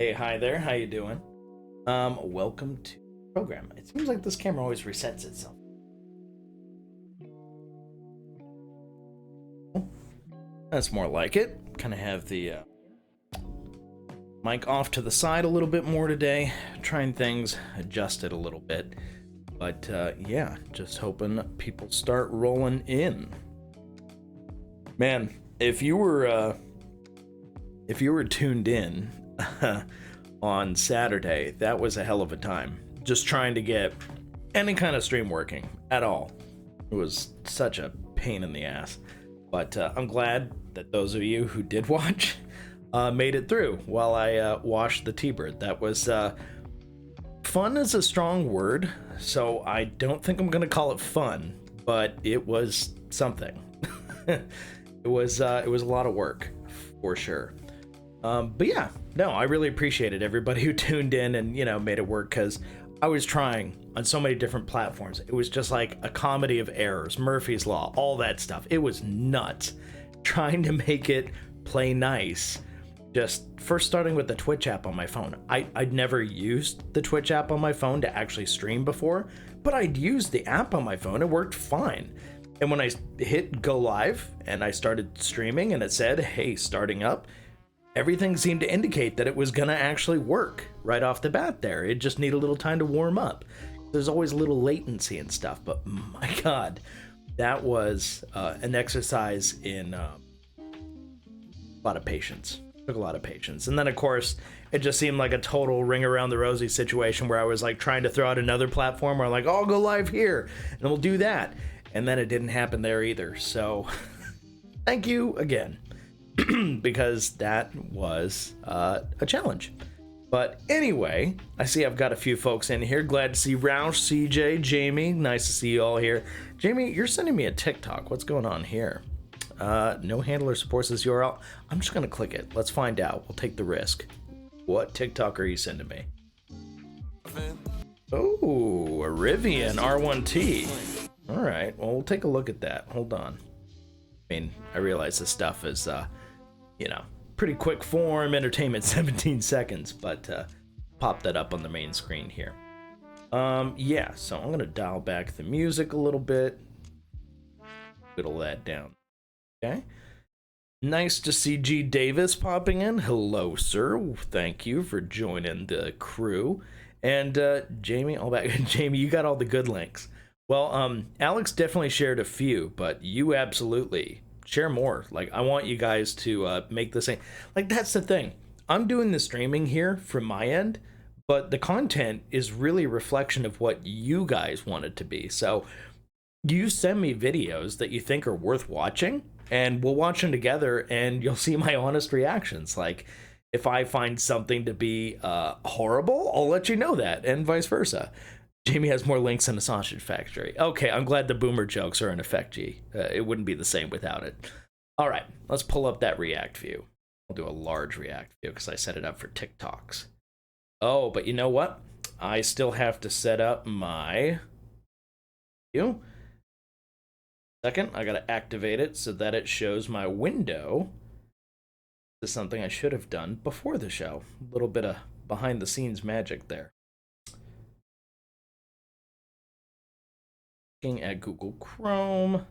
Hey, hi there. How you doing? Welcome to the program. It seems like this camera always resets itself. That's more like it. Kind of have the mic off to the side a little bit more today. Trying things, adjust it a little bit. But yeah, just hoping people start rolling in. Man, if you were tuned in on Saturday, that was a hell of a time. Just trying to get any kind of stream working at all. It was such a pain in the ass. But I'm glad that those of you who did watch made it through while I washed the T-Bird. That was fun is a strong word, so I don't think I'm gonna call it fun, but it was something. It was a lot of work for sure. But yeah, no, I really appreciated everybody who tuned in and made it work, because I was trying on so many different platforms. It was just like a comedy of errors, Murphy's Law, all that stuff. It was nuts trying to make it play nice. Just first starting with the Twitch app on my phone. I'd never used the Twitch app on my phone to actually stream before, but I'd used the app on my phone. It worked fine. And when I hit go live and I started streaming and it said, hey, starting up, everything seemed to indicate that it was gonna actually work right off the bat there. It just needed a little time to warm up. There's always a little latency and stuff, but my God, that was an exercise in a lot of patience. Took a lot of patience. And then of course, it just seemed like a total ring around the rosy situation where I was like trying to throw out another platform where I'm like, oh, I'll go live here and we'll do that. And then it didn't happen there either. So thank you again. Because that was a challenge. But anyway, I see I've got a few folks in here. Glad to see Roush, CJ, Jamie. Nice to see you all here. Jamie, you're sending me a TikTok. What's going on here? No handler supports this URL. I'm just going to click it. Let's find out. We'll take the risk. What TikTok are you sending me? Oh, a Rivian R1T. All right. Well, we'll take a look at that. Hold on. I mean, I realize this stuff is pretty quick form entertainment, 17 seconds, but pop that up on the main screen here. Yeah, so I'm gonna dial back the music a little bit, whittle that down. Okay, nice to see G Davis popping in. Hello, sir. Thank you for joining the crew. And Jamie, all back. Jamie, you got all the good links. Well, Alex definitely shared a few, but you absolutely share more. Like, I want you guys to make the same. Like, that's the thing. I'm doing the streaming here from my end, but the content is really a reflection of what you guys want it to be. So you send me videos that you think are worth watching, and we'll watch them together, and you'll see my honest reactions. Like, if I find something to be horrible, I'll let you know that, and vice versa. Jamie has more links than a sausage factory. Okay, I'm glad the boomer jokes are in effect, G. It wouldn't be the same without it. All right, let's pull up that React view. I'll do a large React view because I set it up for TikToks. Oh, but you know what? I still have to set up my view. Second, I gotta activate it so that it shows my window. This is something I should have done before the show. A little bit of behind the scenes magic there. Looking at Google Chrome.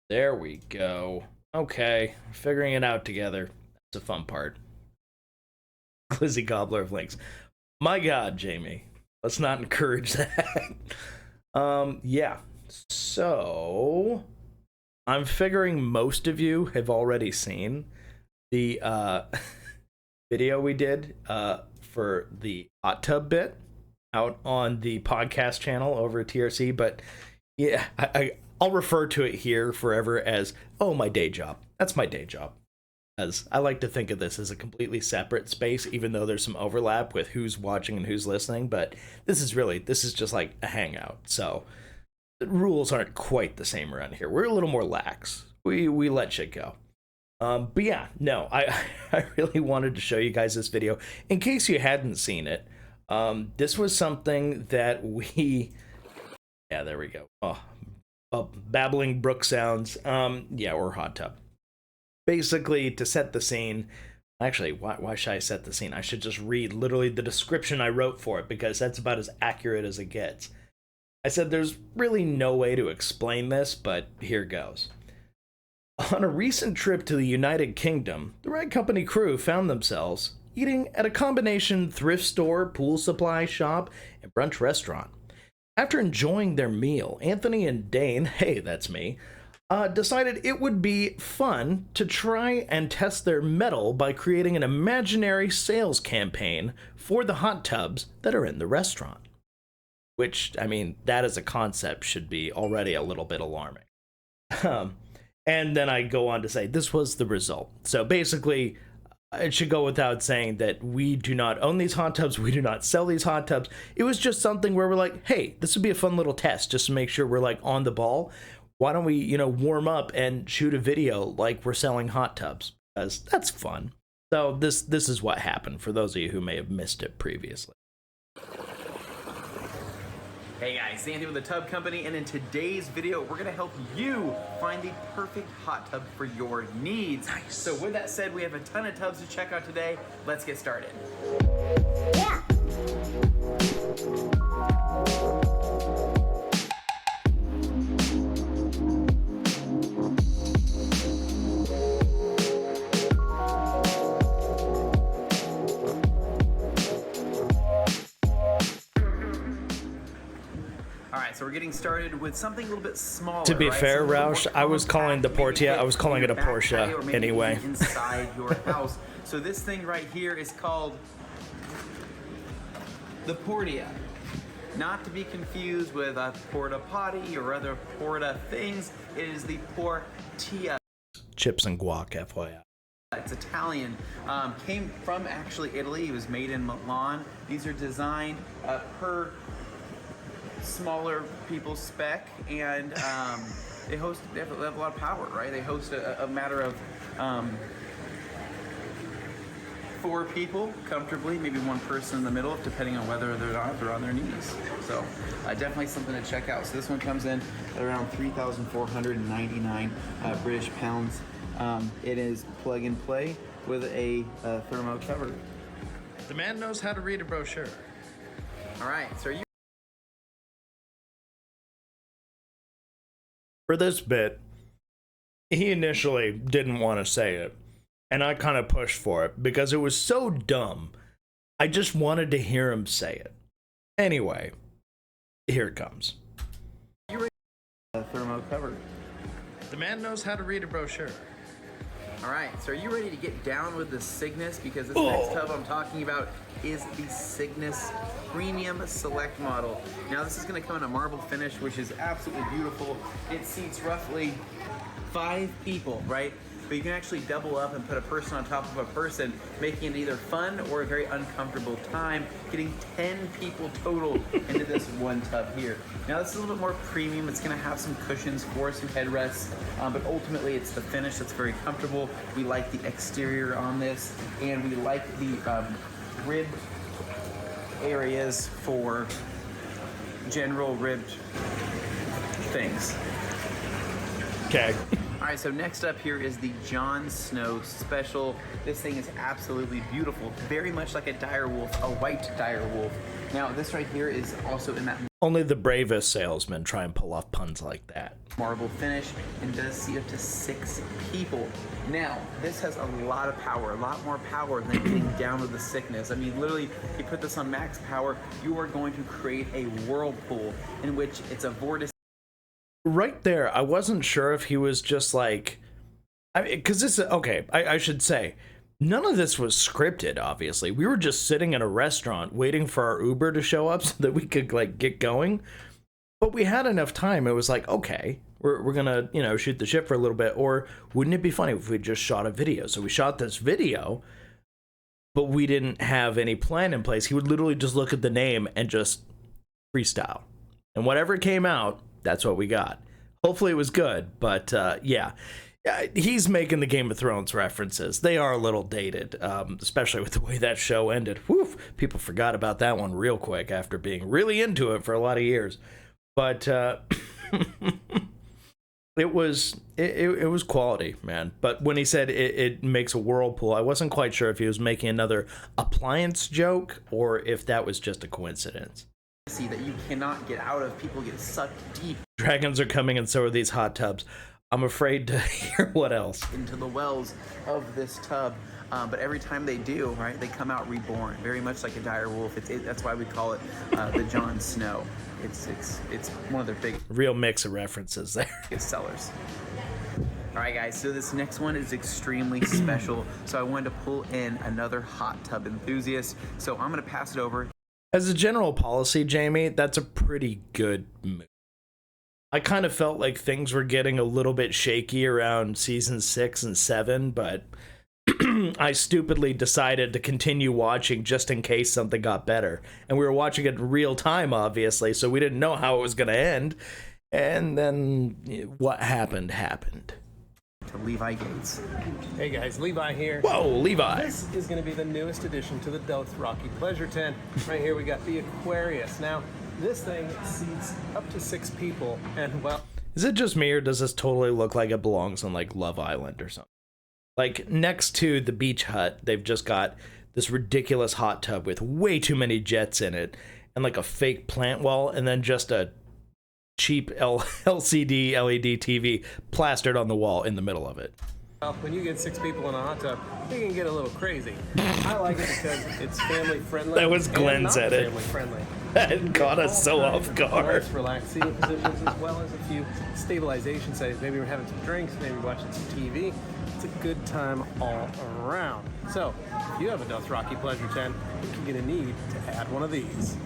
There we go. Okay, figuring it out together. That's the fun part. Glizzy Gobbler of Links. My God, Jamie. Let's not encourage that. Yeah. So I'm figuring most of you have already seen the video we did for the hot tub bit out on the podcast channel over at TRC, but yeah, I'll refer to it here forever as, oh, my day job. That's my day job. As I like to think of this as a completely separate space, even though there's some overlap with who's watching and who's listening, but this is just like a hangout. So the rules aren't quite the same around here. We're a little more lax. We let shit go. But yeah, no, I really wanted to show you guys this video in case you hadn't seen it. This was something that yeah, there we go. Oh, babbling brook sounds. Yeah, or hot tub. basically, to set the scene, actually, why should I set the scene? I should just read literally the description I wrote for it, because that's about as accurate as it gets. I said there's really no way to explain this, but here goes. On a recent trip to the United Kingdom, the Rag Company crew found themselves eating at a combination thrift store, pool supply shop, and brunch restaurant. After enjoying their meal, Anthony and Dane, hey, that's me, decided it would be fun to try and test their mettle by creating an imaginary sales campaign for the hot tubs that are in the restaurant. Which, I mean, that as a concept should be already a little bit alarming. And then I go on to say this was the result. So basically, it should go without saying that we do not own these hot tubs. We do not sell these hot tubs. It was just something where we're like, hey, this would be a fun little test just to make sure we're like on the ball. Why don't we, warm up and shoot a video like we're selling hot tubs? Because that's fun. So this is what happened for those of you who may have missed it previously. Hey guys, Andy with the Tub Company, and in today's video, we're gonna help you find the perfect hot tub for your needs. Nice. So with that said, we have a ton of tubs to check out today. Let's get started. Yeah. So we're getting started with something a little bit smaller. To be right? fair, So Roush, I was calling the Portia, I was calling it a Porsche anyway. Inside your house. So this thing right here is called the Portia. Not to be confused with a porta potty or other porta things. It is the Portia. Chips and guac, FYI. It's Italian. Came from actually Italy. It was made in Milan. These are designed per smaller people's spec, and they have a lot of power, right? They host a matter of 4 people comfortably, maybe one person in the middle, depending on whether they're on their knees. So definitely something to check out. So this one comes in at around 3,499 British pounds. It is plug and play with a thermo cover. The man knows how to read a brochure. All right, so are you For this bit, he initially didn't want to say it, and I kind of pushed for it because it was so dumb. I just wanted to hear him say it. Anyway, here it comes. thermo cover? The man knows how to read a brochure. All right, so are you ready to get down with the Cygnus? Because this next tub I'm talking about is the Cygnus Premium Select model. Now this is gonna come in a marble finish, which is absolutely beautiful. It seats roughly 5 people, right? But you can actually double up and put a person on top of a person, making it either fun or a very uncomfortable time, getting 10 people total into this one tub here. Now this is a little bit more premium. It's gonna have some cushions for some headrests, but ultimately it's the finish that's very comfortable. We like the exterior on this, and we like the rib areas for general ribbed things. Okay. All right, so next up here is the Jon Snow Special. This thing is absolutely beautiful, very much like a dire wolf, a white dire wolf. Now, this right here is also in that Only the bravest salesmen try and pull off puns like that. marble finish and does seat up to 6 people. Now, this has a lot of power, a lot more power than getting down with the Cygnus. I mean, literally, you put this on max power, you are going to create a whirlpool in which it's a vortex. Right there, I wasn't sure if he was just like, because this is, okay, I should say, none of this was scripted, obviously. We were just sitting in a restaurant waiting for our Uber to show up so that we could, like, get going. But we had enough time. It was like, okay, we're gonna, shoot the shit for a little bit. Or wouldn't it be funny if we just shot a video? So we shot this video, but we didn't have any plan in place. He would literally just look at the name and just freestyle. And whatever came out, that's what we got. Hopefully it was good, but yeah, he's making the Game of Thrones references. They are a little dated, especially with the way that show ended. Whew, people forgot about that one real quick after being really into it for a lot of years. But It was quality, man. But when he said it makes a whirlpool, I wasn't quite sure if he was making another appliance joke or if that was just a coincidence. See that you cannot get out of. People get sucked deep Dragons are coming, and so are these hot tubs. I'm afraid to hear what else. into the wells of this tub. But every time they do, right, they come out reborn, very much like a dire wolf. That's why we call it the Jon Snow. It's one of their Real mix of references there. biggest sellers. All right, guys, so this next one is extremely special. So I wanted to pull in another hot tub enthusiast. So I'm going to pass it over. As a general policy, Jamie, that's a pretty good move. I kind of felt like things were getting a little bit shaky around season 6 and 7, but I stupidly decided to continue watching just in case something got better. And we were watching it in real time, obviously, so we didn't know how it was going to end. And then what happened. To Levi Gates. Hey guys, Levi here. Whoa, Levi. This is going to be the newest addition to the Dothraki Pleasure Tent. Right here we got the Aquarius. Now, this thing seats up to 6 people, and well... Is it just me, or does this totally look like it belongs on, like, Love Island or something? Like, next to the beach hut, they've just got this ridiculous hot tub with way too many jets in it, and, like, a fake plant wall, and then just a cheap LCD LED TV plastered on the wall in the middle of it. Well, when you get 6 people in a hot tub, it can get a little crazy. I like it because it's family friendly. That was Glenn and not said it. family friendly. That caught us so off guard. Nice relaxed seating positions as well as a few stabilization settings. Maybe we're having some drinks, maybe watching some TV. It's a good time all around. So, if you have a Dothraki Pleasure Tent, you're going to need to add one of these.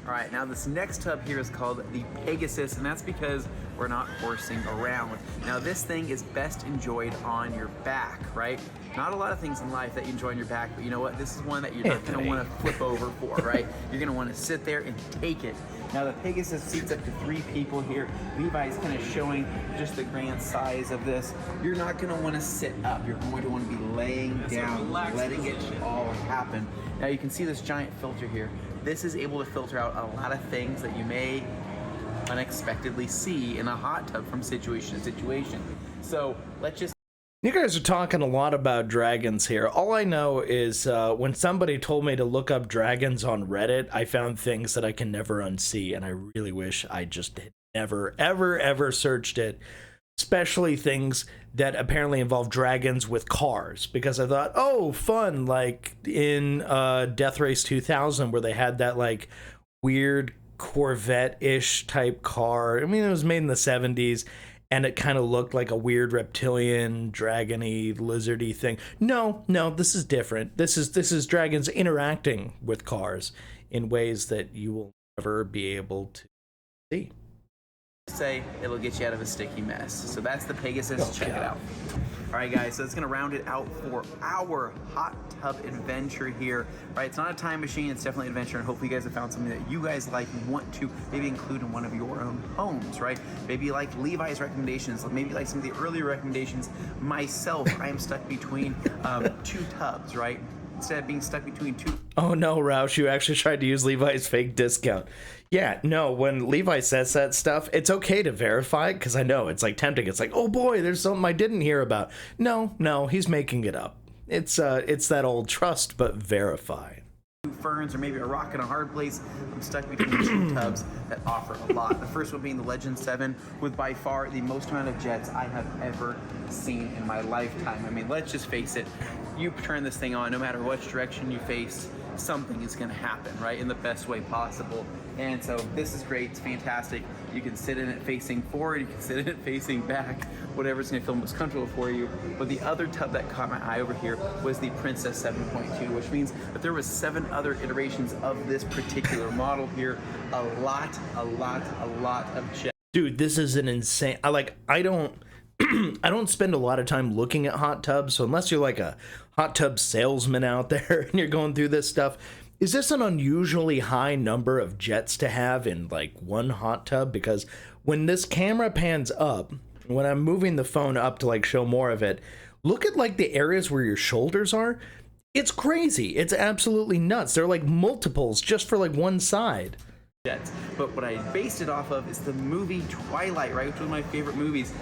All right, now this next tub here is called the Pegasus, and that's because we're not horsing around. Now this thing is best enjoyed on your back, right? Not a lot of things in life that you enjoy on your back, but you know what? This is one that you're not gonna wanna flip over for, right? You're gonna wanna sit there and take it. Now the Pegasus seats up to 3 people here. Levi's kind of showing just the grand size of this. You're not gonna wanna sit up. You're going to wanna be laying down, letting it all happen. Now you can see this giant filter here. This is able to filter out a lot of things that you may unexpectedly see in a hot tub from situation to situation. So let's just... You guys are talking a lot about dragons here. All I know is when somebody told me to look up dragons on Reddit, I found things that I can never unsee, and I really wish I just had never, ever searched it. Especially things that apparently involve dragons with cars, because I thought, oh, fun, like in Death Race 2000, where they had that like weird Corvette-ish type car. I mean, it was made in the 70s, and it kind of looked like a weird reptilian, dragony, lizardy thing. No, this is different. This is dragons interacting with cars in ways that you will never be able to see. Say it'll get you out of a sticky mess. So that's the Pegasus. Check it out. All right, guys, so it's gonna round it out for our hot tub adventure here. Right, it's not a time machine, it's definitely an adventure, and hopefully you guys have found something that you guys like and want to maybe include in one of your own homes, right? Maybe like Levi's recommendations, maybe like some of the earlier recommendations. Myself, I am stuck between 2 tubs, right? Instead of being stuck between 2. Oh no, Roush, you actually tried to use Levi's fake discount. Yeah, no, when Levi says that stuff, it's okay to verify, because I know it's like tempting. It's like, oh boy, there's something I didn't hear about. No, he's making it up. It's that old trust but verify. Ferns or maybe a rock and a hard place. I'm stuck between 2 tubs that offer a lot. The first one being the Legend 7 with by far the most amount of jets I have ever seen in my lifetime. I mean, let's just face it, you turn this thing on, no matter which direction you face, something is going to happen, right, in the best way possible. And so this is great, it's fantastic. You can sit in it facing forward, you can sit in it facing back, whatever's going to feel most comfortable for you. But the other tub that caught my eye over here was the Princess 7.2, which means that there was 7 other iterations of this particular model here. A lot of jets. Dude, this is an insane... I don't I don't spend a lot of time looking at hot tubs, so unless you're like a hot tub salesman out there and you're going through this stuff, is this an unusually high number of jets to have in like one hot tub? Because when this camera pans up, when I'm moving the phone up to like show more of it, look at like the areas where your shoulders are. It's crazy. It's absolutely nuts. They're like multiples just for like one side. Jets. But what I based it off of is the movie Twilight, right? Which was one of my favorite movies.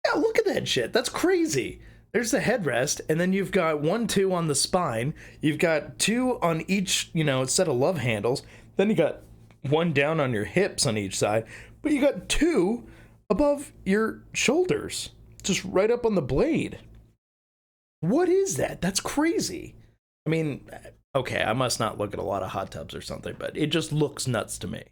Yeah, look at that shit. That's crazy. There's the headrest, and then you've got 1, 2 on the spine. You've got 2 on each, set of love handles. Then you got 1 down on your hips on each side. But you got 2 above your shoulders, just right up on the blade. What is that? That's crazy. I mean, okay, I must not look at a lot of hot tubs or something, but it just looks nuts to me.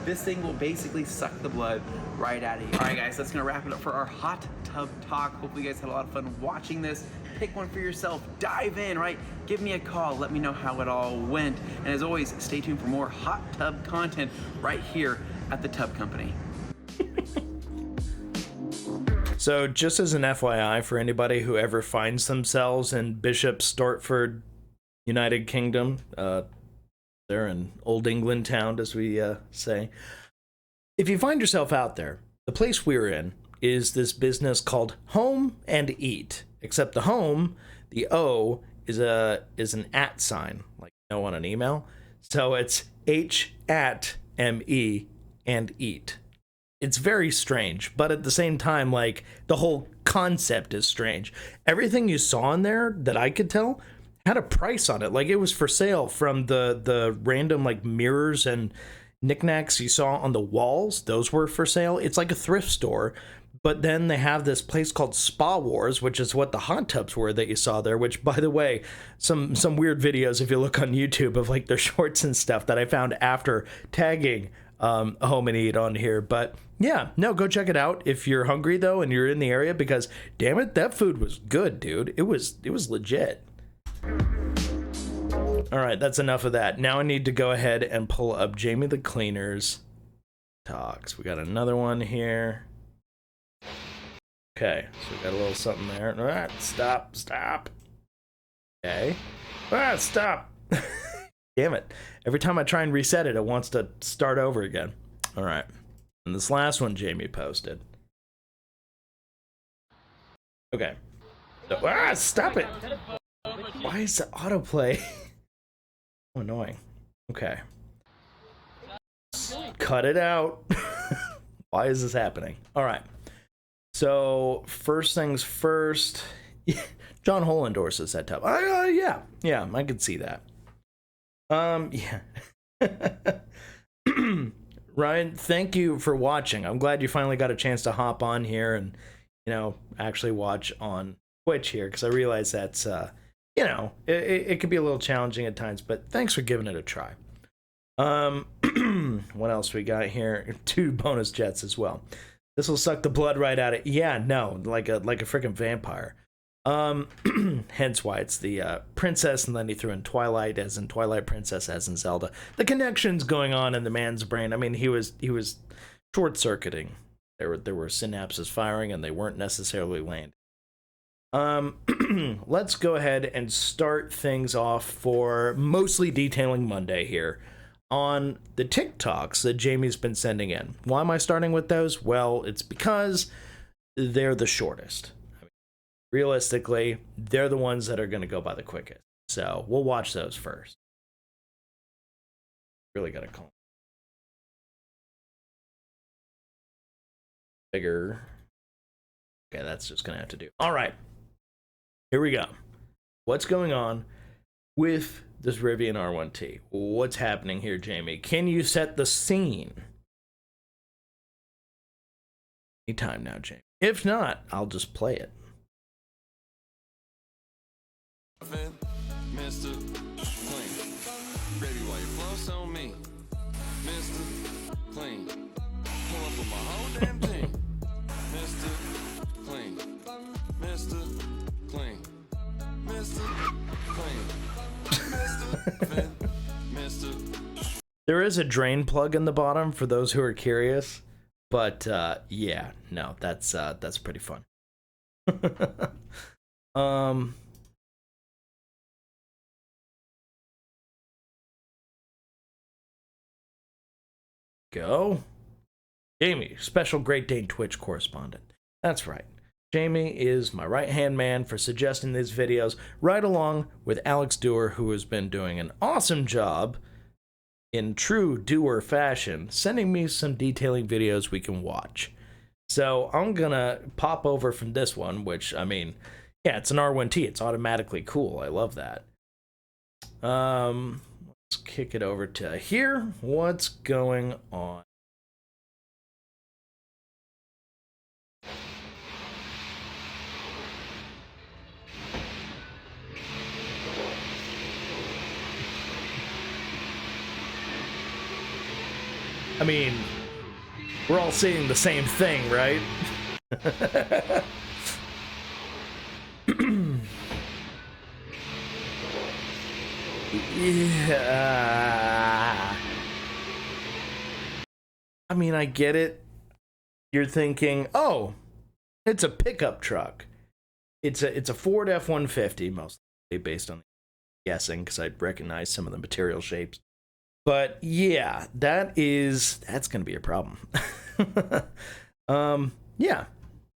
This thing will basically suck the blood right out of you. All right, guys, that's gonna wrap it up for our hot tub talk. Hopefully you guys had a lot of fun watching this. Pick one for yourself, dive in, right? Give me a call, let me know how it all went. And as always, stay tuned for more hot tub content right here at the Tub Company. So just as an FYI for anybody who ever finds themselves in Bishop Stortford, United Kingdom, they're in Old England town, as we say. If you find yourself out there, the place we're in is this business called Home and Eat. Except the home, the O, is an at sign, like on an email. So it's H@ME and eat. It's very strange, but at the same time, like, the whole concept is strange. Everything you saw in there that I could tell had a price on it. Like, it was for sale, from the random, like, mirrors and knickknacks you saw on the walls. Those were for sale. It's like a thrift store. But then they have this place called Spa Wars, which is what the hot tubs were that you saw there, which, by the way, some weird videos, if you look on YouTube, of, like, their shorts and stuff that I found after tagging Home and Eat on here. But yeah, no, go check it out if you're hungry, though, and you're in the area, because damn it, that food was good, dude. It was legit. All right, that's enough of that. Now I need to go ahead and pull up Jamie the Cleaner's talks. We got another one here. Okay, so we got a little something there. All right, stop. Okay. Ah, stop. Damn it. Every time I try and reset it, it wants to start over again. All right. And this last one Jamie posted. Okay. So, stop it. Why is the autoplay so annoying? Okay. Cut it out. Why is this happening? All right. So, first things first. John Hole endorses that tub. Yeah, I could see that. Yeah. Ryan, thank you for watching. I'm glad you finally got a chance to hop on here and, actually watch on Twitch here, because I realize that's, it could be a little challenging at times, but thanks for giving it a try. What else we got here? 2 bonus jets as well. This will suck the blood right out of it. Yeah, no, like a freaking vampire. Hence why it's the princess, and then he threw in Twilight, as in Twilight Princess, as in Zelda. The connections going on in the man's brain. I mean, he was short-circuiting. There were synapses firing, and they weren't necessarily landing. Let's go ahead and start things off for mostly Detailing Monday here on the TikToks that Jamie's been sending in. Why am I starting with those? Well, it's because they're the shortest. Realistically, they're the ones that are going to go by the quickest. So we'll watch those first. Really got to call bigger. Okay, that's just going to have to do. All right, here we go. What's going on with this Rivian R1T? What's happening here, Jamie? Can you set the scene? Anytime now, Jamie. If not, I'll just play it. Mr. Clean, baby, why you floss on me? Mr. Clean, pull up with my whole damn team. Mr. Clean, Mr. Clean, Mr. Clean, Mr. There is a drain plug in the bottom for those who are curious, but yeah, no, that's pretty fun. Go. Jamie, special Great Dane Twitch correspondent. That's right. Jamie is my right-hand man for suggesting these videos, right along with Alex Dewar, who has been doing an awesome job in true doer fashion, sending me some detailing videos we can watch. So I'm gonna pop over from this one, which, I mean, yeah, it's an R1T. It's automatically cool. I love that. Let's kick it over to here. What's going on? I mean, we're all seeing the same thing, right? Yeah. I mean, I get it. You're thinking, oh, it's a pickup truck. It's a Ford F-150, mostly based on guessing, because I recognize some of the material shapes. But yeah, that's gonna be a problem. Yeah.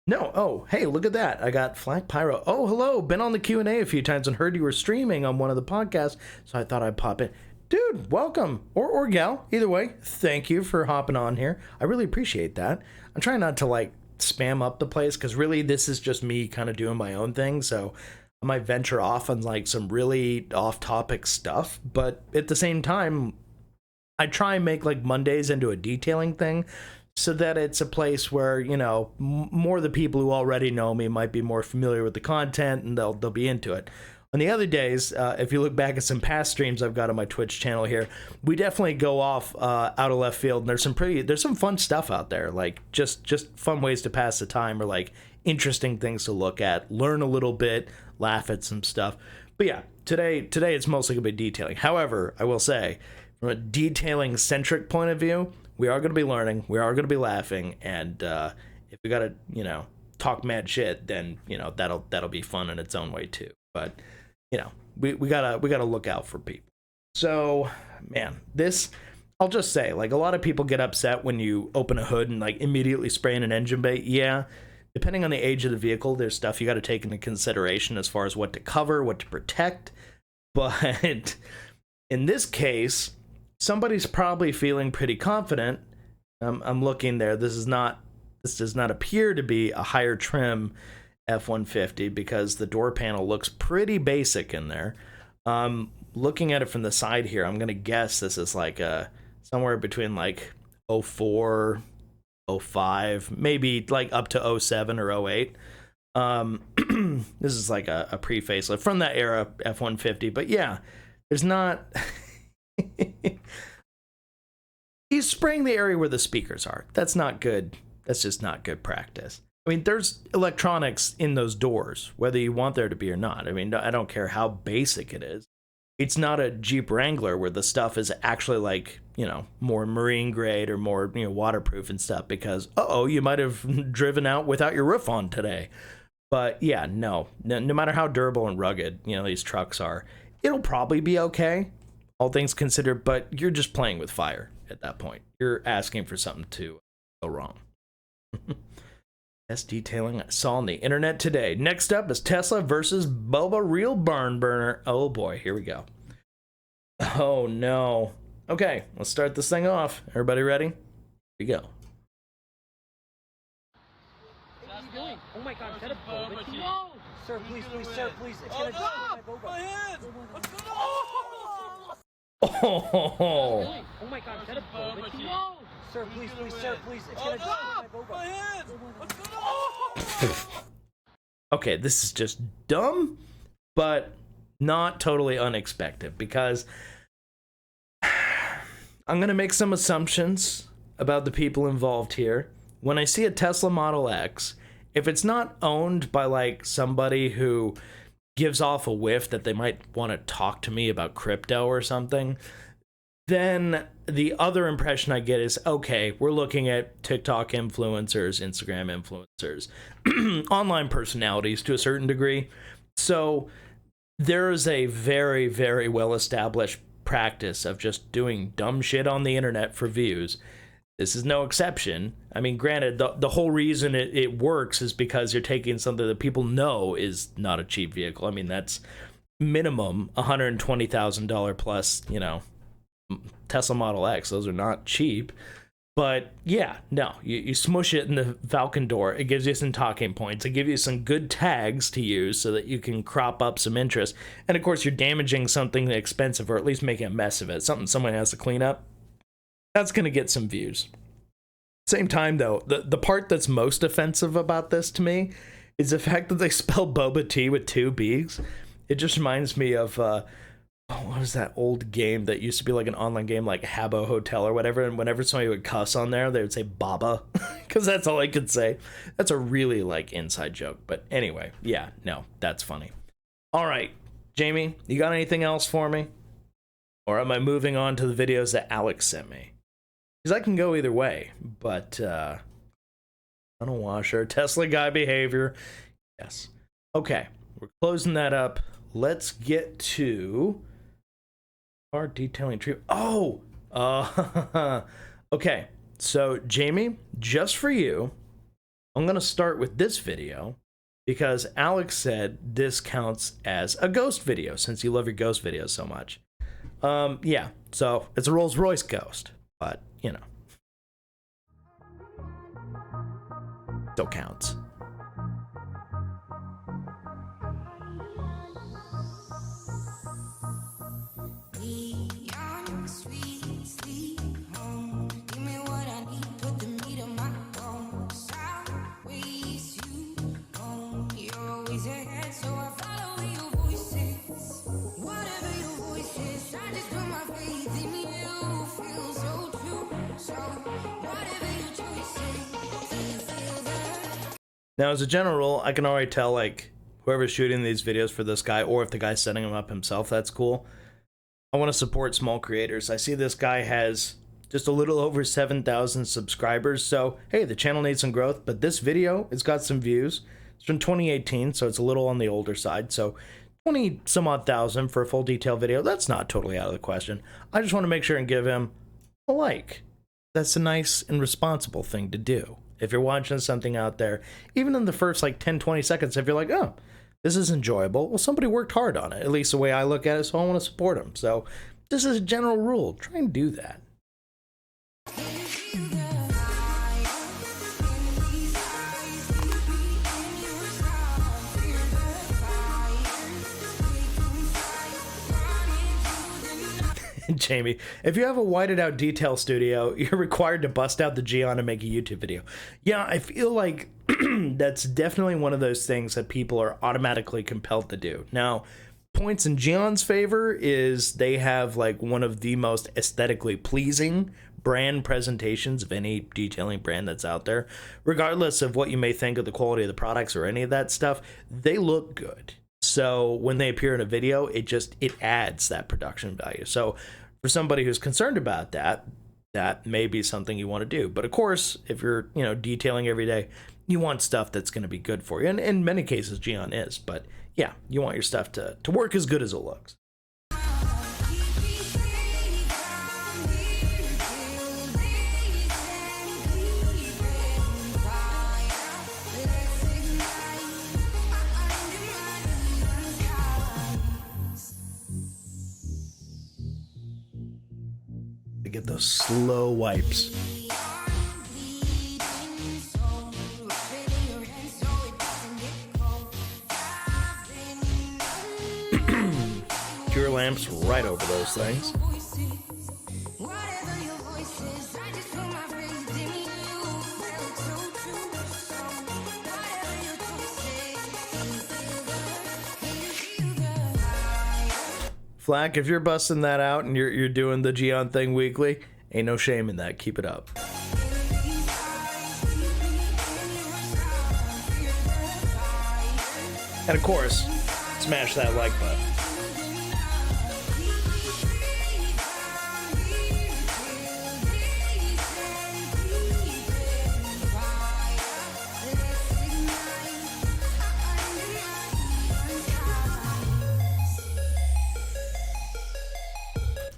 No. Oh, hey, look at that. I got Flag Pyro. Oh, hello. Been on the Q&A a few times and heard you were streaming on one of the podcasts, so I thought I'd pop in. Dude, welcome. Or gal. Either way, thank you for hopping on here. I really appreciate that. I'm trying not to, like, spam up the place, because really this is just me kind of doing my own thing, so I might venture off on, like, some really off-topic stuff, but at the same time, I try and make, like, Mondays into a detailing thing, so that it's a place where, you know, more of the people who already know me might be more familiar with the content, and they'll be into it. On the other days, if you look back at some past streams I've got on my Twitch channel here, we definitely go off out of left field, and there's some fun stuff out there, like just fun ways to pass the time, or like interesting things to look at, learn a little bit, laugh at some stuff. But yeah, today it's mostly gonna be detailing. However, I will say, from a detailing centric point of view, we are going to be learning, we are going to be laughing, and if we got to, you know, talk mad shit, then, you know, that'll be fun in its own way too. But, you know, we gotta look out for people. So, man, this, I'll just say, like, a lot of people get upset when you open a hood and like immediately spray in an engine bay. Yeah, depending on the age of the vehicle, there's stuff you got to take into consideration as far as what to cover, what to protect. But in this case, somebody's probably feeling pretty confident. I'm looking there. This does not appear to be a higher trim F-150, because the door panel looks pretty basic in there. Looking at it from the side here, I'm gonna guess this is like somewhere between like 04, 05, maybe like up to 07 or 08. This is like a pre-facelift from that era F-150. But yeah, there's not. He's spraying the area where the speakers are. That's not good. That's just not good practice. I mean, there's electronics in those doors, whether you want there to be or not. I mean, I don't care how basic it is. It's not a Jeep Wrangler where the stuff is actually like, you know, more marine grade or more, you know, waterproof and stuff, because, you might have driven out without your roof on today. But yeah, no matter how durable and rugged, you know, these trucks are, it'll probably be okay, all things considered, but you're just playing with fire at that point. You're asking for something to go wrong. Best detailing I saw on the internet today. Next up is Tesla versus Bubba Real Barn Burner. Oh boy, here we go. Oh no. Okay, let's start this thing off. Everybody ready? Here we go. What are you doing? Oh my god, is that a bullet? No! Sir, please, sir, please. It's gonna die. My hand! What's going on? Oh, Oh my god, is that a bullet? No! Sir, please, sir, please. It's gonna die. My hand! What's going on? okay, this is just dumb, but not totally unexpected, because I'm gonna make some assumptions about the people involved here. When I see a Tesla Model X, if it's not owned by like somebody who gives off a whiff that they might want to talk to me about crypto or something, then the other impression I get is, okay, we're looking at TikTok influencers, Instagram influencers, online personalities to a certain degree. So there is a very, very well-established practice of just doing dumb shit on the internet for views. This is no exception. I mean, granted, the whole reason it works is because you're taking something that people know is not a cheap vehicle. I mean, that's minimum $120,000 plus, you know, Tesla Model X. Those are not cheap. But yeah, no, you smush it in the Falcon door. It gives you some talking points. It gives you some good tags to use so that you can crop up some interest. And of course, you're damaging something expensive, or at least making a mess of it. Something someone has to clean up. That's going to get some views. Same time, though, the part that's most offensive about this to me is the fact that they spell boba tea with 2 B's. It just reminds me of... what was that old game that used to be like an online game, like Habbo Hotel or whatever, and whenever somebody would cuss on there, they would say Baba, because that's all I could say. That's a really, like, inside joke. But anyway, yeah, no, that's funny. All right, Jamie, you got anything else for me? Or am I moving on to the videos that Alex sent me? Because I can go either way, but, washer, Tesla guy behavior. Yes. Okay, we're closing that up. Let's get to... our detailing tree. Oh, okay. So Jamie, just for you, I'm gonna start with this video because Alex said this counts as a ghost video since you love your ghost videos so much. Yeah. So it's a Rolls Royce ghost, but you know, still counts. Now, as a general rule, I can already tell, like, whoever's shooting these videos for this guy, or if the guy's setting them up himself, that's cool. I want to support small creators. I see this guy has just a little over 7,000 subscribers, so, hey, the channel needs some growth, but this video, it's got some views. It's from 2018, so it's a little on the older side, so 20-some-odd thousand for a full detail video, that's not totally out of the question. I just want to make sure and give him a like. That's a nice and responsible thing to do. If you're watching something out there, even in the first like 10-20 seconds, if you're like, oh, this is enjoyable, well, somebody worked hard on it, at least the way I look at it, so I want to support them. So this is a general rule. Try and do that. Jamie, if you have a whited out detail studio, you're required to bust out the Geon and make a YouTube video. Yeah, I feel like that's definitely one of those things that people are automatically compelled to do. Now, points in Geon's favor is they have like one of the most aesthetically pleasing brand presentations of any detailing brand that's out there. Regardless of what you may think of the quality of the products or any of that stuff, they look good. So when they appear in a video, it adds that production value. So for somebody who's concerned about that, that may be something you want to do. But of course, if you're, detailing every day, you want stuff that's going to be good for you. And in many cases, Geon is. But yeah, you want your stuff to work as good as it looks. Get those slow wipes. Pure lamps right over those things. Flack, if you're busting that out and you're doing the Geon thing weekly, ain't no shame in that. Keep it up. And of course, smash that like button.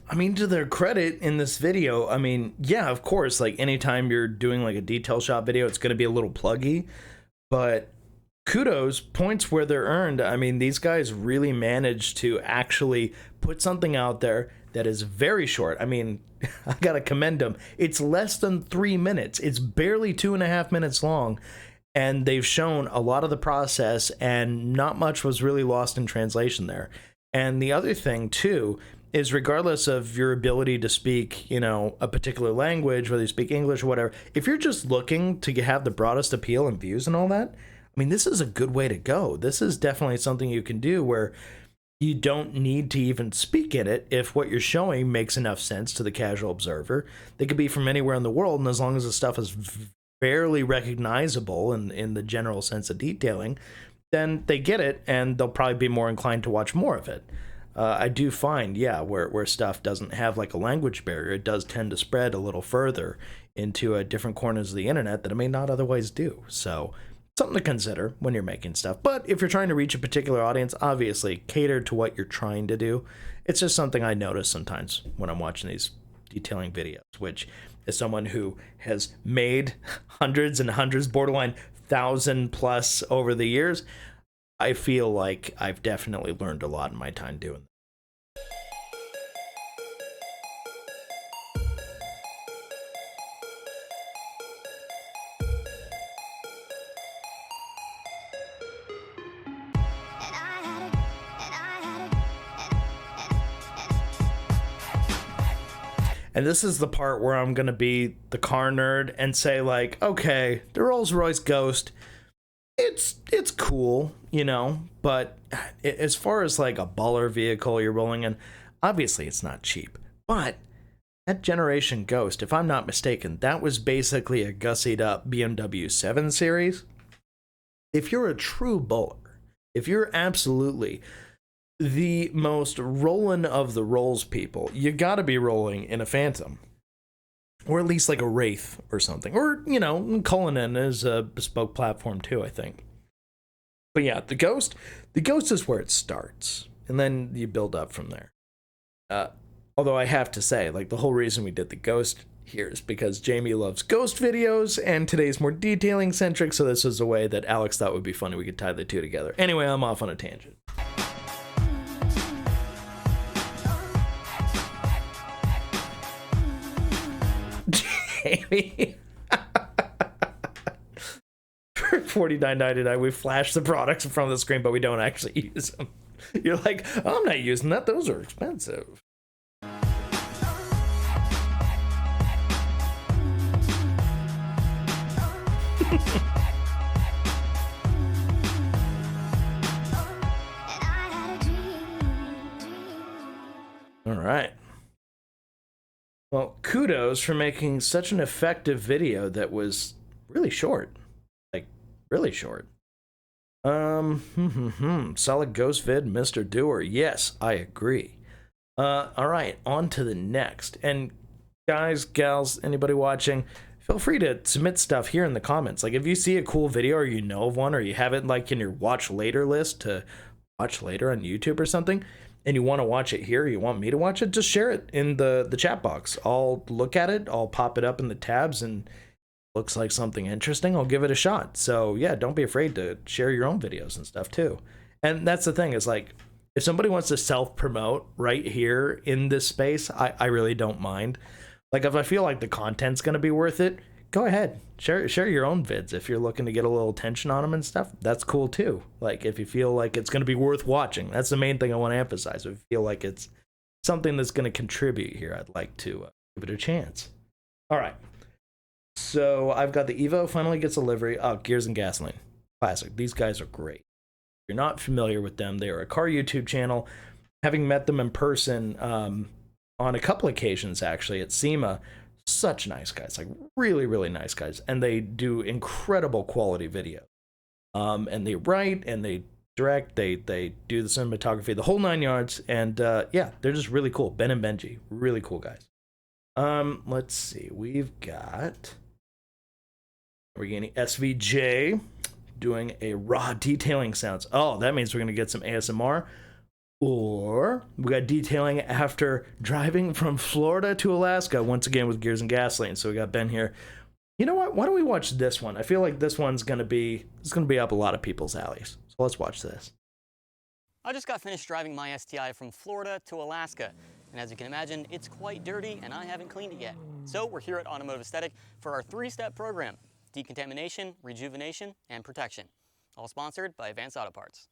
I mean, to their credit in this video, I mean, yeah, of course, like anytime you're doing like a detail shop video, it's going to be a little pluggy, but kudos, points where they're earned. I mean, these guys really managed to actually put something out there that is very short. I mean, I gotta commend them. It's less than 3 minutes. It's barely 2.5 minutes long, and they've shown a lot of the process, and not much was really lost in translation there. And the other thing too is, regardless of your ability to speak, you know, a particular language, whether you speak English or whatever, if you're just looking to have the broadest appeal and views and all that, I mean, this is a good way to go. This is definitely something you can do where you don't need to even speak in it if what you're showing makes enough sense to the casual observer. They could be from anywhere in the world, and as long as the stuff is fairly recognizable in the general sense of detailing, then they get it, and they'll probably be more inclined to watch more of it. I do find, yeah, where stuff doesn't have like a language barrier, it does tend to spread a little further into different corners of the internet that it may not otherwise do. So something to consider when you're making stuff. But if you're trying to reach a particular audience, obviously cater to what you're trying to do. It's just something I notice sometimes when I'm watching these detailing videos, which is someone who has made hundreds and hundreds, borderline 1,000 plus over the years. I feel like I've definitely learned a lot in my time doing that. And this is the part where I'm going to be the car nerd and say, like, okay, the Rolls-Royce Ghost, it's cool, you know, but as far as like a baller vehicle you're rolling in, obviously it's not cheap. But that generation Ghost, if I'm not mistaken, that was basically a gussied up BMW 7 Series. If you're a true bowler, if you're absolutely the most rolling of the rolls people, you gotta be rolling in a Phantom. Or at least like a Wraith or something. Or, you know, Cullinan is a bespoke platform too, I think. But yeah, the Ghost is where it starts. And then you build up from there. Although I have to say, like, the whole reason we did the Ghost here is because Jamie loves Ghost videos, and today's more detailing centric, so this was a way that Alex thought would be funny. We could tie the two together. Anyway, I'm off on a tangent. Jamie. For $49.99, we flash the products in front of the screen, but we don't actually use them. You're like, oh, I'm not using that. Those are expensive. All right. Well, kudos for making such an effective video that was really short. Like, really short. Solid ghost vid, Mr. Doer. Yes, I agree. All right, on to the next. And guys, gals, anybody watching, feel free to submit stuff here in the comments. Like, if you see a cool video or you know of one, or you have it like in your watch later list to watch later on YouTube or something, and you want to watch it here, or you want me to watch it, just share it in the chat box. I'll look at it, I'll pop it up in the tabs, and looks like something interesting, I'll give it a shot. So yeah, don't be afraid to share your own videos and stuff too. And that's the thing, is like, if somebody wants to self-promote right here in this space, I really don't mind. Like, if I feel like the content's going to be worth it, go ahead, share your own vids. If you're looking to get a little attention on them and stuff, that's cool too. Like, if you feel like it's going to be worth watching, that's the main thing I want to emphasize. If you feel like it's something that's going to contribute here, I'd like to give it a chance. All right. So I've got the Evo finally gets a livery. Oh, Gears and Gasoline. Classic. These guys are great. If you're not familiar with them, they are a car YouTube channel. Having met them in person on a couple occasions, actually, at SEMA, such nice guys. Like, really, really nice guys. And they do incredible quality video. And they write and they direct. They do the cinematography, the whole 9 yards. And yeah, they're just really cool. Ben and Benji. Really cool guys. Let's see. We've got... We're getting SVJ doing a raw detailing sounds. Oh, that means we're going to get some ASMR. Or we got detailing after driving from Florida to Alaska, once again with Gears and Gasoline. So we got Ben here. You know what? Why don't we watch this one? I feel like this one's going to be up a lot of people's alleys. So let's watch this. I just got finished driving my STI from Florida to Alaska. And as you can imagine, it's quite dirty and I haven't cleaned it yet. So we're here at Automotive Aesthetic for our 3-step program: decontamination, rejuvenation, and protection. All sponsored by Advanced Auto Parts.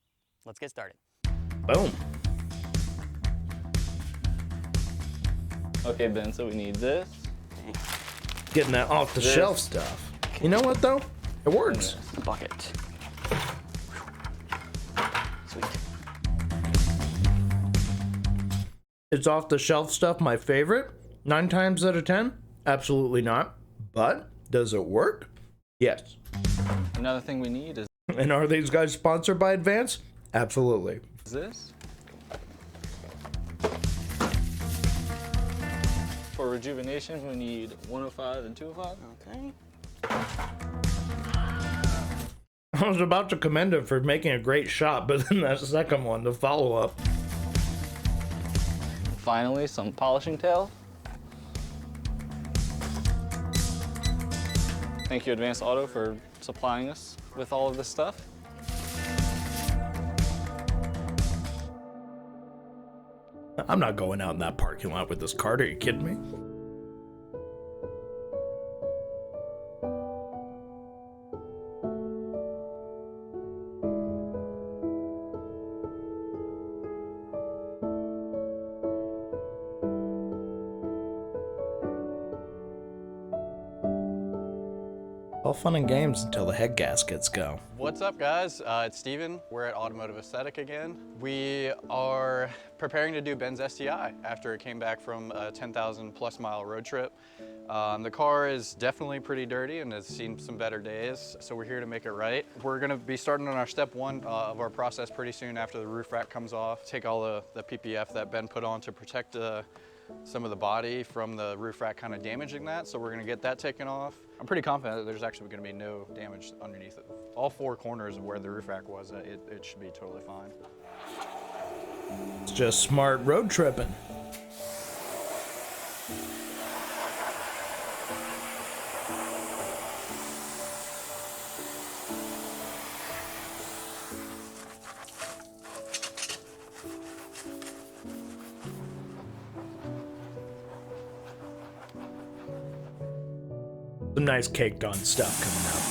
Let's get started. Boom. Okay, Ben, so we need this. Getting that off the shelf stuff. You know what though? It works. Bucket. Sweet. Is off the shelf stuff my favorite? 9 times out of 10? Absolutely not. But does it work? Yes. Another thing we need is And are these guys sponsored by Advance? Absolutely. this. For rejuvenation, we need 105 and 205. Okay. I was about to commend him for making a great shot, but then that second one, the follow-up. Finally, some polishing tail. Thank you, Advanced Auto, for supplying us with all of this stuff. I'm not going out in that parking lot with this cart. Are you kidding me? All fun and games until the head gaskets go. What's up, guys? It's Steven. We're at Automotive Aesthetic again. We are preparing to do Ben's STI after it came back from a 10,000 plus mile road trip. The car is definitely pretty dirty and has seen some better days, so we're here to make it right. We're gonna be starting on our step 1 of our process pretty soon after the roof rack comes off. Take all the PPF that Ben put on to protect some of the body from the roof rack kind of damaging that, so we're gonna get that taken off. I'm pretty confident that there's actually gonna be no damage underneath it. All 4 corners of where the roof rack was, it should be totally fine. It's just smart road tripping. Some nice caked on stuff coming out.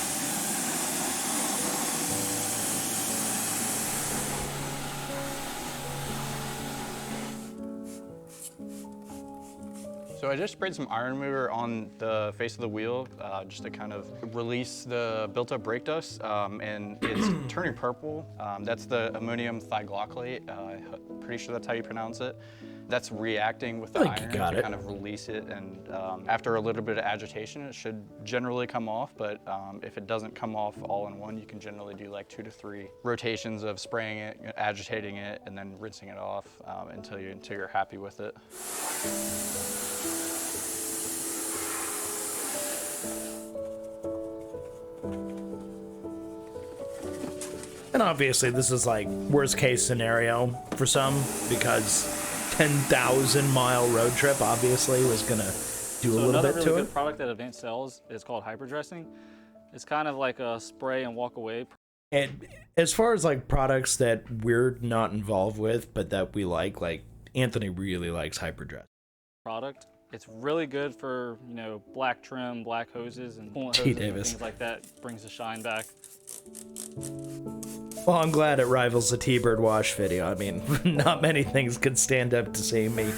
So I just sprayed some iron remover on the face of the wheel just to kind of release the built-up brake dust, and it's turning purple. That's the ammonium thioglycolate. Pretty sure that's how you pronounce it. That's reacting with the I think you iron got to it. kind of release it, and after a little bit of agitation, it should generally come off, but if it doesn't come off all in one, you can generally do like 2 to 3 rotations of spraying it, agitating it, and then rinsing it off until you're happy with it. And obviously this is like worst case scenario for some, because 10,000 mile road trip obviously was gonna do a little another bit really to good it. product that Advanced sells is called hyperdressing. It's kind of like a spray and walk away. And as far as like products that we're not involved with but that we like Anthony really likes Hyperdress. Product. It's really good for, you know, black trim, black hoses, and coolant T. hoses and Davis. things like that. Brings the shine back. Well, I'm glad it rivals the T-Bird wash video. I mean, not many things could stand up to seeing me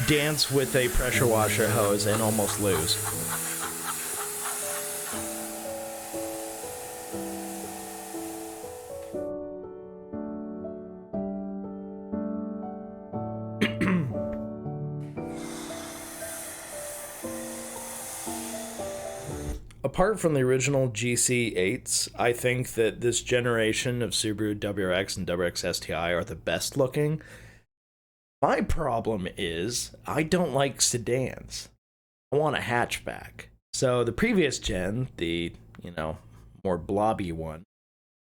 dance with a pressure washer hose and almost lose. Apart from the original GC8s, I think that this generation of Subaru WRX and WRX STI are the best looking. My problem is I don't like sedans. I want a hatchback. So the previous gen, the, more blobby one,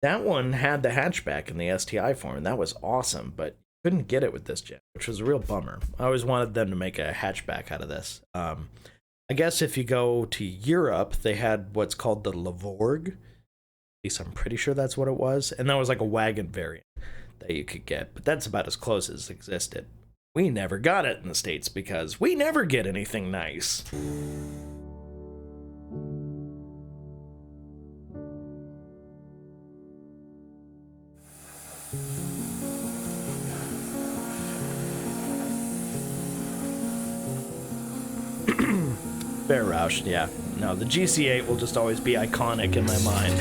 that one had the hatchback in the STI form, and that was awesome, but couldn't get it with this gen, which was a real bummer. I always wanted them to make a hatchback out of this. I guess if you go to Europe, they had what's called the Lavorg. At least I'm pretty sure that's what it was. And that was like a wagon variant that you could get. But that's about as close as existed. We never got it in the States because we never get anything nice. Fair Roush, yeah. No, the GC8 will just always be iconic in my mind.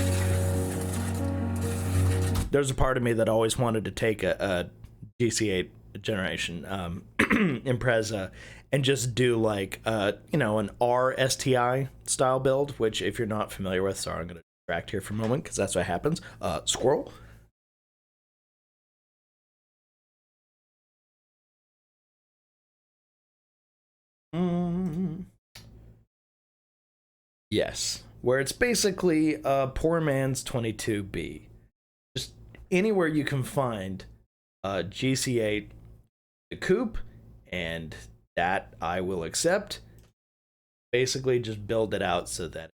There's a part of me that always wanted to take a GC8 generation Impreza and just do like you know, an RSTI style build, which if you're not familiar with, sorry, I'm gonna distract here for a moment because that's what happens. Squirrel. Yes, where it's basically a poor man's 22B. Just anywhere you can find a GC8 the coupe, and that I will accept. Basically, just build it out so that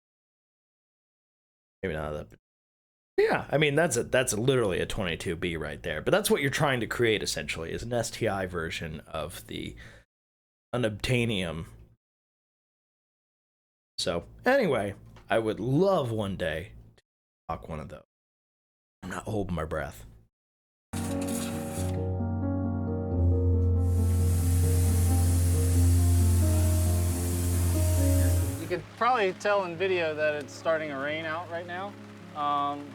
maybe not that. Yeah, I mean that's literally a 22B right there. But that's what you're trying to create essentially, is an STI version of the Unobtainium. So anyway, I would love one day to talk one of those. I'm not holding my breath. You could probably tell in video that it's starting to rain out right now.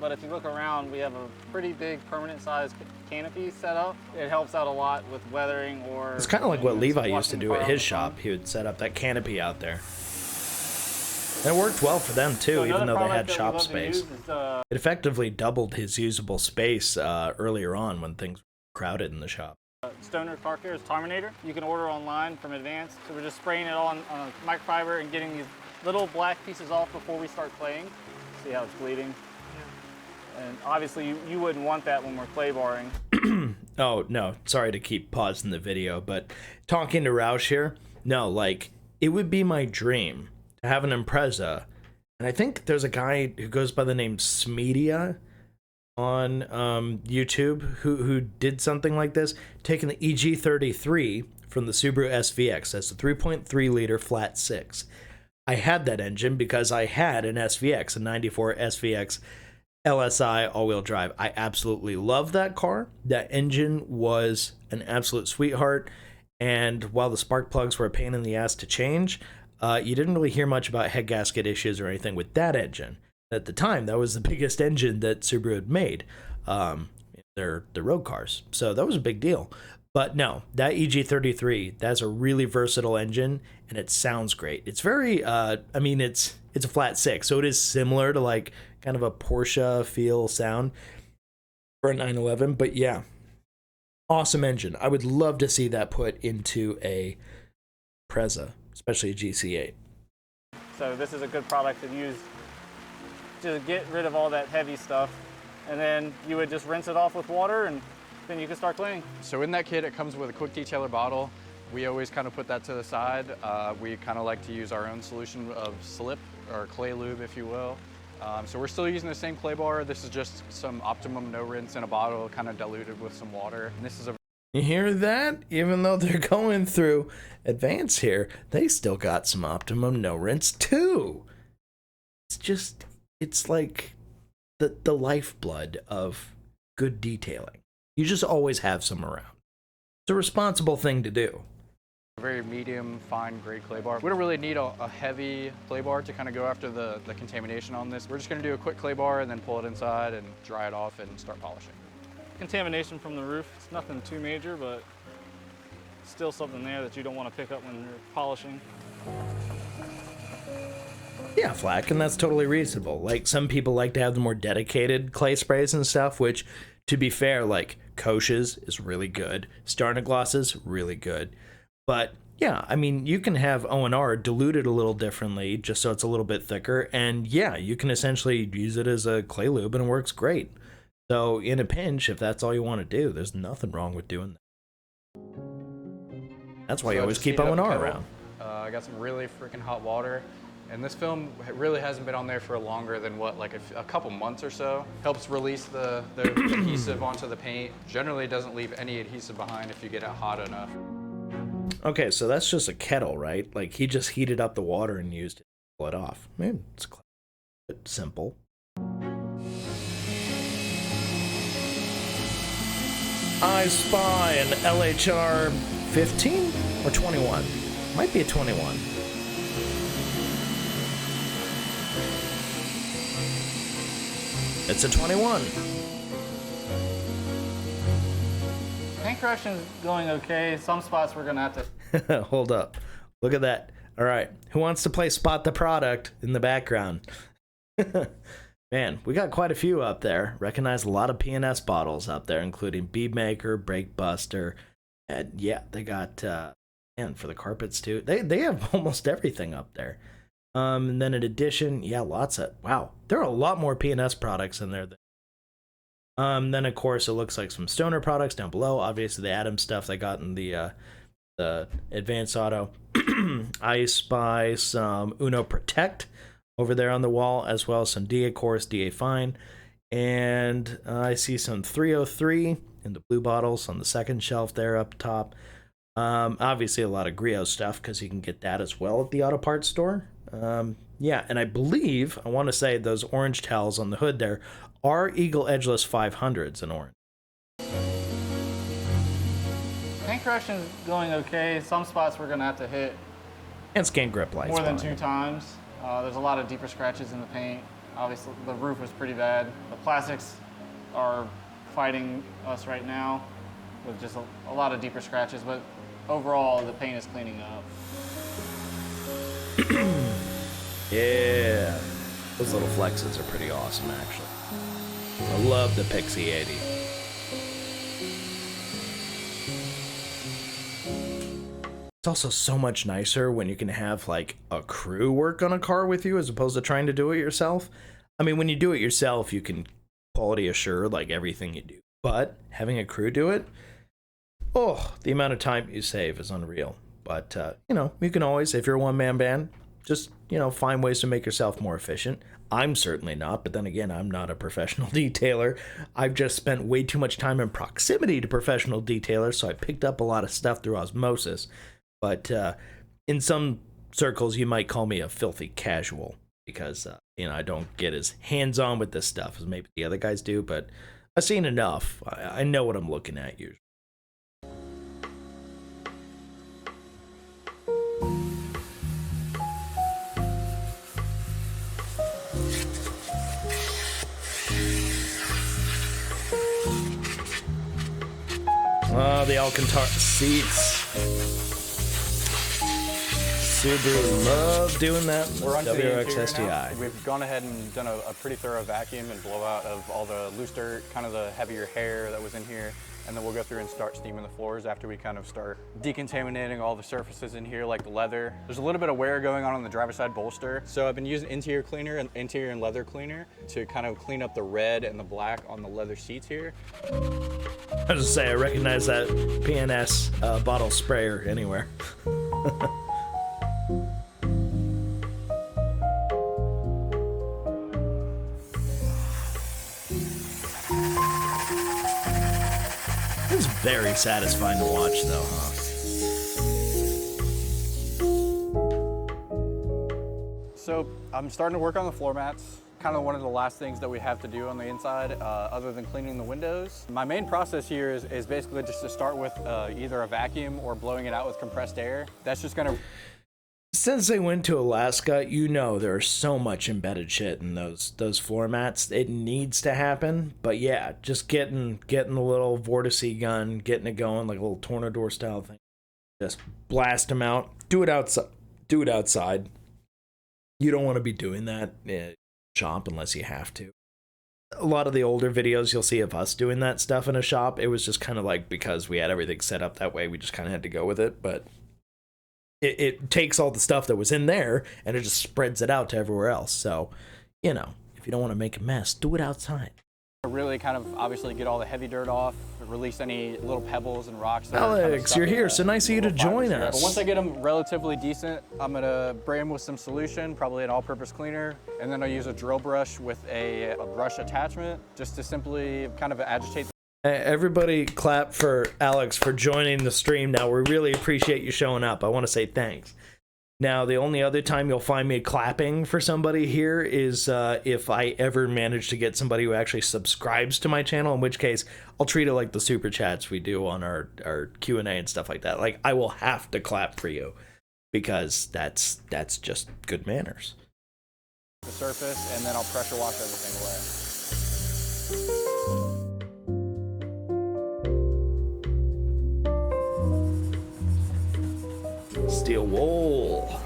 But if you look around, we have a pretty big permanent size canopy set up. It helps out a lot with weathering or... It's kind of like what Levi used to do at his shop. He would set up that canopy out there. And it worked well for them too, So even though they had product that we shop love to space. use is the It effectively doubled his usable space earlier on when things were crowded in the shop. Stoner Car Care's Terminator. You can order online from Advance. So we're just spraying it on a microfiber and getting these little black pieces off before we start claying. See how it's bleeding? Yeah. And obviously you wouldn't want that when we're clay barring. Oh, no, sorry to keep pausing the video, but talking to Roush here, no, like, it would be my dream to have an Impreza, and I think there's a guy who goes by the name Smedia on YouTube who did something like this, taking the EG33 from the Subaru SVX. That's a 3.3 liter flat six. I had that engine because I had an SVX, a 94 SVX LSI all-wheel drive. I absolutely love that car. That engine was an absolute sweetheart, and while the spark plugs were a pain in the ass to change, you didn't really hear much about head gasket issues or anything with that engine. At the time, that was the biggest engine that Subaru had made, their road cars. So that was a big deal. But no, that EG33, that's a really versatile engine, and it sounds great. It's very, I mean, it's a flat six, so it is similar to like kind of a Porsche feel sound for a 911. But yeah, awesome engine. I would love to see that put into a Impreza, especially a GC8. So this is a good product to use to get rid of all that heavy stuff. And then you would just rinse it off with water and then you can start cleaning. So in that kit, it comes with a quick detailer bottle. We always kind of put that to the side. We kind of like to use our own solution of slip or clay lube, if you will. So we're still using the same clay bar. This is just some Optimum no rinse in a bottle, kind of diluted with some water. And this is a... You hear that? Even though they're going through Advance here, they still got some Optimum no rinse too. It's just, it's like the lifeblood of good detailing. You just always have some around. It's a responsible thing to do. very medium, fine grade clay bar. We don't really need a heavy clay bar to kind of go after the contamination on this. We're just going to do a quick clay bar and then pull it inside and dry it off and start polishing. Contamination from the roof, it's nothing too major, but still something there that you don't want to pick up when you're polishing. Yeah, Flack, and that's totally reasonable. Like, some people like to have the more dedicated clay sprays and stuff, which, to be fair, like, Koch's is really good. Starnagloss is really good. But, yeah, I mean, you can have O&R diluted a little differently, just so it's a little bit thicker, and yeah, you can essentially use it as a clay lube, and it works great. So, in a pinch, if that's all you want to do, there's nothing wrong with doing that. That's why you always keep O&R around. I got some really freaking hot water. And this film really hasn't been on there for longer than what, like a couple months or so. Helps release the adhesive onto the paint. Generally doesn't leave any adhesive behind if you get it hot enough. Okay, so that's just a kettle, right? Like he just heated up the water and used it to pull it off. Man, it's simple. I spy an LHR 15 or 21. Might be a 21. It's a 21. Paint correction's going okay. Some spots we're gonna have to. Hold up. Look at that. All right. Who wants to play Spot the Product in the background? Man, we got quite a few up there. Recognize a lot of P&S bottles up there, including Bead Maker, Brake Buster, and yeah, they got and for the carpets too. They have almost everything up there. And then in addition, yeah, lots of wow. There are a lot more P&S products in there. Then of course it looks like some Stoner products down below. Obviously the Atom stuff they got in the Advanced Auto. I spy some Uno Protect over there on the wall, as well as some DA Course, DA Fine, and I see some 303 in the blue bottles on the second shelf there up top. Obviously a lot of Griot stuff because you can get that as well at the auto parts store. Yeah, and I believe, I want to say those orange towels on the hood there are Eagle Edgeless 500s in orange. Paint correction's going okay. Some spots we're gonna have to hit And scan grip lights. more than behind 2 times. There's a lot of deeper scratches in the paint. Obviously, the roof was pretty bad. The plastics are fighting us right now with just a lot of deeper scratches, but overall, the paint is cleaning up. Yeah, those little flexes are pretty awesome, actually. I love the Pixie 80. It's also so much nicer when you can have like a crew work on a car with you as opposed to trying to do it yourself. I mean, when you do it yourself, you can quality assure like everything you do. But having a crew do it, oh, the amount of time you save is unreal. But, you know, you can always, if you're a one-man band, just, you know, find ways to make yourself more efficient. I'm certainly not, but then again, I'm not a professional detailer. I've just spent way too much time in proximity to professional detailers, so I picked up a lot of stuff through osmosis. But in some circles, you might call me a filthy casual because, you know, I don't get as hands-on with this stuff as maybe the other guys do, but I've seen enough. I know what I'm looking at usually. Oh, the Alcantara seats. Subaru love doing that. We're on WRX STI. STI. We've gone ahead and done a pretty thorough vacuum and blowout of all the loose dirt, kind of the heavier hair that was in here. And then we'll go through and start steaming the floors after we kind of start decontaminating all the surfaces in here, like the leather. There's a little bit of wear going on the driver's side bolster. So I've been using interior cleaner and interior and leather cleaner to kind of clean up the red and the black on the leather seats here. I was just say I recognize that P&S bottle sprayer anywhere. It's very satisfying to watch, though, huh? So I'm starting to work on the floor mats. Kind of one of the last things that we have to do on the inside, other than cleaning the windows. My main process here is basically just to start with either a vacuum or blowing it out with compressed air. That's just gonna... Since they went to Alaska, you know there's so much embedded shit in those floor mats. It needs to happen, but yeah, just getting the little vortice gun, getting it going like a little Tornador style thing. Just blast them out. Do it outside. Do it outside. You don't want to be doing that in shop unless you have to. A lot of the older videos you'll see of us doing that stuff in a shop, it was just kind of like because we had everything set up that way, we just kind of had to go with it, but it takes all the stuff that was in there and it just spreads it out to everywhere else. So, you know, if you don't want to make a mess, do it outside. Really kind of obviously get all the heavy dirt off, release any little pebbles and rocks. That Alex, you're here. So nice of you to join us. But once I get them relatively decent, I'm gonna spray them with some solution, probably an all-purpose cleaner, and then I'll use a drill brush with a brush attachment just to simply kind of agitate Everybody clap for Alex for joining the stream now. We really appreciate you showing up. I want to say thanks. Now, the only other time you'll find me clapping for somebody here is if I ever manage to get somebody who actually subscribes to my channel, in which case I'll treat it like the super chats we do on our Q&A and stuff like that. Like, I will have to clap for you because that's just good manners. The surface, and then I'll pressure wash everything away. Steel wool.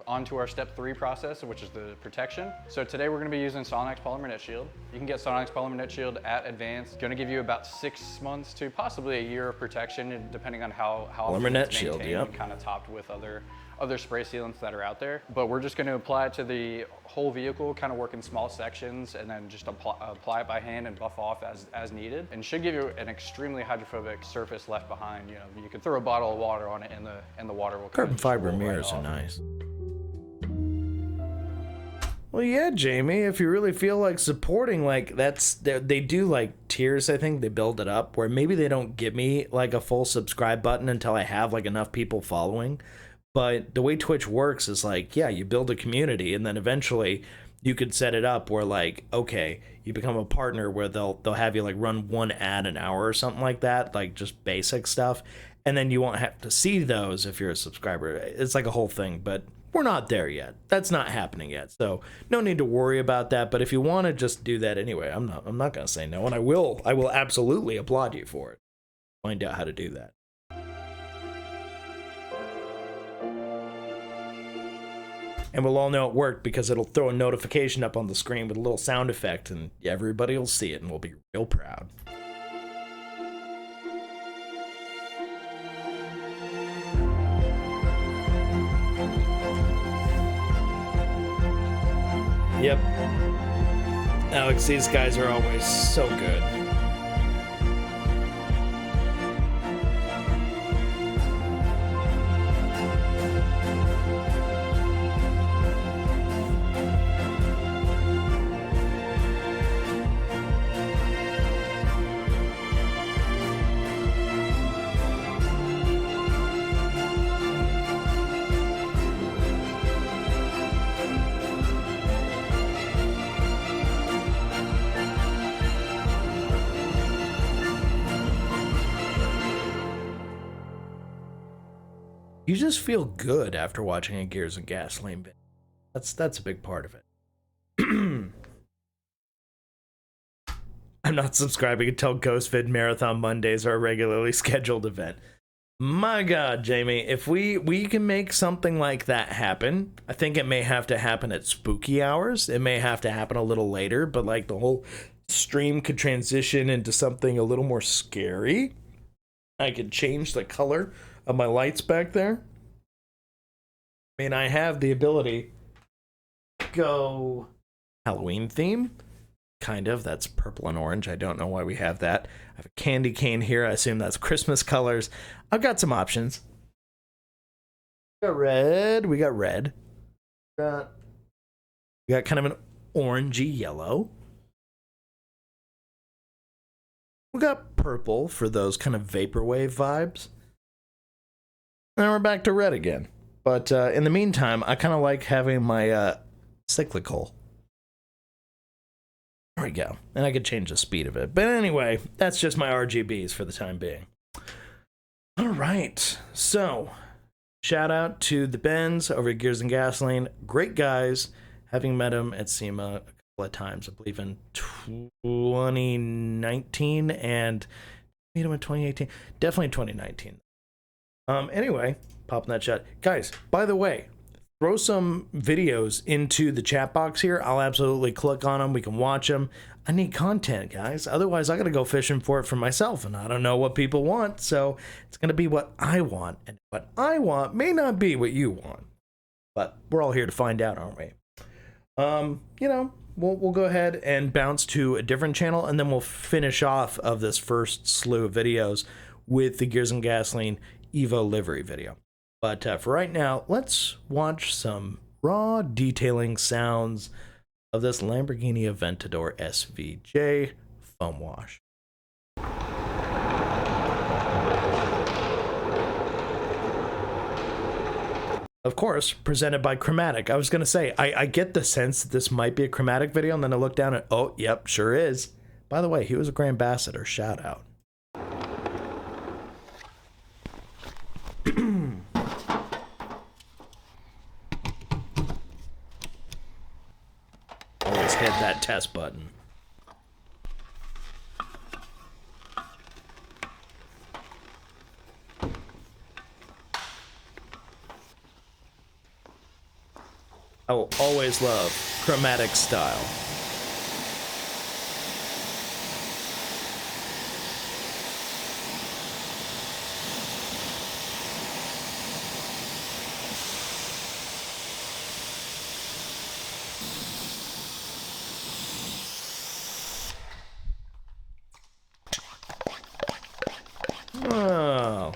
On to our step 3 process, which is the protection. So today we're going to be using Sonax Polymer Net Shield. You can get Sonax Polymer Net Shield at Advanced. It's going to give you about 6 months to possibly a year of protection, depending on how Polymer Net Shield, yep. Kind of topped with other spray sealants that are out there. But we're just going to apply it to the whole vehicle, kind of work in small sections, and then just apply it by hand and buff off as needed. And should give you an extremely hydrophobic surface left behind. You know, you can throw a bottle of water on it, and the water will carbon fiber mirrors are nice. Well, yeah, Jamie, if you really feel like supporting, like, they do like tiers, I think they build it up where maybe they don't give me like a full subscribe button until I have like enough people following. But the way Twitch works is like, yeah, you build a community and then eventually you could set it up where like, okay, you become a partner where they'll have you like run 1 ad an hour or something like that, like just basic stuff. And then you won't have to see those if you're a subscriber. It's like a whole thing, but we're not there yet. That's not happening yet. So no need to worry about that. But if you want to just do that anyway, I'm not going to say no. And I will absolutely applaud you for it. Find out how to do that. And we'll all know it worked because it'll throw a notification up on the screen with a little sound effect, and everybody will see it, and we'll be real proud. Yep. Alex, these guys are always so good. You just feel good after watching a Gears and Gasoline video. That's a big part of it. I'm not subscribing until GhostVid Marathon Mondays are a regularly scheduled event. My God, Jamie, if we can make something like that happen, I think it may have to happen at spooky hours. It may have to happen a little later, but like the whole stream could transition into something a little more scary. I could change the color of my lights back there. I mean, I have the ability to go Halloween theme. Kind of. That's purple and orange. I don't know why we have that. I have a candy cane here. I assume that's Christmas colors. I've got some options. We got red. We got red. We got kind of an orangey yellow. We got purple for those kind of vaporwave vibes. Now we're back to red again. But in the meantime, I kind of like having my cyclical. There we go. And I could change the speed of it. But anyway, that's just my RGBs for the time being. All right. So, shout out to the Benz over at Gears and Gasoline. Great guys. Having met them at SEMA a couple of times, I believe in 2019 and meet them in 2018. Definitely 2019. Anyway, popping that shot. Guys, by the way, throw some videos into the chat box here. I'll absolutely click on them. We can watch them. I need content, guys. Otherwise, I got to go fishing for it for myself, and I don't know what people want, so it's going to be what I want. And what I want may not be what you want. But we're all here to find out, aren't we? You know, we'll go ahead and bounce to a different channel, and then we'll finish off of this first slew of videos with the Gears and Gasoline Evo livery video. But for right now, let's watch some raw detailing sounds of this Lamborghini Aventador SVJ foam wash. Of course, presented by Chromatic. I was going to say, I get the sense that this might be a Chromatic video, and then I look down at, oh, yep, sure is. By the way, he was a Grand Ambassador. Shout out. Always hit that test button. I will always love Chromatic style. Oh,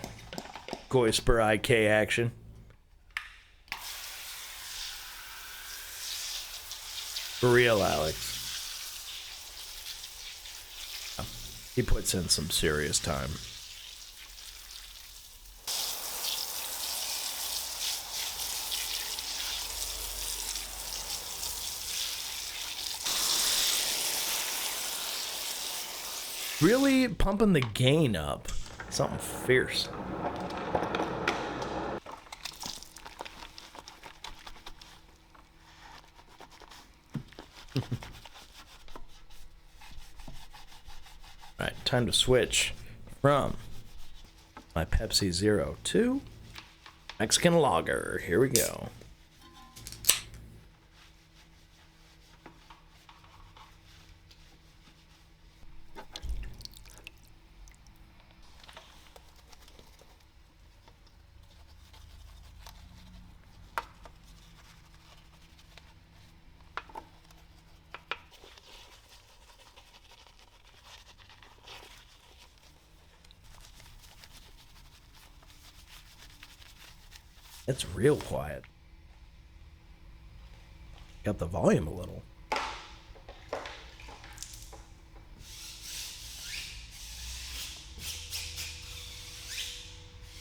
Goisper IK action. For real, Alex. He puts in some serious time. Really pumping the gain up. Something fierce. Alright, time to switch from my Pepsi Zero to Mexican Lager. Here we go. It's real quiet. Got the volume a little.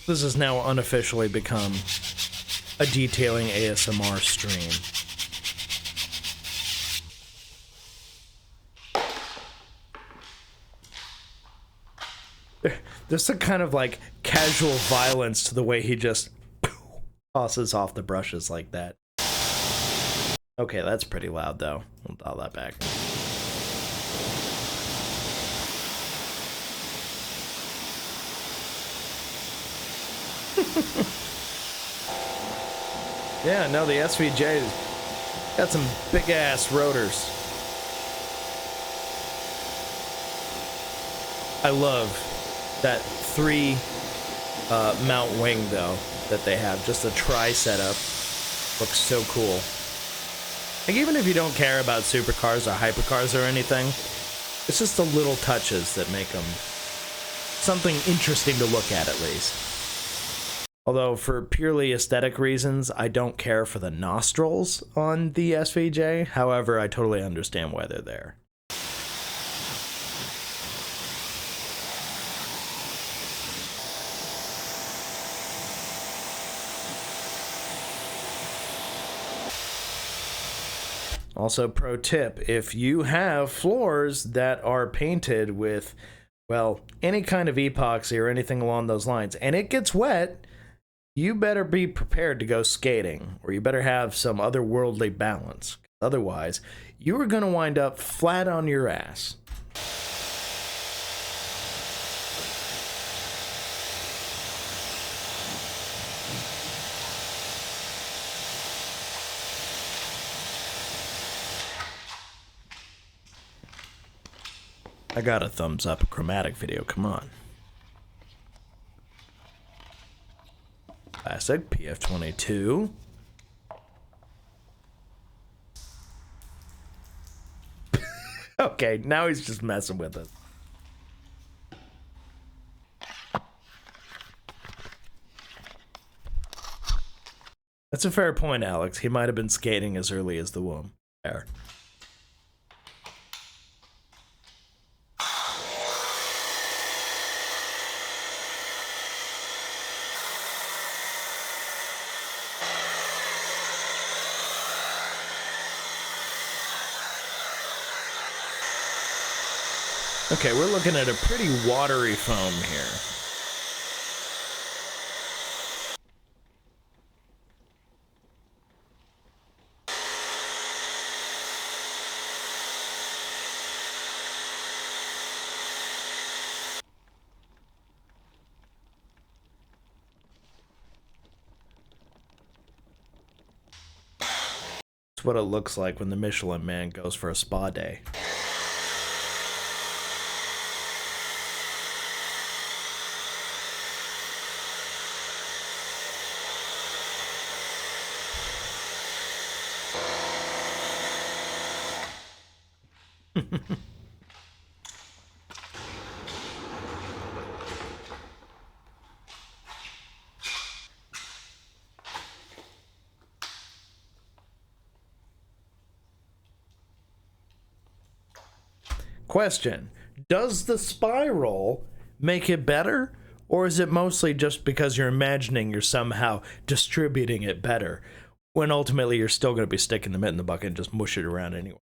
This has now unofficially become a detailing ASMR stream. There's a kind of like casual violence to the way he just tosses off the brushes like that. Okay, that's pretty loud though. I'll dial that back. Yeah, no, the SVJ's got some big ass rotors. I love that 3 mount wing though that they have. Just a tri setup. Looks so cool. Like, even if you don't care about supercars or hypercars or anything, it's just the little touches that make them something interesting to look at least. Although, for purely aesthetic reasons, I don't care for the nostrils on the SVJ. However, I totally understand why they're there. Also, pro tip, if you have floors that are painted with, well, any kind of epoxy or anything along those lines, and it gets wet, you better be prepared to go skating, or you better have some otherworldly balance. Otherwise, you are going to wind up flat on your ass. I got a thumbs up a Chromatic video, come on. Classic, PF22. Okay, now he's just messing with it. That's a fair point, Alex. He might have been skating as early as the womb. Fair. Okay, we're looking at a pretty watery foam here. That's what it looks like when the Michelin Man goes for a spa day. Question: does the spiral make it better, or is it mostly just because you're imagining you're somehow distributing it better, when ultimately you're still going to be sticking the mitt in the bucket and just mush it around anyway?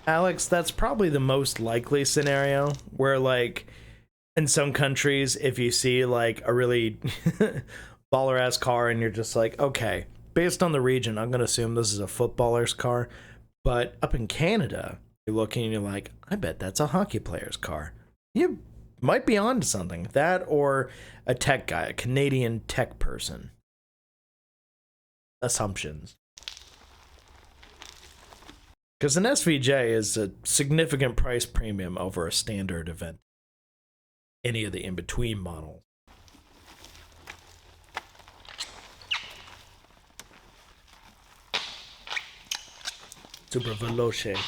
Alex, that's probably the most likely scenario where, like, in some countries, if you see, like, a really baller-ass car and you're just like, okay, based on the region, I'm going to assume this is a footballer's car. But up in Canada, you're looking and you're like, I bet that's a hockey player's car. You might be onto something. That or a tech guy, a Canadian tech person. Assumptions. Because an SVJ is a significant price premium over a standard event. Any of the in-between models. Super Veloce.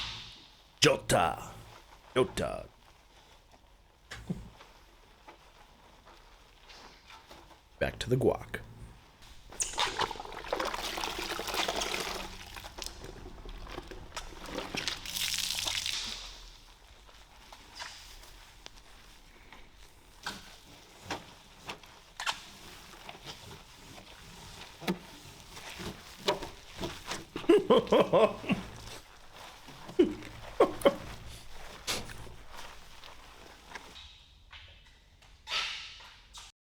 Jota. Jota. Back to the guac.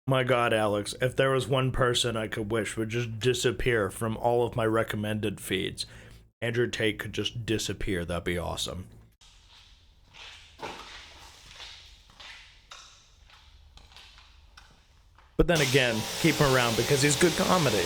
My God, Alex, if there was one person I could wish would just disappear from all of my recommended feeds, Andrew Tate could just disappear. That'd be awesome. But then again, keep him around because he's good comedy.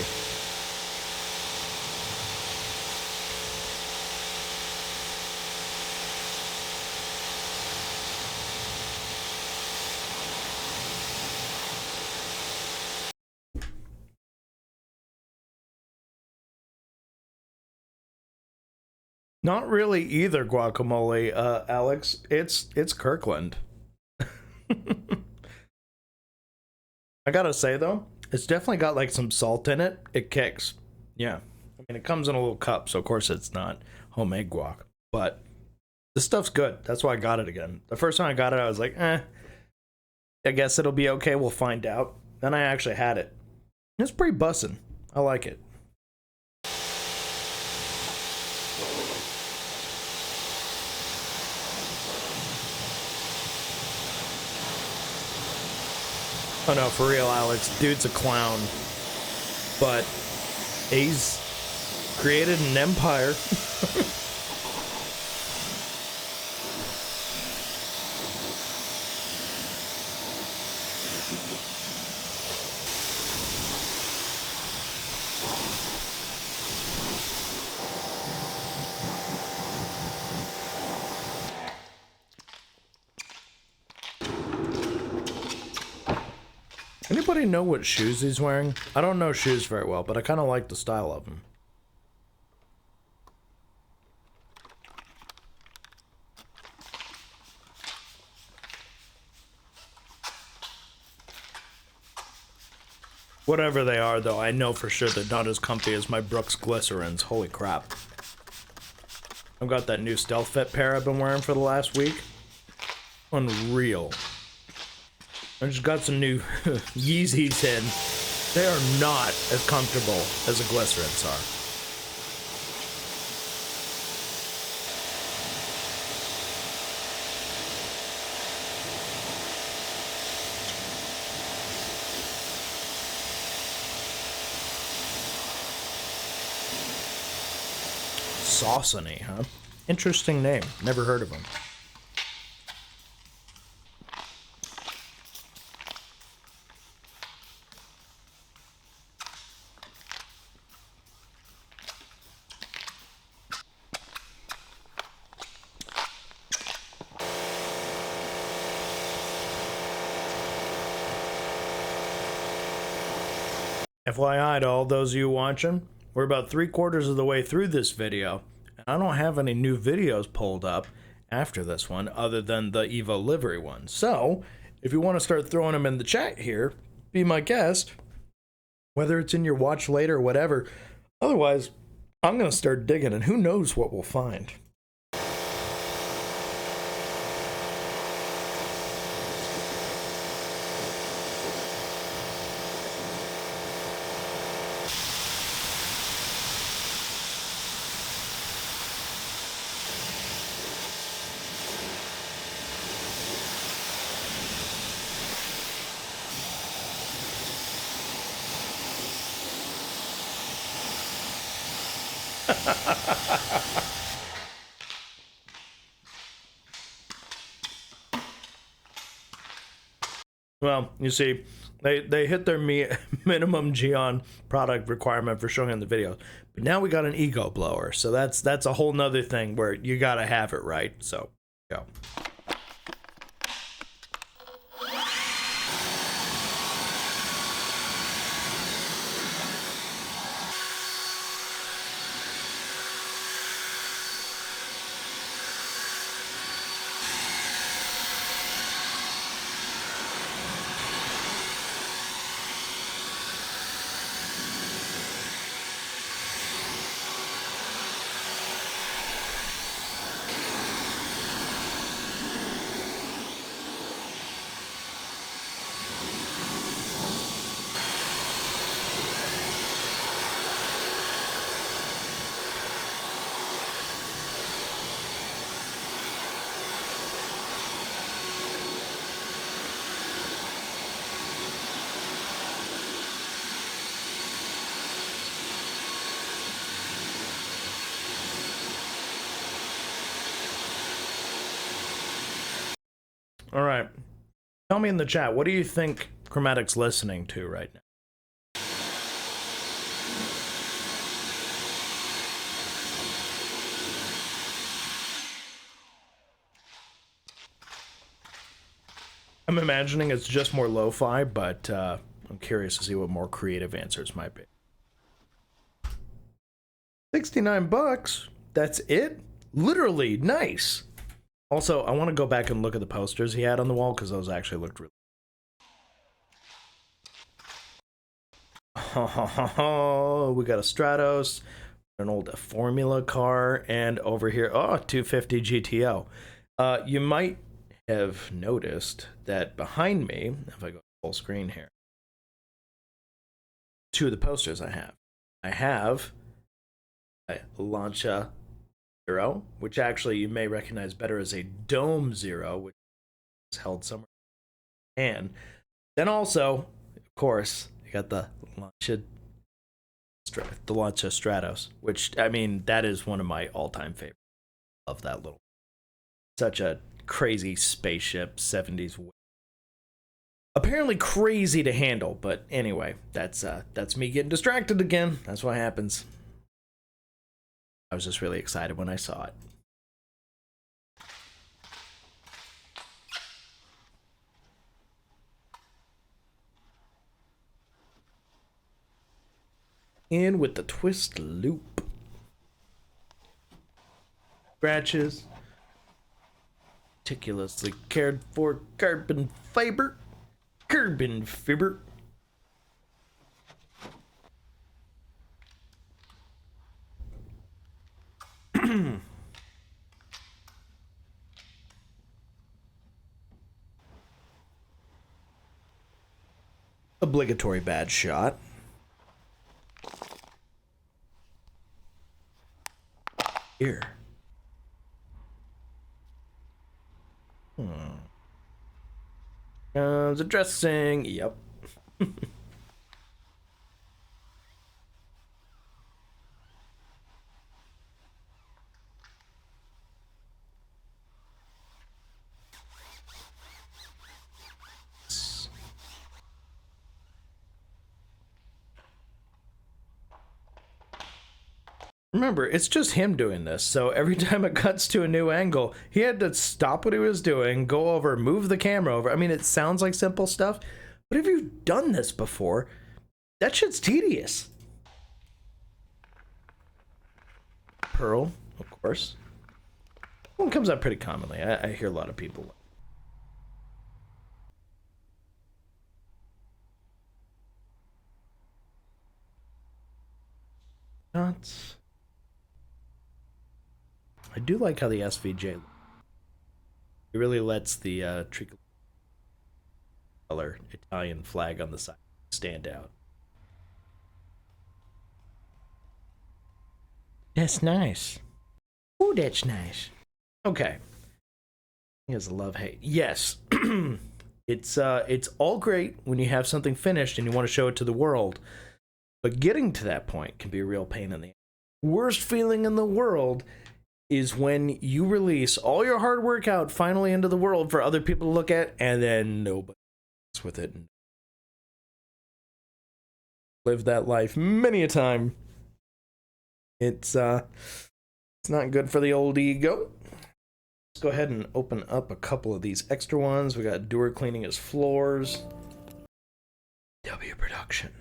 Not really either, Guacamole, Alex. It's Kirkland. I gotta say though, it's definitely got like some salt in it. It kicks. Yeah. I mean, it comes in a little cup, so of course it's not homemade guac. But this stuff's good. That's why I got it again. The first time I got it, I was like, I guess it'll be okay. We'll find out. Then I actually had it. It's pretty bussin'. I like it. Oh no, for real, Alex. Dude's a clown. But he's created an empire. Anybody know what shoes he's wearing? I don't know shoes very well, but I kind of like the style of them. Whatever they are, though, I know for sure they're not as comfy as my Brooks Glycerins. Holy crap. I've got that new Stealth Fit pair I've been wearing for the last week. Unreal. I just got some new Yeezys in. They are not as comfortable as the Glycerins are. Saucony, huh? Interesting name. Never heard of him. FYI to all those of you watching, we're about 3/4 of the way through this video, and I don't have any new videos pulled up after this one other than the Evo livery one. So, if you want to start throwing them in the chat here, be my guest, whether it's in your watch later or whatever. Otherwise, I'm going to start digging, and who knows what we'll find. Well, you see, they hit their minimum Geon product requirement for showing in the video, but now we got an ego blower, so that's a whole nother thing where you gotta have it right. So, go. All right. Tell me in the chat, what do you think Chromatic's listening to right now? I'm imagining it's just more lo-fi, but I'm curious to see what more creative answers might be. 69 bucks? That's it? Literally, nice. Also, I want to go back and look at the posters he had on the wall, because those actually looked really... Oh, we got a Stratos, an old Formula car, and over here, oh, 250 GTO. You might have noticed that behind me, if I go full screen here, two of the posters I have. I have a Lancia Zero, which actually you may recognize better as a Dome Zero, which is held somewhere. And then also, of course, you got the Lancia Stratos, which, I mean, that is one of my all-time favorites. Love that little, such a crazy spaceship, 70s. Apparently crazy to handle, but anyway, that's me getting distracted again. That's what happens. I was just really excited when I saw it. in with the twist loop. Scratches. Meticulously cared for carbon fiber. Carbon fiber. Obligatory bad shot. Here. The dressing. Yep. Remember, it's just him doing this, so every time it cuts to a new angle, he had to stop what he was doing, go over, move the camera over. I mean, it sounds like simple stuff, but if you've done this before, that shit's tedious. Pearl, of course. One comes up pretty commonly. I hear a lot of people. Nuts. I do like how the SVJ, it really lets the tricolor Italian flag on the side stand out. That's nice. Oh, that's nice. Okay. He has a love-hate. Yes. It's all great when you have something finished and you want to show it to the world, but getting to that point can be a real pain in the ass. Worst feeling in the world is when you release all your hard work out finally into the world for other people to look at, and then nobody gets with it. Lived that life many a time. It's not good for the old ego. Let's go ahead and open up a couple of these extra ones. We got Dewar cleaning his floors. W production.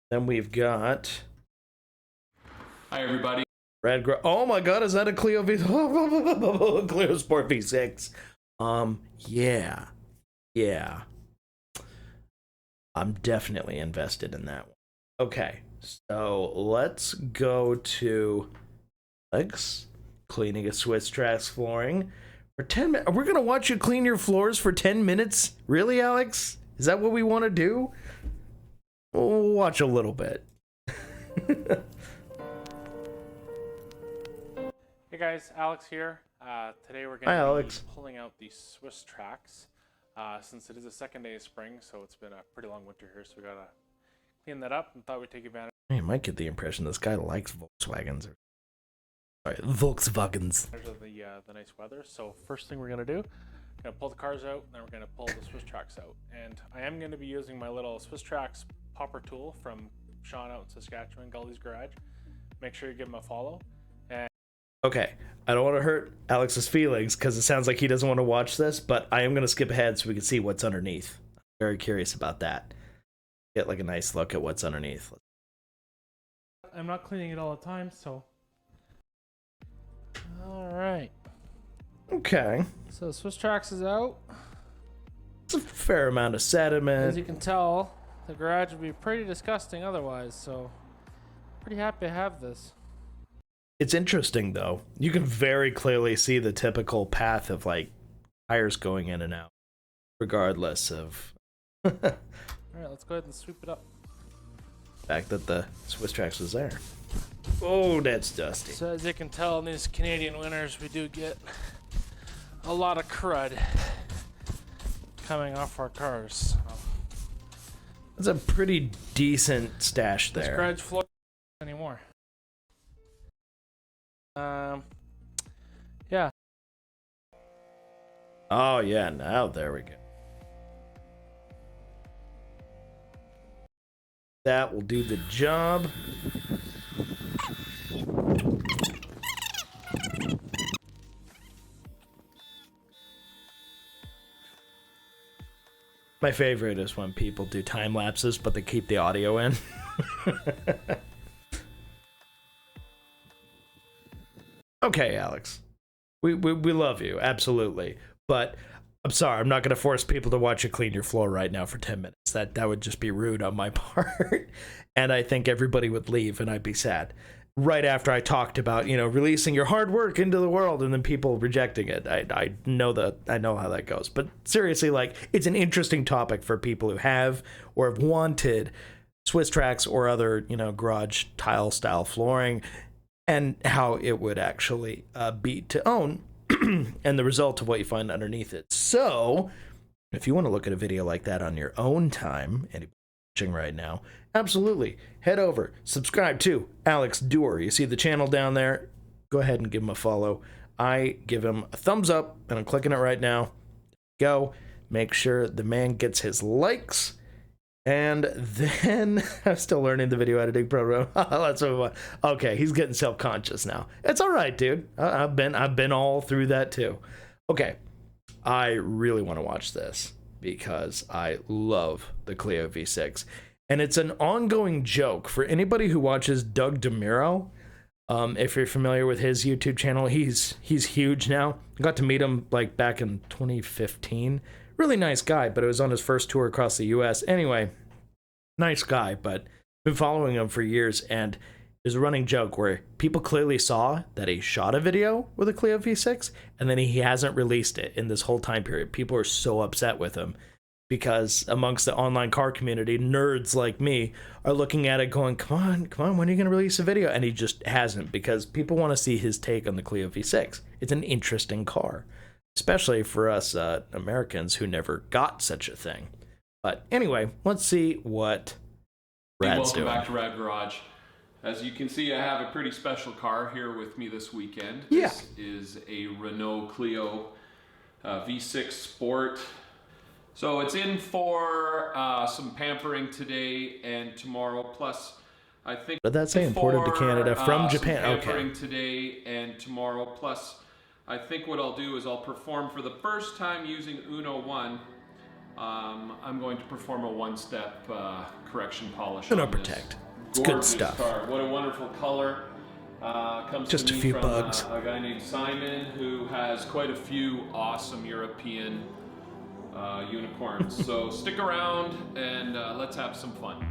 Then we've got. Hi everybody. Red Gro- oh my god, is that a Clio V? Clio Sport V6. Yeah. I'm definitely invested in that one. Okay, so let's go to Alex cleaning a Swiss Tracks flooring for 10 minutes. We're gonna watch you clean your floors for 10 minutes? Really, Alex? Is that what we want to do? We'll watch a little bit. Hey guys, Alex here. Today we're going to be pulling out the Swiss Tracks. Since it is the second day of spring, so it's been a pretty long winter here, so we gotta clean that up and thought we'd take advantage. You might get the impression this guy likes Volkswagens. Volkswagens. Of the nice weather. So first thing we're gonna do, gonna pull the cars out, then we're gonna pull the Swiss Tracks out. And I am gonna be using my little Swiss Tracks popper tool from Sean out in Saskatchewan, Gully's Garage. Make sure you give him a follow. Okay, I don't want to hurt Alex's feelings because it sounds like he doesn't want to watch this, but I am going to skip ahead so we can see what's underneath. I'm very curious about that. Get like a nice look at what's underneath. I'm not cleaning it all the time, so. All right. Okay. So Swiss Tracks is out. It's a fair amount of sediment. As you can tell, the garage would be pretty disgusting otherwise, so pretty happy to have this. It's interesting though. You can very clearly see the typical path of like tires going in and out, regardless of. All right, let's go ahead and sweep it up. The fact that the Swiss Tracks was there. Oh, that's dusty. So as you can tell in these Canadian winters, we do get a lot of crud coming off our cars. That's a pretty decent stash there. This garage floor anymore. Yeah. Oh yeah, now there we go. That will do the job. My favorite is when people do time lapses, but they keep the audio in. okay, Alex, we love you, absolutely. But I'm sorry, I'm not going to force people to watch you clean your floor right now for 10 minutes. That would just be rude on my part. And I think everybody would leave and I'd be sad. Right after I talked about, releasing your hard work into the world and then people rejecting it. I know how that goes. But seriously, like, it's an interesting topic for people who have or have wanted Swiss Tracks or other, garage tile style flooring, and how it would actually be to own and the result of what you find underneath it. So if you want to look at a video like that on your own time, anybody watching right now, absolutely head over, subscribe to Alex Duer. You see the channel down there, go ahead and give him a follow. I give him a thumbs up, and I'm clicking it right now. Go make sure the man gets his likes. And then I'm still learning the video editing program. Let's move on. Okay, he's getting self-conscious now. It's all right, dude. I've been all through that too. Okay, I really want to watch this because I love the Clio V6, and it's an ongoing joke for anybody who watches Doug DeMuro. If you're familiar with his YouTube channel, he's huge now. I got to meet him like back in 2015. Really nice guy, but it was on his first tour across the U.S. Anyway, nice guy, but been following him for years, and there's a running joke where people clearly saw that he shot a video with a Clio V6, and then he hasn't released it in this whole time period. People are so upset with him because amongst the online car community, nerds like me are looking at it going, come on, when are you going to release a video? And he just hasn't, because people want to see his take on the Clio V6. It's an interesting car, especially for us Americans who never got such a thing. But anyway, let's see what Rad's doing. Welcome back to Rad Garage. As you can see, I have a pretty special car here with me this weekend. Yeah. This is a Renault Clio V6 Sport. So it's in for some pampering today and tomorrow. Plus, I think... What did that say? Imported to Canada from Japan. Some pampering Okay. today and tomorrow. Plus, I think what I'll do is I'll perform for the first time using Uno 1. I'm going to perform a one-step correction polish Uno on this. Protect. It's Gorgeous good stuff. Car. What a wonderful color. Comes Just to a me few from, bugs. A guy named Simon, who has quite a few awesome European unicorns. So stick around and let's have some fun.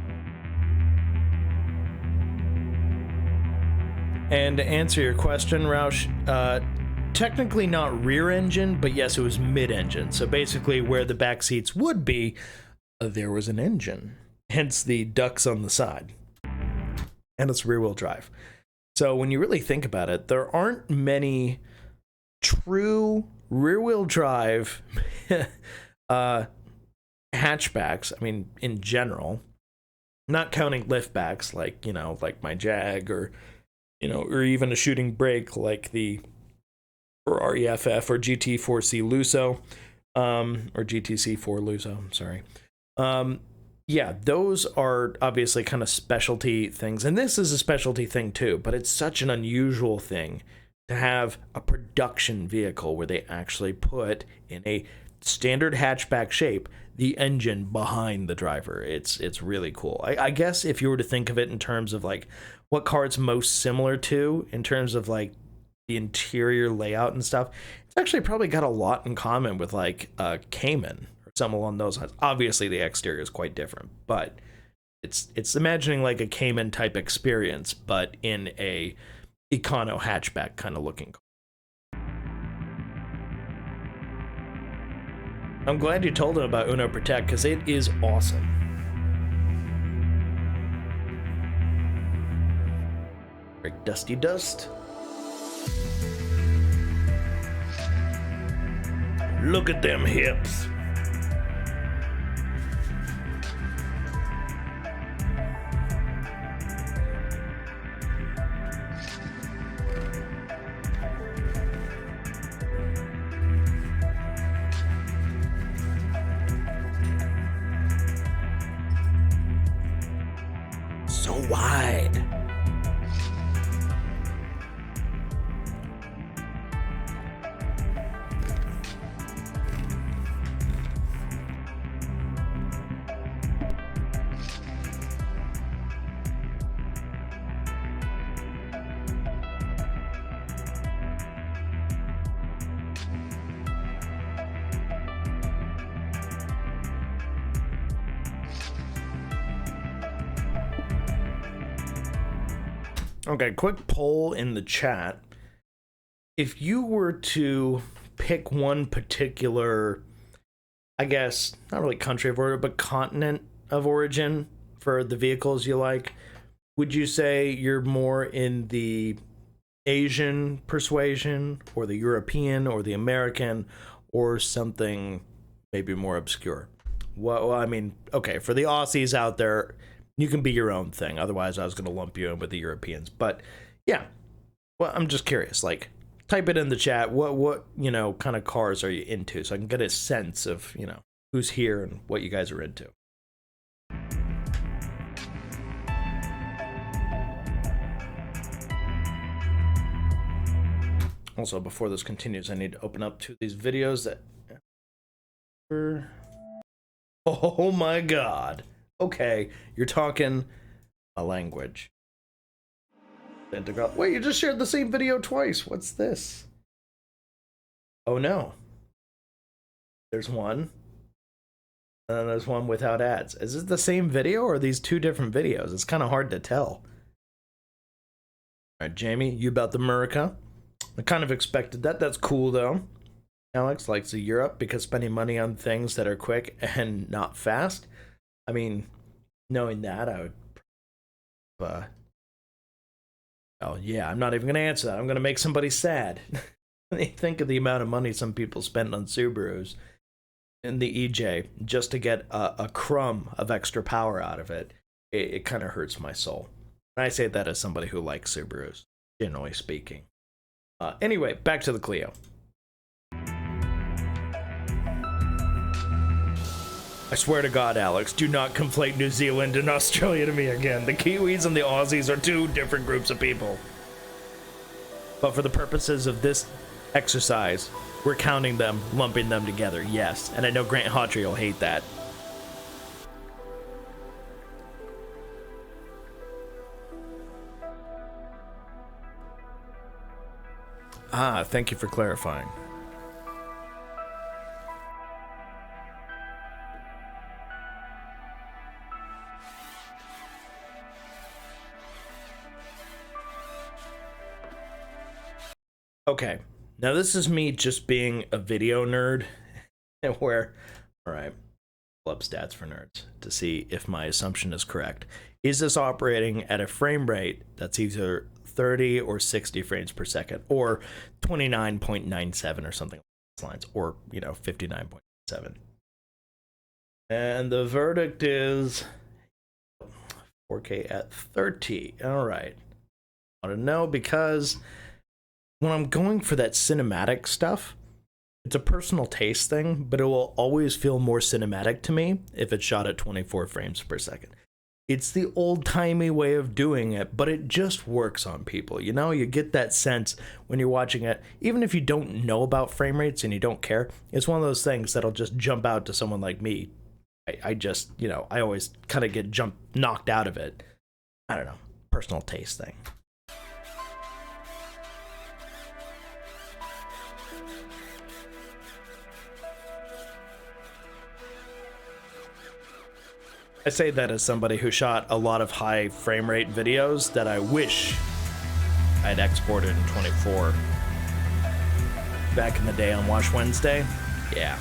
And to answer your question, Roush, technically not rear engine, but yes, it was mid-engine. So basically where the back seats would be, there was an engine. Hence the ducts on the side. And it's rear-wheel drive. So when you really think about it, there aren't many true rear-wheel drive hatchbacks. I mean, in general, not counting liftbacks like, like my Jag or, or even a shooting brake like the Ferrari FF or GT4C Lusso, or GTC4 Lusso, I'm sorry. Yeah, those are obviously kind of specialty things, and this is a specialty thing too, but it's such an unusual thing to have a production vehicle where they actually put in a standard hatchback shape the engine behind the driver. It's really cool. I guess if you were to think of it in terms of like what car it's most similar to in terms of like the interior layout and stuff, it's actually probably got a lot in common with like a Cayman or something along those lines. Obviously the exterior is quite different, but it's imagining like a Cayman type experience, but in a econo hatchback kind of looking car. I'm glad you told him about Uno Protect because it is awesome. Break Dusty Dust. Look at them hips. So wide. Okay, quick poll in the chat. If you were to pick one particular, I guess, not really country of origin, but continent of origin for the vehicles you like, would you say you're more in the Asian persuasion, or the European, or the American, or something maybe more obscure? Well, I mean, okay, for the Aussies out there, you can be your own thing. Otherwise, I was going to lump you in with the Europeans. But yeah, well, I'm just curious. Like, type it in the chat. What you know, kind of cars are you into, so I can get a sense of, you know, who's here and what you guys are into. Also, before this continues, I need to open up 2 of these videos that... Oh my god. Okay, you're talking a language. Wait, you just shared the same video twice. What's this? Oh no. There's one. And then there's one without ads. Is it the same video, or are these 2 different videos? It's kind of hard to tell. Alright, Jamie, you about the America? I kind of expected that. That's cool, though. Alex likes the Europe because spending money on things that are quick and not fast. I mean, knowing that, I would... oh, yeah, I'm not even going to answer that. I'm going to make somebody sad. Think of the amount of money some people spend on Subarus in the EJ just to get a crumb of extra power out of it. It kind of hurts my soul. And I say that as somebody who likes Subarus, generally speaking. Anyway, back to the Clio. I swear to God, Alex, do not conflate New Zealand and Australia to me again. The Kiwis and the Aussies are 2 different groups of people. But for the purposes of this exercise, we're counting them, lumping them together, yes. And I know Grant Hawtrey will hate that. Ah, thank you for clarifying. Okay, now this is me just being a video nerd, where, alright, pull up stats for nerds to see if my assumption is correct. Is this operating at a frame rate that's either 30 or 60 frames per second, or 29.97 or something along those lines, or, you know, 59.7? And the verdict is 4K at 30. Alright. I want to know because when I'm going for that cinematic stuff, it's a personal taste thing, but it will always feel more cinematic to me if it's shot at 24 frames per second. It's the old-timey way of doing it, but it just works on people. You know, you get that sense when you're watching it, even if you don't know about frame rates and you don't care, it's one of those things that'll just jump out to someone like me. I just, you know, I always kind of get knocked out of it. I don't know, personal taste thing. I say that as somebody who shot a lot of high frame rate videos that I wish I'd exported in 24 back in the day on Wash Wednesday. Yeah.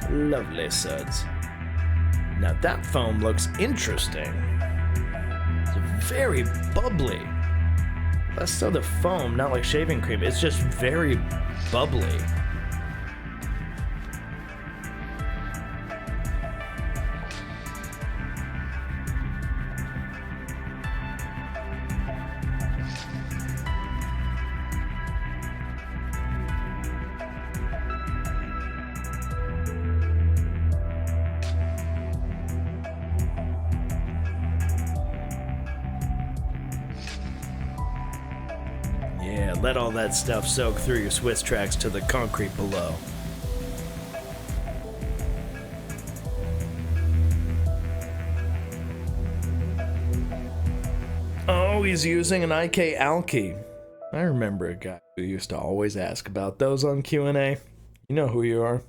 Lovely suds. Now that foam looks interesting. It's very bubbly. Less so the foam, not like shaving cream. It's just very bubbly. Yeah, let all that stuff soak through your Swiss tracks to the concrete below. Oh, he's using an IK Alki. I remember a guy who used to always ask about those on Q&A. You know who you are.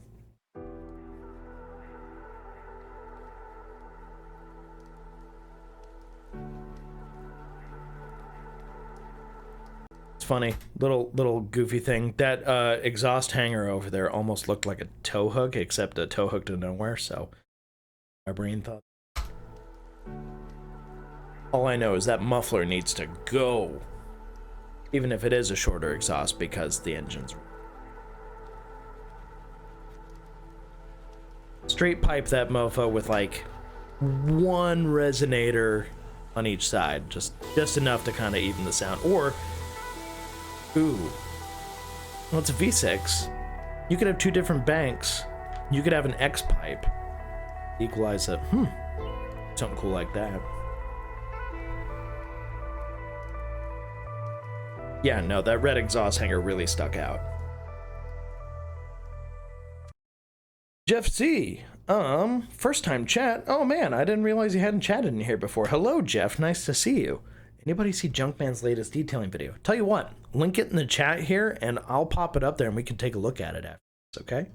funny. Little goofy thing. That exhaust hanger over there almost looked like a tow hook, except a tow hook to nowhere, so my brain thought. All I know is that muffler needs to go. Even if it is a shorter exhaust, because the engine's... Straight pipe that mofo with like one resonator on each side, just enough to kind of even the sound. Or, ooh, well, it's a V6. You could have two different banks. You could have an X pipe, equalize it. Something cool like that. Yeah, no, that red exhaust hanger really stuck out. Jeff C. First time chat. Oh man, I didn't realize you hadn't chatted in here before. Hello, Jeff. Nice to see you. Anybody see Junkman's latest detailing video? Tell you what, link it in the chat here, and I'll pop it up there, and we can take a look at it after this, okay?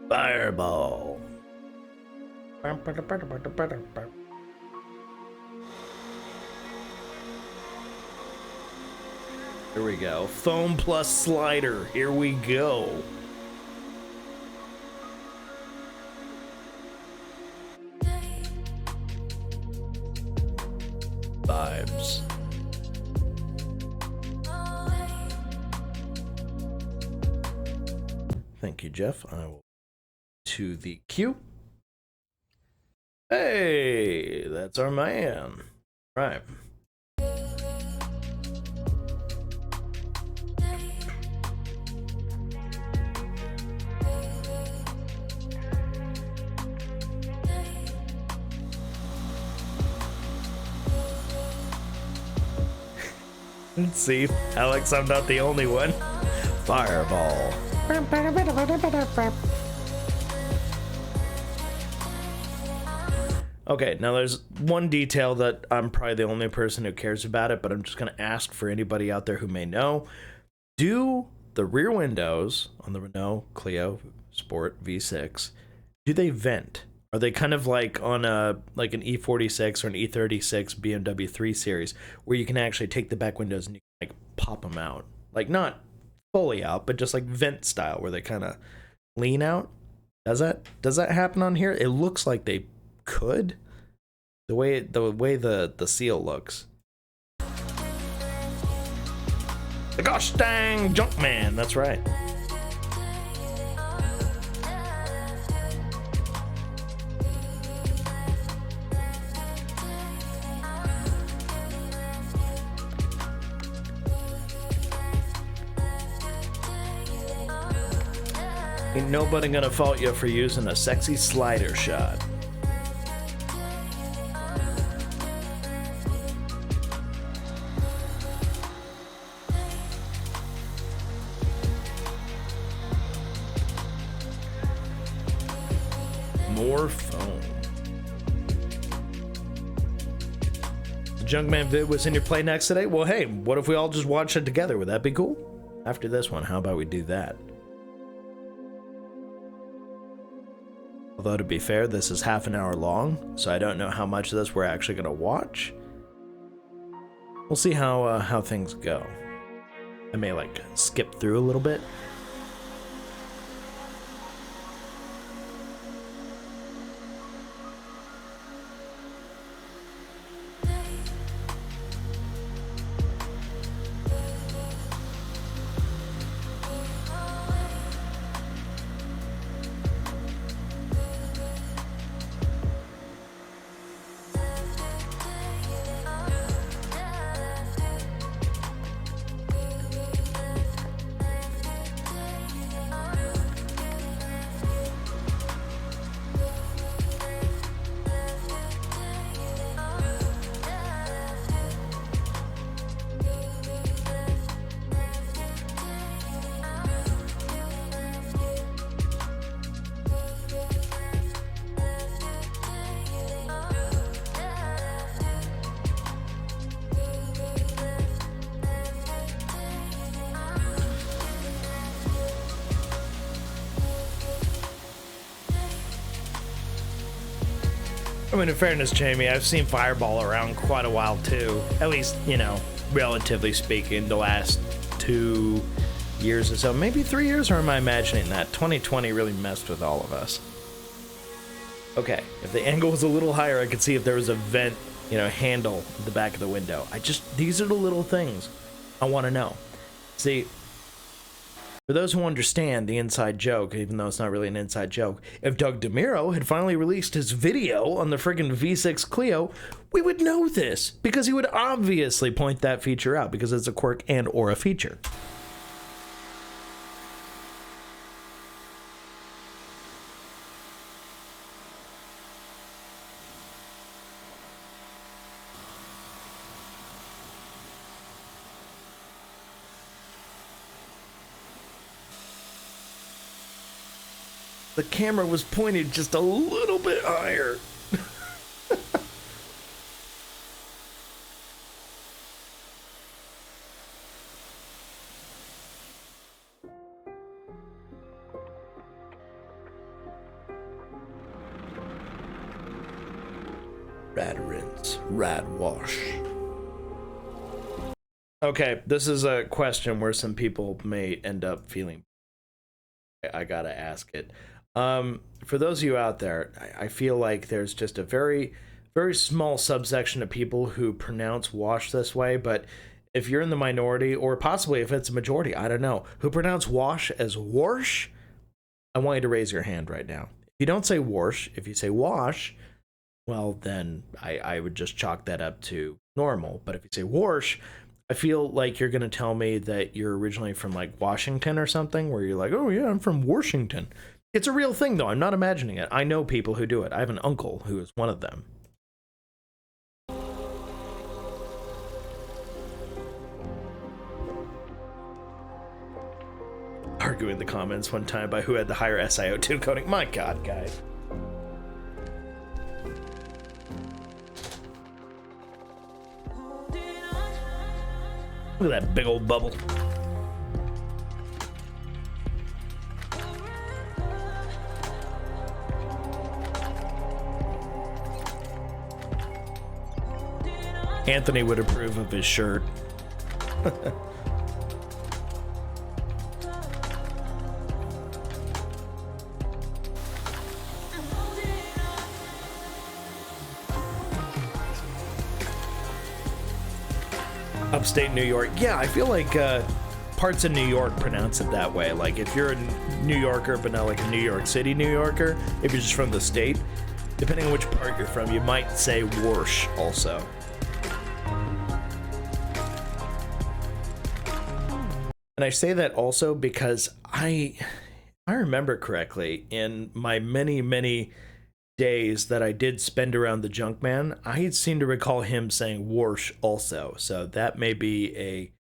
Fireball. Here we go. Foam plus slider. Here we go. Vibes. Thank you, Jeff. I will to the queue. Hey, that's our man. Right. See, Alex, I'm not the only one. Fireball. Okay, now there's one detail that I'm probably the only person who cares about it, but I'm just going to ask for anybody out there who may know. Do the rear windows on the Renault Clio Sport V6, do they vent? Are they kind of like on a like an E46 or an E36 BMW 3 Series, where you can actually take the back windows and you can like pop them out? Like not fully out, but just like vent style, where they kind of lean out? Does that happen on here? It looks like they could. The way the seal looks. The gosh dang Junkman, that's right. Ain't nobody gonna fault you for using a sexy slider shot. More foam. The Junkman vid was in your play next today? Well, hey, what if we all just watch it together? Would that be cool? After this one, how about we do that? Although, to be fair, this is half an hour long, so I don't know how much of this we're actually going to watch. We'll see how things go. I may, like, skip through a little bit. I mean, in fairness, Jamie, I've seen Fireball around quite a while too. At least, you know, relatively speaking, the last 2 years or so. Maybe 3 years, or am I imagining that? 2020 really messed with all of us. Okay, if the angle was a little higher, I could see if there was a vent, you know, handle at the back of the window. These are the little things I want to know. See, for those who understand the inside joke, even though it's not really an inside joke, if Doug DeMuro had finally released his video on the friggin' V6 Clio, we would know this, because he would obviously point that feature out, because it's a quirk and or a feature. The camera was pointed just a little bit higher. Rad rinse, rad wash. Okay, this is a question where some people may end up feeling I gotta ask it. For those of you out there, I feel like there's just a very, very small subsection of people who pronounce wash this way, but if you're in the minority, or possibly if it's a majority, I don't know, who pronounce wash as warsh, I want you to raise your hand right now. If you don't say warsh, if you say wash, well, then I would just chalk that up to normal. But if you say warsh, I feel like you're going to tell me that you're originally from, like, Washington or something, where you're like, oh, yeah, I'm from Washington. It's a real thing, though. I'm not imagining it. I know people who do it. I have an uncle who is one of them. Arguing the comments one time by who had the higher SiO2 coating. My God, guys. Look at that big old bubble. Anthony would approve of his shirt. Upstate New York. Yeah, I feel like parts of New York pronounce it that way. Like if you're a New Yorker, but not like a New York City New Yorker, if you're just from the state, depending on which part you're from, you might say warsh also. And I say that also because I remember correctly, in my many days that I did spend around the Junkman, I seem to recall him saying warsh also. So that may be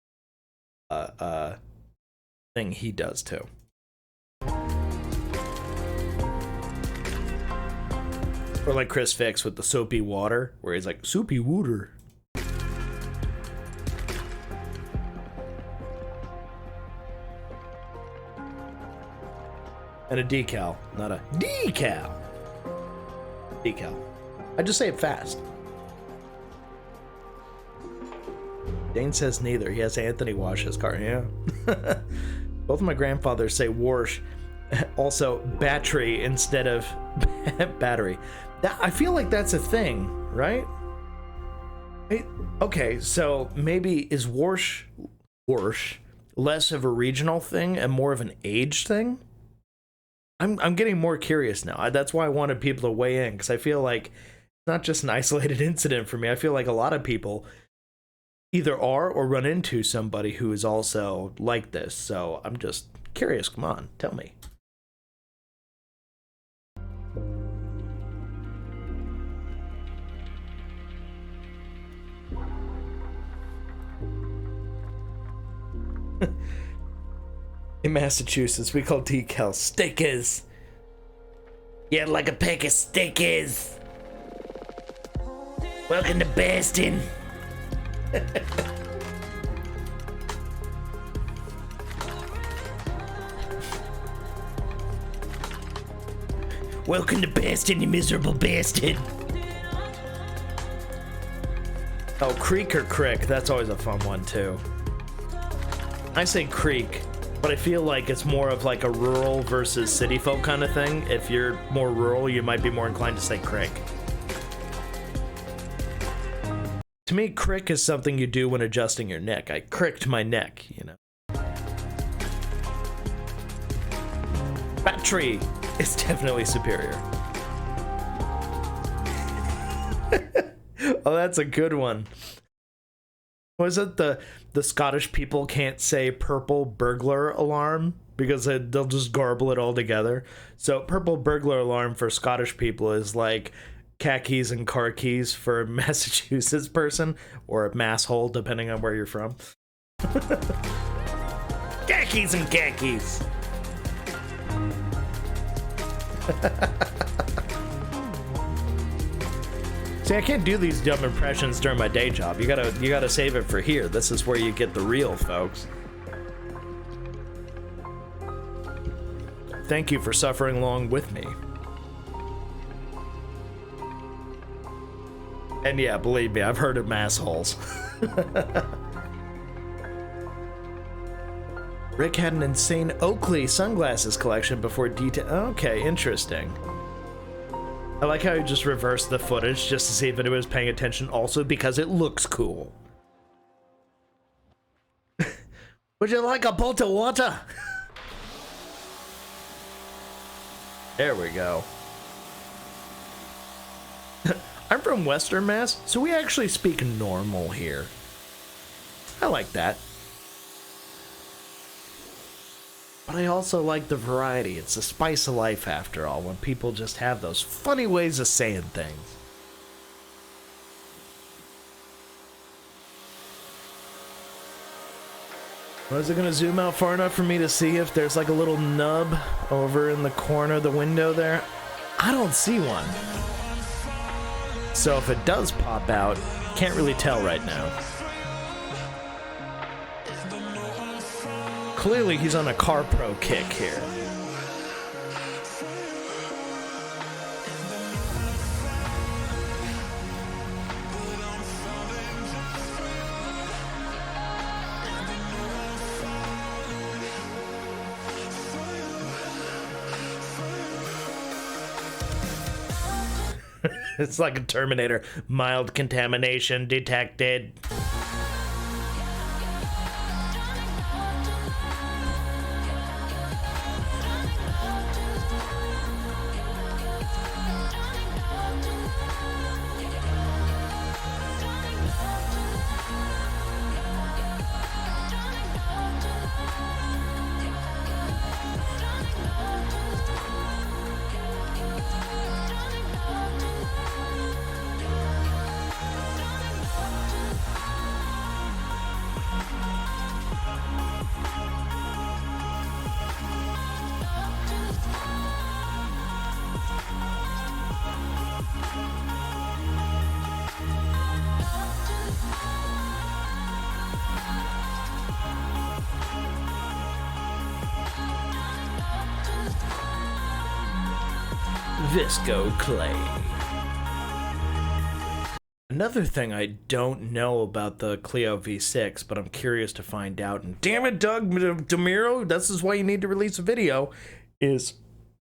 a thing he does too. Or like Chris Fix with the soapy water, where he's like, soapy water. And a decal, not a decal. Decal. I just say it fast. Dane says neither. He has Anthony wash his car. Yeah. Both of my grandfathers say wash. Also, battery instead of battery. I feel like that's a thing, right? Okay, so maybe is wash less of a regional thing and more of an age thing? I'm getting more curious now. That's why I wanted people to weigh in, because I feel like it's not just an isolated incident for me. I feel like a lot of people either are or run into somebody who is also like this. So I'm just curious. Come on, tell me. In Massachusetts, we call decals stickers. Yeah, like a pack of stickers. Welcome to Boston. Welcome to Boston, you miserable bastard. Oh, creek or crick? That's always a fun one too. I say creek, but I feel like it's more of like a rural versus city folk kind of thing. If you're more rural, you might be more inclined to say crick. To me, crick is something you do when adjusting your neck. I cricked my neck, you know. Battery is definitely superior. Oh, that's a good one. Was it the Scottish people can't say purple burglar alarm because they'll just garble it all together? So purple burglar alarm for Scottish people is like khakis and car keys for a Massachusetts person, or a masshole depending on where you're from. Khakis and khakis. See, I can't do these dumb impressions during my day job. You gotta save it for here. This is where you get the real, folks. Thank you for suffering along with me. And yeah, believe me, I've heard of massholes. Rick had an insane Oakley sunglasses collection before detail. Okay, interesting. I like how he just reversed the footage just to see if anyone was paying attention, also because it looks cool. Would you like a bolt of water? There we go. I'm from Western Mass, so we actually speak normal here. I like that. But I also like the variety. It's the spice of life, after all, when people just have those funny ways of saying things. Was it gonna zoom out far enough for me to see if there's like a little nub over in the corner of the window there? I don't see one. So if it does pop out, can't really tell right now. Clearly he's on a car pro kick here. It's like a Terminator. Mild contamination detected. Visco clay. Another thing I don't know about the Clio V6, but I'm curious to find out, and damn it, Doug DeMiro, this is why you need to release a video, is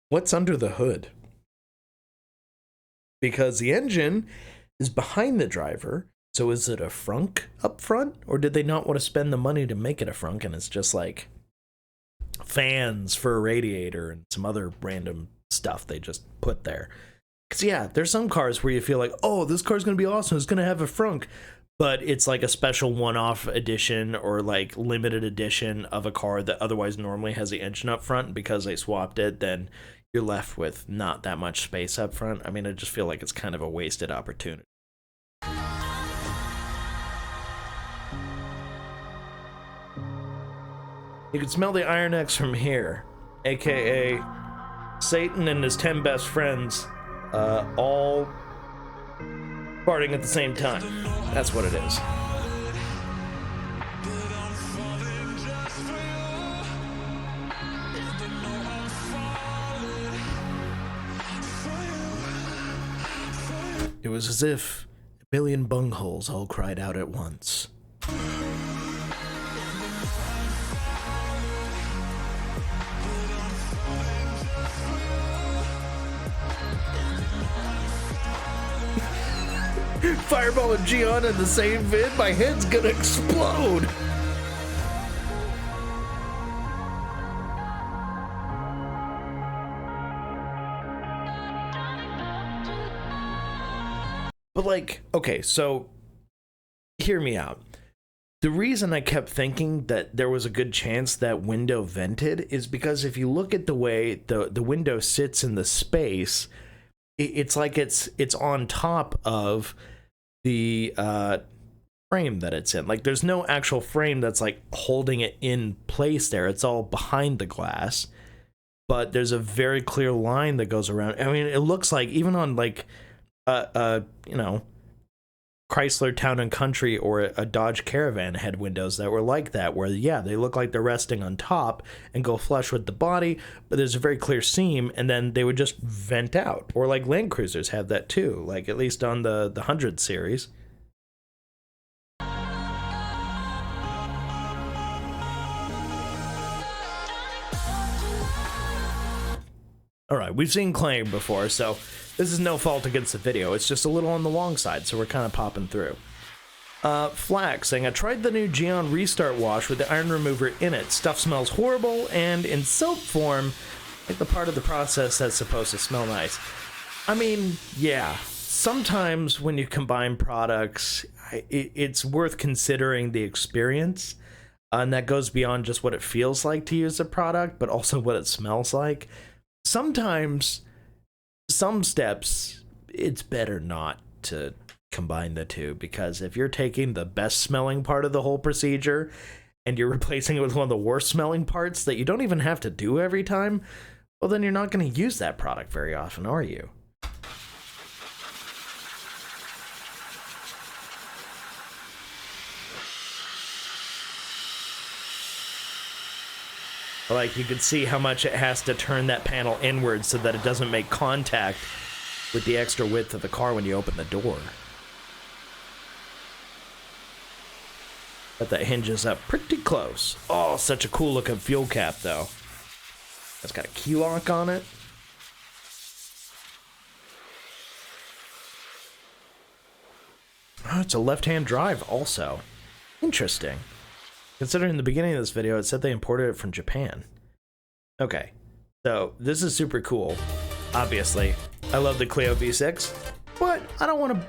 what's under the hood. Because the engine is behind the driver, so is it a frunk up front? Or did they not want to spend the money to make it a frunk, and it's just like fans for a radiator and some other random stuff they just put there? Because yeah, there's some cars where you feel like, oh, this car's gonna be awesome, it's gonna have a frunk, but it's like a special one-off edition or like limited edition of a car that otherwise normally has the engine up front. Because they swapped it, then you're left with not that much space up front. I mean, I just feel like it's kind of a wasted opportunity. You can smell the Iron X from here, aka Satan and his 10 best friends, all farting at the same time. That's what it is. It was as if million bungholes all cried out at once. Fireball and Gian in the same vid, my head's gonna explode! But like, okay, so hear me out. The reason I kept thinking that there was a good chance that window vented is because if you look at the way the window sits in the space, it's like it's on top of the frame that it's in. Like there's no actual frame that's like holding it in place there. It's all behind the glass, but there's a very clear line that goes around. I mean, it looks like even on like you know, Chrysler Town and Country or a Dodge Caravan had windows that were like that, where yeah, they look like they're resting on top and go flush with the body, but there's a very clear seam, and then they would just vent out. Or like Land Cruisers have that too, like at least on the 100 series. All right, we've seen Clang before, so this is no fault against the video. It's just a little on the long side, so we're kind of popping through. Flax saying, I tried the new Gian Restart wash with the iron remover in it. Stuff smells horrible, and in soap form, like the part of the process that's supposed to smell nice. I mean, yeah, sometimes when you combine products, it's worth considering the experience, and that goes beyond just what it feels like to use a product, but also what it smells like. Sometimes, some steps, it's better not to combine the two, because if you're taking the best smelling part of the whole procedure and you're replacing it with one of the worst smelling parts that you don't even have to do every time, well, then you're not going to use that product very often, are you? Like, you can see how much it has to turn that panel inward so that it doesn't make contact with the extra width of the car when you open the door. But that hinges up pretty close. Oh, such a cool looking fuel cap, though. It's got a key lock on it. Oh, it's a left-hand drive also. Interesting. Considering the beginning of this video, it said they imported it from Japan. Okay, so this is super cool. Obviously, I love the Clio V6, but I don't want to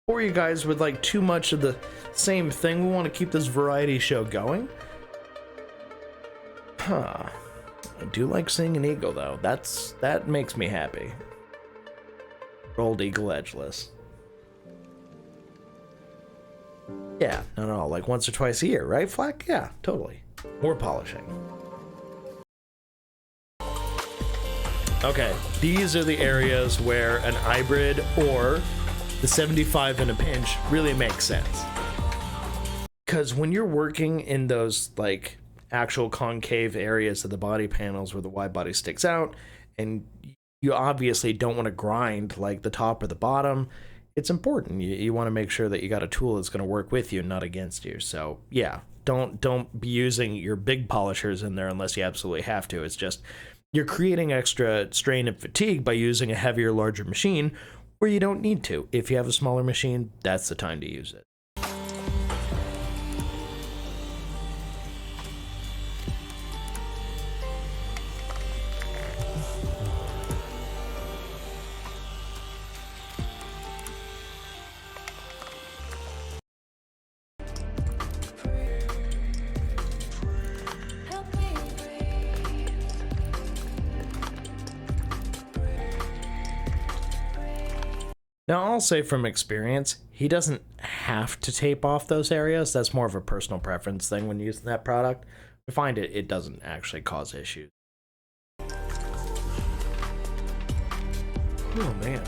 bore you guys with like too much of the same thing. We want to keep this variety show going. Huh. I do like seeing an eagle though. That makes me happy. Rolled eagle edgeless. Yeah, no, like once or twice a year, right, Flack? Yeah, totally. More polishing. Okay, these are the areas where an hybrid or the 75 in a pinch really makes sense. Because when you're working in those, like, actual concave areas of the body panels where the wide body sticks out, and you obviously don't want to grind, like, the top or the bottom, it's important. You want to make sure that you got a tool that's going to work with you, not against you. So yeah, don't be using your big polishers in there unless you absolutely have to. It's just you're creating extra strain and fatigue by using a heavier, larger machine where you don't need to. If you have a smaller machine, that's the time to use it. Now, I'll say from experience, he doesn't have to tape off those areas. That's more of a personal preference thing when using that product. I find it doesn't actually cause issues. Oh, man.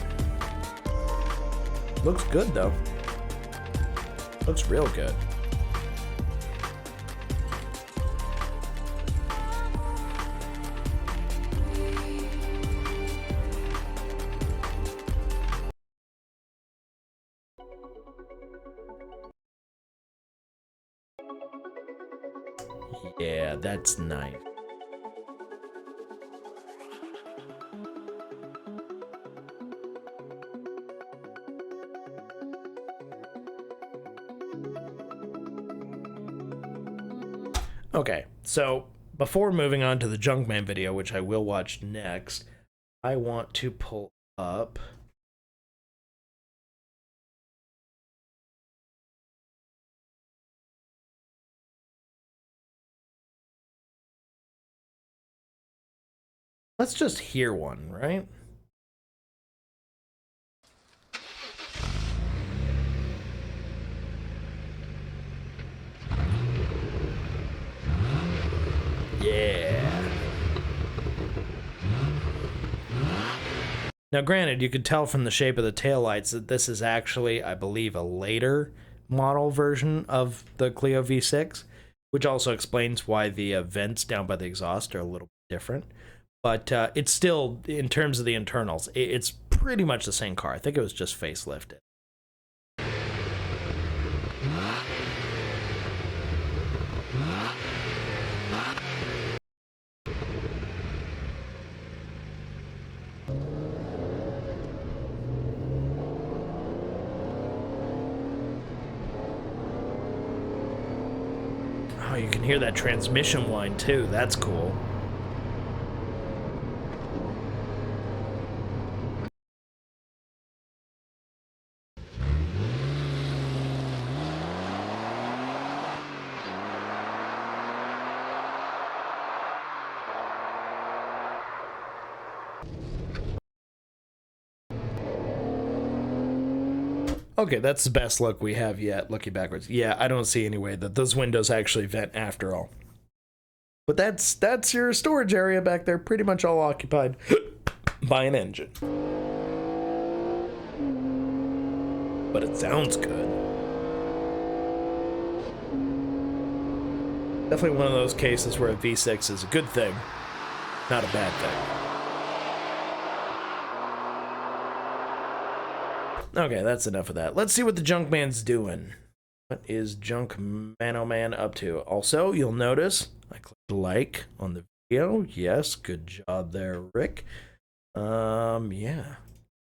Looks good, though. Looks real good. Yeah, that's nice. Okay, so before moving on to the Junkman video, which I will watch next, I want to pull up let's just hear one, right? Yeah. Now, granted, you could tell from the shape of the taillights that this is actually, I believe, a later model version of the Clio V6, which also explains why the vents down by the exhaust are a little bit different. But it's still, in terms of the internals, it's pretty much the same car. I think it was just facelifted. Oh, you can hear that transmission whine too. That's cool. Okay, that's the best look we have yet, looking backwards. Yeah, I don't see any way that those windows actually vent after all. But that's your storage area back there, pretty much all occupied by an engine. But it sounds good. Definitely one of those cases where a V6 is a good thing, not a bad thing. Okay, that's enough of that. Let's see what the Junkman's doing. What is Junkman-O-Man up to? Also, you'll notice I clicked like on the video. Yes, good job there, Rick. Yeah,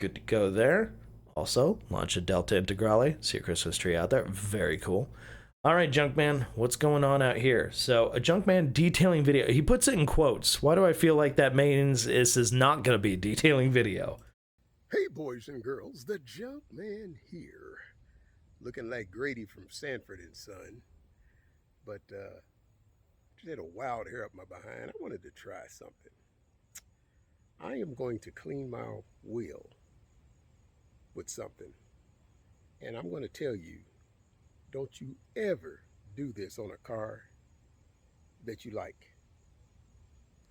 good to go there. Also, launch a Delta Integrale. See your Christmas tree out there. Very cool. All right, Junkman, what's going on out here? So, a Junkman detailing video. He puts it in quotes. Why do I feel like that means this is not going to be a detailing video? Hey, boys and girls, the Junkman here. Looking like Grady from Sanford and Son. But, just had a wild hair up my behind. I wanted to try something. I am going to clean my wheel with something. And I'm going to tell you, don't you ever do this on a car that you like.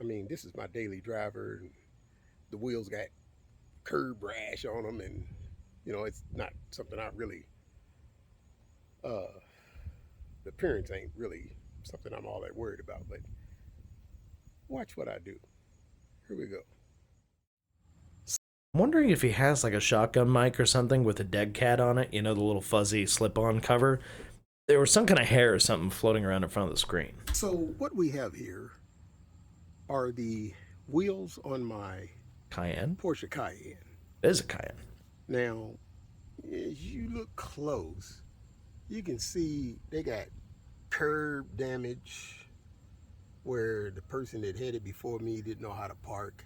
I mean, this is my daily driver, and the wheels got curb rash on them, and you know, it's not something I really the appearance ain't really something I'm all that worried about, but watch what I do. Here we go. I'm wondering if he has like a shotgun mic or something with a dead cat on it, you know, the little fuzzy slip-on cover. There was some kind of hair or something floating around in front of the screen. So what we have here are the wheels on my Cayenne? Porsche Cayenne. It is a Cayenne. Now, as you look close, you can see they got curb damage where the person that had it before me didn't know how to park.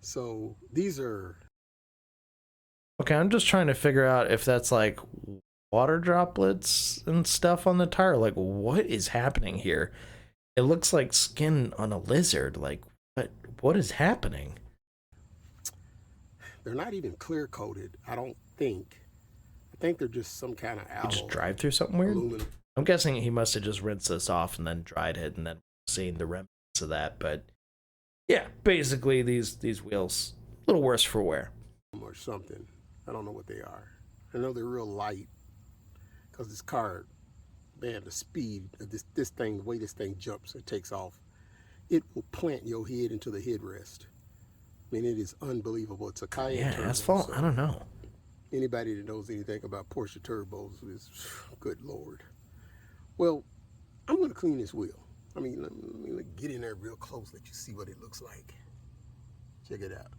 So these are... Okay, I'm just trying to figure out if that's like water droplets and stuff on the tire. Like, what is happening here? It looks like skin on a lizard. Like, what is happening? They're not even clear coated, I don't think. I think they're just some kind of alloy. You just drive through something weird? Aluminum. I'm guessing he must have just rinsed this off and then dried it and then seen the remnants of that. But yeah, basically these wheels, a little worse for wear. Or something. I don't know what they are. I know they're real light because this car, man, the speed of this thing, the way this thing jumps, it takes off, it will plant your head into the headrest. I mean, it is unbelievable. It's a Cayenne Yeah, turbo, asphalt? so I don't know. anybody that knows anything about Porsche turbos is, good Lord. Well, I'm going to clean this wheel. let me get in there real close, let you see what it looks like. Check it out.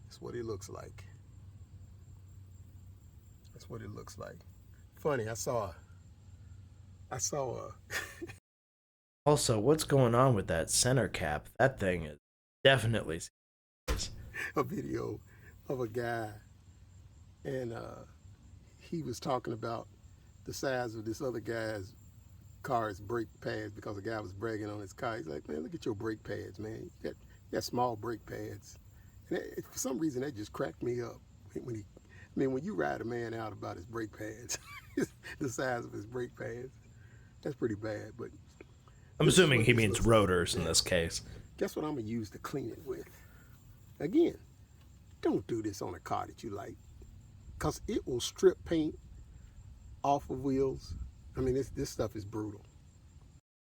That's what it looks like. That's what it looks like. Funny, I saw a Also, what's going on with that center cap? That thing is definitely a video of a guy, and he was talking about the size of this other guy's car's brake pads because the guy was bragging on his car. He's like, man, look at your brake pads, man. You got small brake pads. And for some reason, that just cracked me up. When you ride a man out about his brake pads, the size of his brake pads, that's pretty bad. But I'm assuming he means rotors in this case. Guess what I'm gonna use to clean it with? Again, don't do this on a car that you like, because it will strip paint off of wheels. I mean, this stuff is brutal.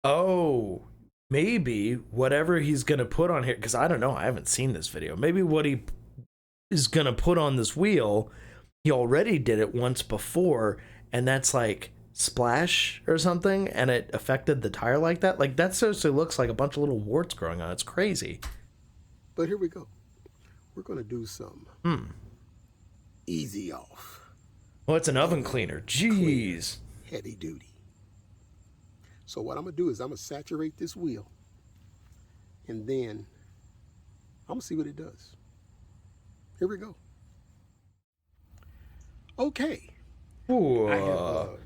Oh, maybe whatever he's going to put on here, because I don't know, I haven't seen this video. Maybe what he is going to put on this wheel, he already did it once before, and that's like splash or something, and it affected the tire like that. Like, that seriously looks like a bunch of little warts growing on it. It's crazy. But here we go. We're going to do some easy off. Well, it's an oven cleaner. Jeez. Heavy duty. So what I'm gonna do is I'm gonna saturate this wheel, and then I'm gonna see what it does. Here we go. Okay. Ooh.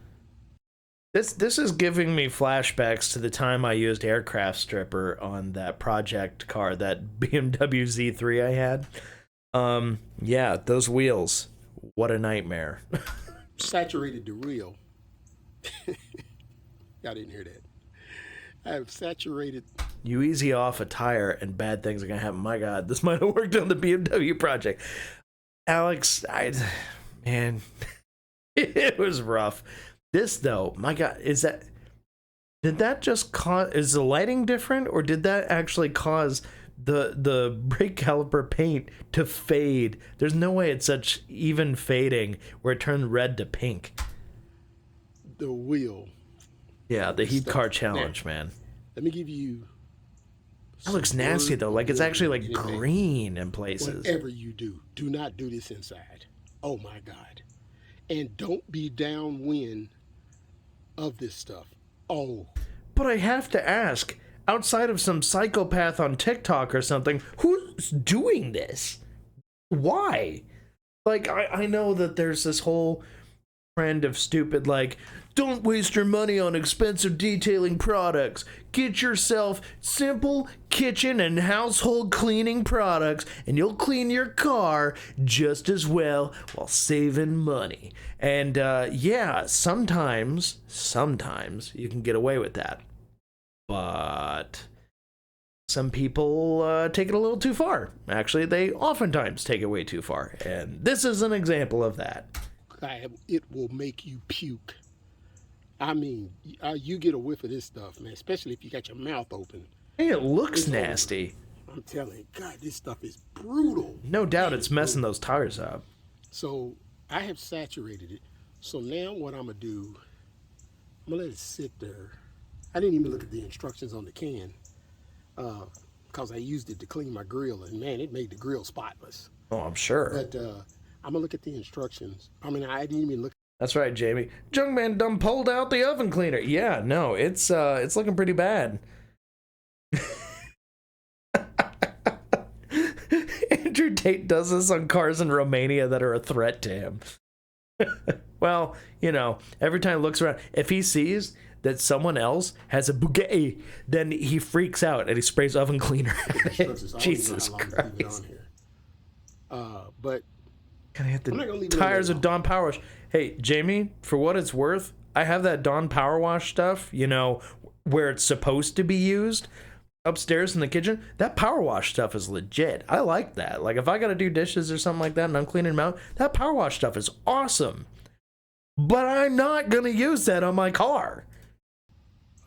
This is giving me flashbacks to the time I used aircraft stripper on that project car, that BMW Z3 I had. Yeah, those wheels. What a nightmare. Saturated the wheel. Y'all didn't hear that. I have saturated. You easy off a tire and bad things are gonna happen. My God, this might have worked on the BMW project. Alex, man, it was rough. This though, my God, did that just cause, is the lighting different, or did that actually cause the brake caliper paint to fade? There's no way it's such even fading where it turned red to pink. The wheel. Yeah, the heat car challenge, now, man. Let me give you. That looks nasty though. Like, it's actually like green in places. Whatever you do not do this inside. Oh my God. And don't be downwind of this stuff. Oh. But I have to ask, outside of some psychopath on TikTok or something, who's doing this? Why? Like, I know that there's this whole trend of stupid, like, don't waste your money on expensive detailing products. Get yourself simple kitchen and household cleaning products, and you'll clean your car just as well while saving money. And yeah, sometimes you can get away with that. But some people take it a little too far. Actually, they oftentimes take it way too far. And this is an example of that. It will make you puke. I mean, you get a whiff of this stuff, man, especially if you got your mouth open. Hey, it looks nasty. I'm telling you, God, this stuff is brutal. No doubt it's messing those tires up. So I have saturated it. So now what I'm going to do, I'm going to let it sit there. I didn't even look at the instructions on the can because I used it to clean my grill, and man, it made the grill spotless. Oh, I'm sure. But I'm going to look at the instructions. I mean, I didn't even look. That's right, Jamie. Junkman done pulled out the oven cleaner. Yeah, no, it's looking pretty bad. Andrew Tate does this on cars in Romania that are a threat to him. Well, you know, every time he looks around, if he sees that someone else has a Bugatti, then he freaks out and he sprays oven cleaner. Jesus Christ. But gonna hit the tires of Dawn Power Wash. Hey, Jamie, for what it's worth, I have that Dawn Power Wash stuff, you know, where it's supposed to be used upstairs in the kitchen. That Power Wash stuff is legit. I like that. Like, if I gotta do dishes or something like that and I'm cleaning them out, that Power Wash stuff is awesome. But I'm not gonna use that on my car.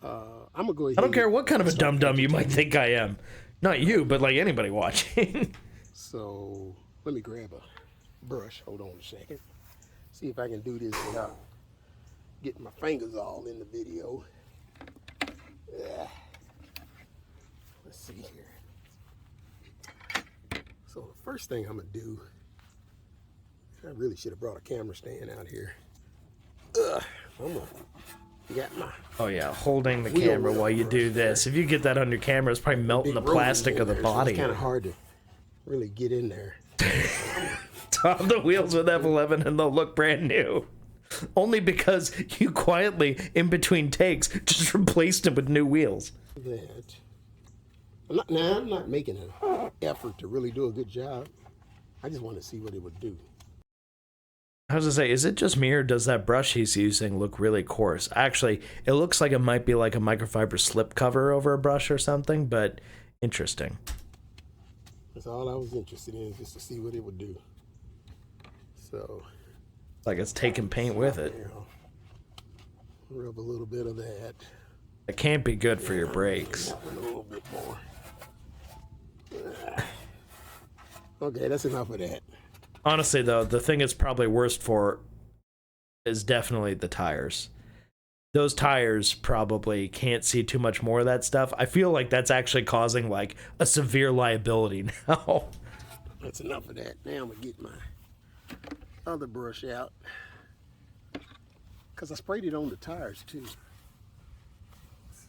I'm gonna go ahead. I don't care what kind of a dum-dum you might think I am. Not you, but like anybody watching. So let me grab a brush. Hold on a second. See if I can do this without getting my fingers all in the video. Let's see here. So the first thing I'm gonna do, I really should have brought a camera stand out here. I'm gonna get my Oh yeah, holding the camera while you do this. If you get that on your camera, it's probably melting the plastic of the body. It's kind of hard to really get in there. Top the wheels with F11 and they'll look brand new. Only because you quietly, in between takes, just replaced them with new wheels. That. I'm not making an effort to really do a good job. I just want to see what it would do. I was gonna say, is it just me or does that brush he's using look really coarse? Actually, it looks like it might be like a microfiber slip cover over a brush or something, but interesting. That's all I was interested in, just to see what it would do. So, like it's taking paint with it. You know, rub a little bit of that. It can't be good for your brakes. A little bit more. Okay, that's enough of that. Honestly, though, the thing it's probably worst for is definitely the tires. Those tires probably can't see too much more of that stuff. I feel like that's actually causing like a severe liability now. That's enough of that. Now I'm gonna get my other brush out, because I sprayed it on the tires too.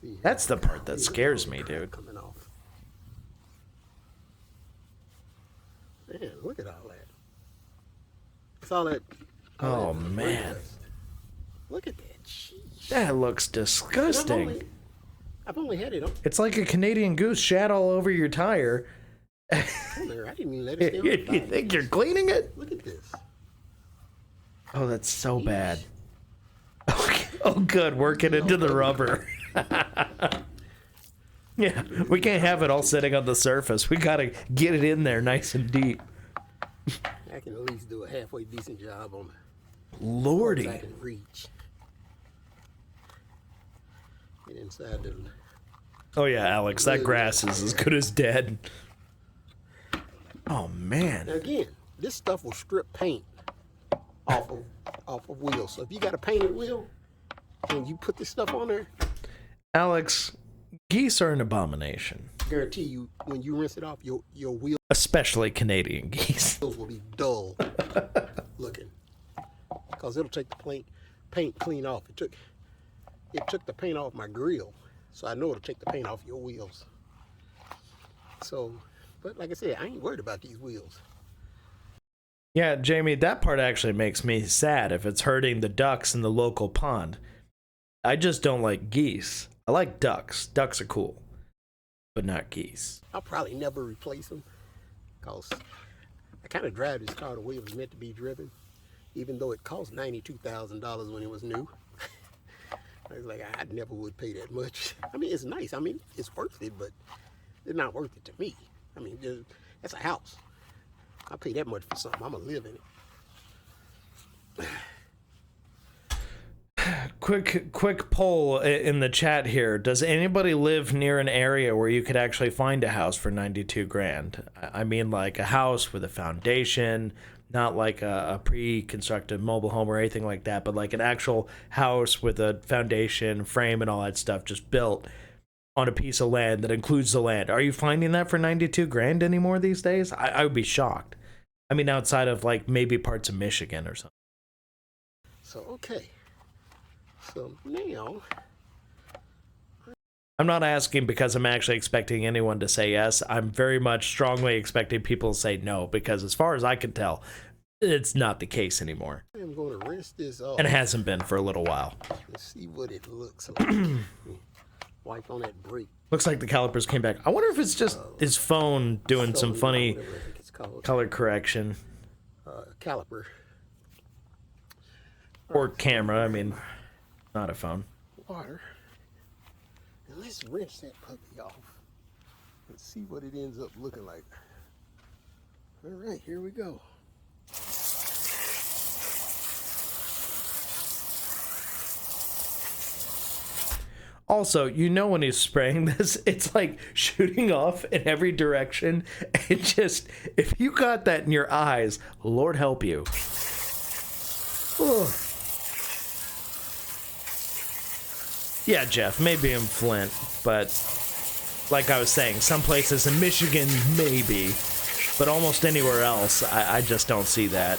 See, That's the part that scares me, dude. coming off. Man, look at all that. It's all that. Oh man, Look at that. Jeez. that looks disgusting. I've only had it on It's like a Canadian goose shat all over your tire. there. I didn't even let it stay on the You tire. think you're cleaning it? Look at this. Oh, that's so bad. Oh, good. Work it into the rubber. Yeah, we can't have it all sitting on the surface. We gotta get it in there nice and deep. I can at least do a halfway decent job on Lordy. I can reach. Get inside the. Oh yeah, Alex, that grass is as good as dead. Oh Now man. again, this stuff will strip paint off of wheels. So if you got a painted wheel and you put this stuff on there, Alex, geese are an abomination. I guarantee you when you rinse it off, your wheels Especially Canadian geese. will be dull looking, because it'll take the paint clean off. It took the paint off my grill, so I know it'll take the paint off your wheels. So, but like I said, I ain't worried about these wheels. Yeah, Jamie, that part actually makes me sad if it's hurting the ducks in the local pond. I just don't like geese. I like ducks. Ducks are cool, but not geese. I'll probably never replace them, because I kind of drive this car the way it was meant to be driven, even though it cost $92,000 when it was new. I was like, I never would pay that much. I mean, it's nice. I mean, it's worth it, but it's not worth it to me. I mean, that's a house. I pay that much for something. I'm gonna live in it. Quick poll in the chat here. Does anybody live near an area where you could actually find a house for 92 grand? I mean, like a house with a foundation, not like a pre-constructed mobile home or anything like that, but like an actual house with a foundation, frame, and all that stuff just built on a piece of land that includes the land. Are you finding that for 92 grand anymore these days? I would be shocked. I mean, outside of like maybe parts of Michigan or something. So, okay. So now, I'm not asking because I'm actually expecting anyone to say yes. I'm very much strongly expecting people to say no, because as far as I can tell, it's not the case anymore. I'm going to rinse this off. And it hasn't been for a little while. Let's see what it looks like. Wipe on that brake. Looks like the calipers came back. I wonder if it's just his phone doing some funny whatever I think it's called. color correction. Caliper. Or camera, I mean, not a phone. Water. And let's rinse that puppy off. Let's see what it ends up looking like. All right, here we go. Also, you know when he's spraying this, it's like shooting off in every direction. It just, if you got that in your eyes, Lord help you. Yeah, Jeff, maybe in Flint, but like I was saying, some places in Michigan, maybe, but almost anywhere else, I just don't see that.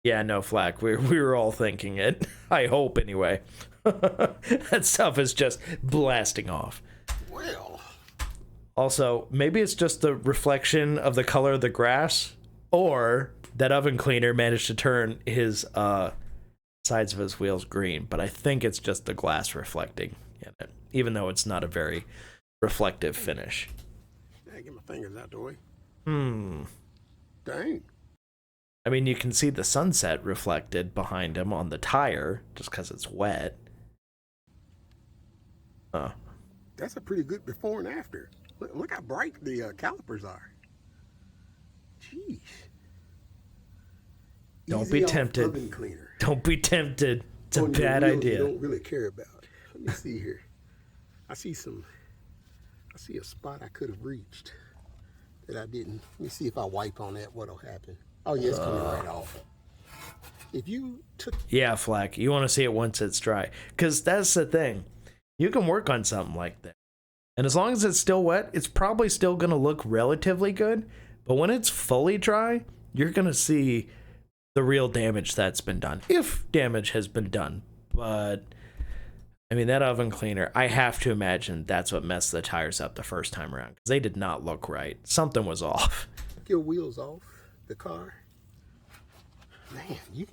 Yeah, no, Flack, we were all thinking it. I hope, anyway. That stuff is just blasting off. Well. Also, maybe it's just the reflection of the color of the grass, or that oven cleaner managed to turn his sides of his wheels green, but I think it's just the glass reflecting in it, even though it's not a very reflective finish. Hey, get my fingers out the way. Dang. I mean, you can see the sunset reflected behind him on the tire, just because it's wet. That's a pretty good before and after. Look how bright the calipers are. Jeez. Don't be tempted. Oven cleaner. Don't be tempted. It's a On your bad wheels idea. You don't really care about. Let me see here. I see a spot I could have reached that I didn't. Let me see if I wipe on that, what'll happen. Oh yeah, it's coming right off. If you took... Yeah, Flack, you want to see it once it's dry. Because that's the thing. You can work on something like that. And as long as it's still wet, it's probably still going to look relatively good. But when it's fully dry, you're going to see the real damage that's been done. If damage has been done. But, I mean, that oven cleaner, I have to imagine that's what messed the tires up the first time around. Because they did not look right. Something was off. Take your wheels off the car. Man, you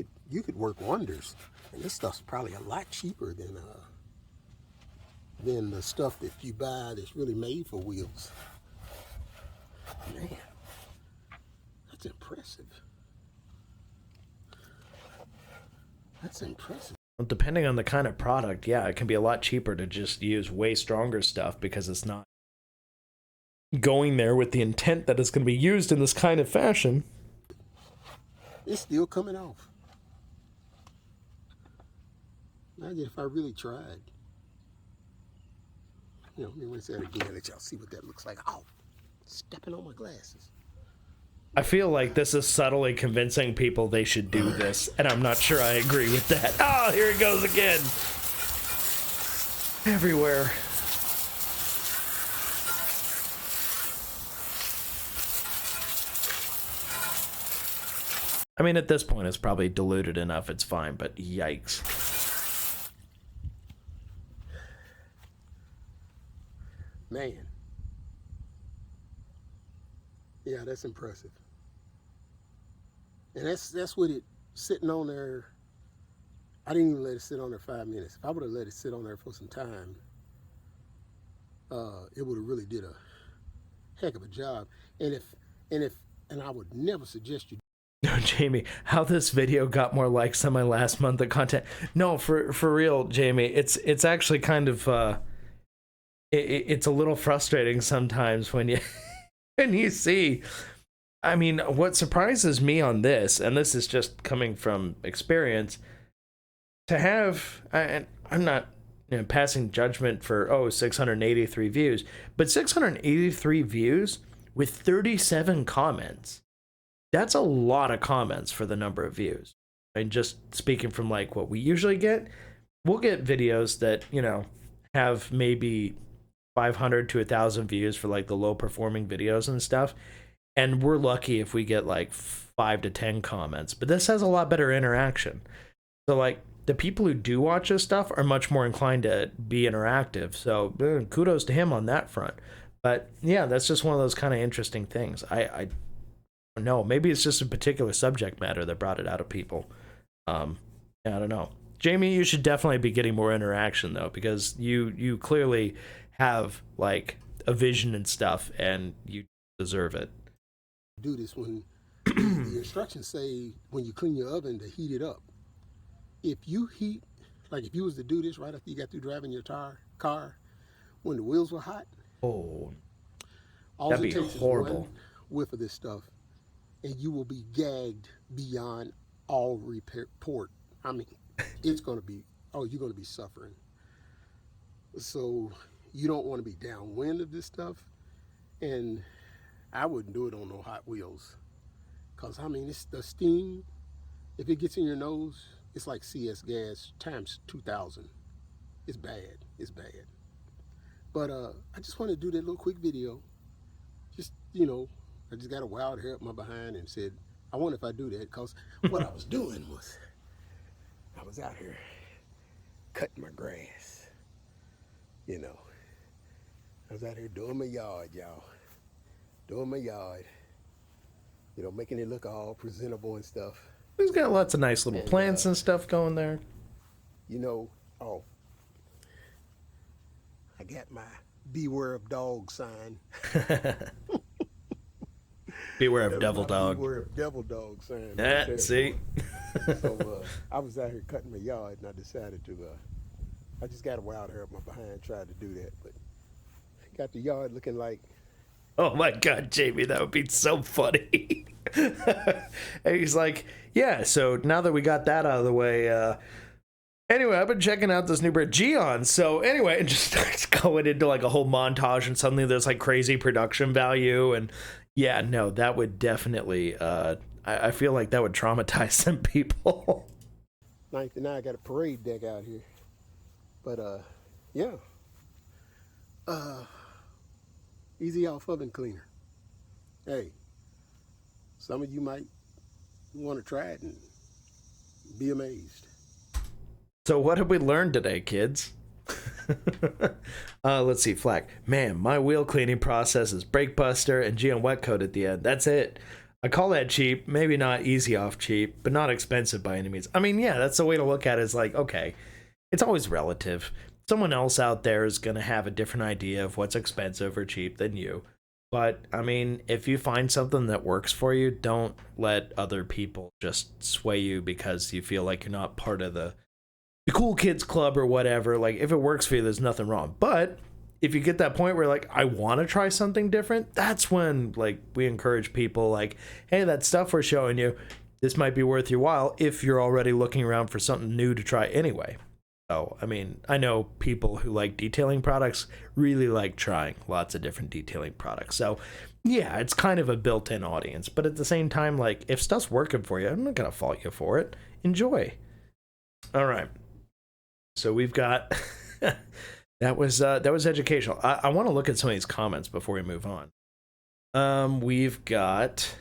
could work wonders. And this stuff's probably a lot cheaper than the stuff that you buy that's really made for wheels. Man, that's impressive. That's impressive. Well, depending on the kind of product, yeah, it can be a lot cheaper to just use way stronger stuff because it's not going there with the intent that it's going to be used in this kind of fashion. It's still coming off. Imagine if I really tried. You know, let me rinse that again, let y'all see what that looks like. Oh, stepping on my glasses. I feel like this is subtly convincing people they should do this, and I'm not sure I agree with that. Oh, here it goes again. Everywhere. I mean, at this point, it's probably diluted enough. It's fine, but yikes. Man. Yeah, that's impressive. And that's with it sitting on there. I didn't even let it sit on there 5 minutes. If I would have let it sit on there for some time, it would have really did a heck of a job. And I would never suggest you. No, Jamie, how this video got more likes than my last month of content. No, for real, Jamie, it's actually kind of it's a little frustrating sometimes when you when you see. I mean, what surprises me on this, and this is just coming from experience, to have, and I'm not passing judgment for 683 views, but 683 views with 37 comments. That's a lot of comments for the number of views. And just speaking from like what we usually get, we'll get videos that, have maybe 500 to 1,000 views for like the low performing videos and stuff. And we're lucky if we get like 5 to 10 comments, but this has a lot better interaction. So like the people who do watch this stuff are much more inclined to be interactive. So kudos to him on that front. But yeah, that's just one of those kind of interesting things. I don't know. Maybe it's just a particular subject matter that brought it out of people. I don't know. Jamie, you should definitely be getting more interaction though, because you clearly have like a vision and stuff, and you deserve it. Do this when the instructions say when you clean your oven to heat it up. If you heat, like if you was to do this right after you got through driving your car, when the wheels were hot, all that'd be it takes horrible. Is one whiff of this stuff, and you will be gagged beyond all report. I mean, it's going to be, you're going to be suffering. So you don't want to be downwind of this stuff, and I wouldn't do it on no hot wheels, Because, I mean, it's the steam. If it gets in your nose, it's like CS gas times 2,000. It's bad. It's bad. But I just want to do that little quick video. Just, you know, I just got a wild hair up my behind and said, I wonder if I do that. Because what I was doing was, I was out here cutting my grass. You know, I was out here doing my yard, y'all. Doing my yard. You know, making it look all presentable and stuff. He's got lots of nice little plants and stuff going there. You know, I got my beware of dog sign. Beware of devil dog. Beware of devil dog sign. See? So I was out here cutting my yard and I decided to, I just got a wild hair up my behind, tried to do that, but got the yard looking like. Oh my God, Jamie, that would be so funny. And he's like, yeah, so now that we got that out of the way, anyway, I've been checking out this new brand, Geon. So anyway, it just starts going into like a whole montage and suddenly there's like crazy production value. And yeah, no, that would definitely, I feel like that would traumatize some people. 9th and I got a parade deck out here. But yeah. Easy off oven cleaner. Hey, some of you might want to try it and be amazed. So what have we learned today, kids? Let's see, Flack. Man, my wheel cleaning process is brake buster and Geon wet coat at the end. That's it. I call that cheap. Maybe not easy off cheap, but not expensive by any means. I mean, yeah, that's the way to look at it. Is like, okay, it's always relative. Someone else out there is going to have a different idea of what's expensive or cheap than you. But, I mean, if you find something that works for you, don't let other people just sway you because you feel like you're not part of the cool kids club or whatever. Like, if it works for you, there's nothing wrong. But if you get that point where, like, I want to try something different, that's when, like, we encourage people, like, hey, that stuff we're showing you, this might be worth your while if you're already looking around for something new to try anyway. So, I mean, I know people who like detailing products really like trying lots of different detailing products. So, yeah, it's kind of a built-in audience. But at the same time, like, if stuff's working for you, I'm not going to fault you for it. Enjoy. All right. So we've got... that was educational. I want to look at some of these comments before we move on. We've got...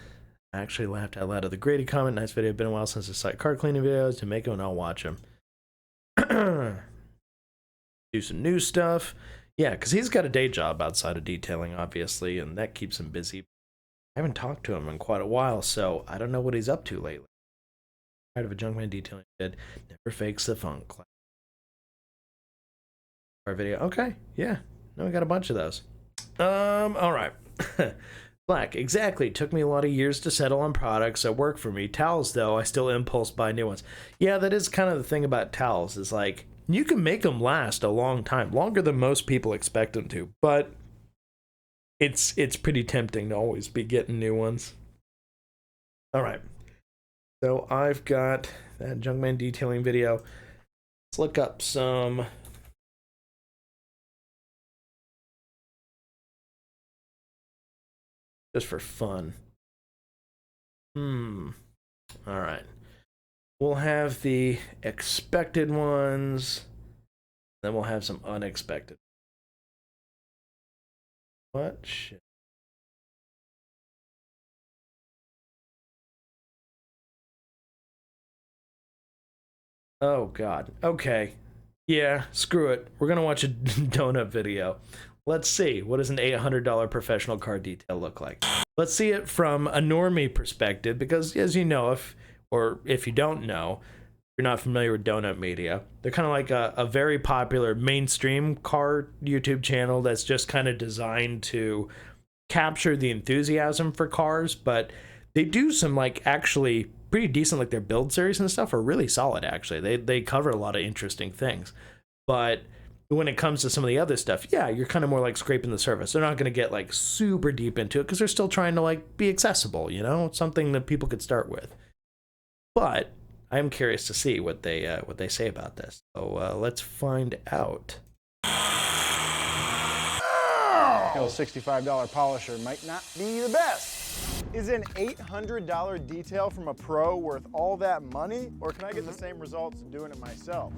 I actually laughed out loud at the Grady comment. Nice video. Been a while since I saw car cleaning videos. Jamaica, and I'll watch them. Do some new stuff. Yeah, because he's got a day job outside of detailing, obviously, and that keeps him busy. I haven't talked to him in quite a while, so I don't know what he's up to lately. Tired of a Junkman detailing kid. Never fakes the funk. Our video. Okay, yeah. No, we got a bunch of those. All right. Black, exactly. Took me a lot of years to settle on products that work for me. Towels, though, I still impulse buy new ones. Yeah, that is kind of the thing about towels, is like, you can make them last a long time, longer than most people expect them to, but it's pretty tempting to always be getting new ones. All right. So I've got that Junkman detailing video. Let's look up some... just for fun. All right. We'll have the expected ones. Then we'll have some unexpected. What shit? Oh, God. Okay. Yeah, screw it. We're going to watch a donut video. Let's see, what does an $800 professional car detail look like? Let's see it from a normie perspective, because as you know, if you don't know, you're not familiar with Donut Media, they're kind of like a very popular mainstream car YouTube channel that's just kind of designed to capture the enthusiasm for cars, but they do some like actually pretty decent, like their build series and stuff are really solid actually. They cover a lot of interesting things, but when it comes to some of the other stuff, yeah, you're kind of more like scraping the surface. They're not going to get like super deep into it because they're still trying to like be accessible, you know, something that people could start with. But I'm curious to see what they say about this. So let's find out. $65 polisher might not be the best. Is an $800 detail from a pro worth all that money, or can I get the same results doing it myself?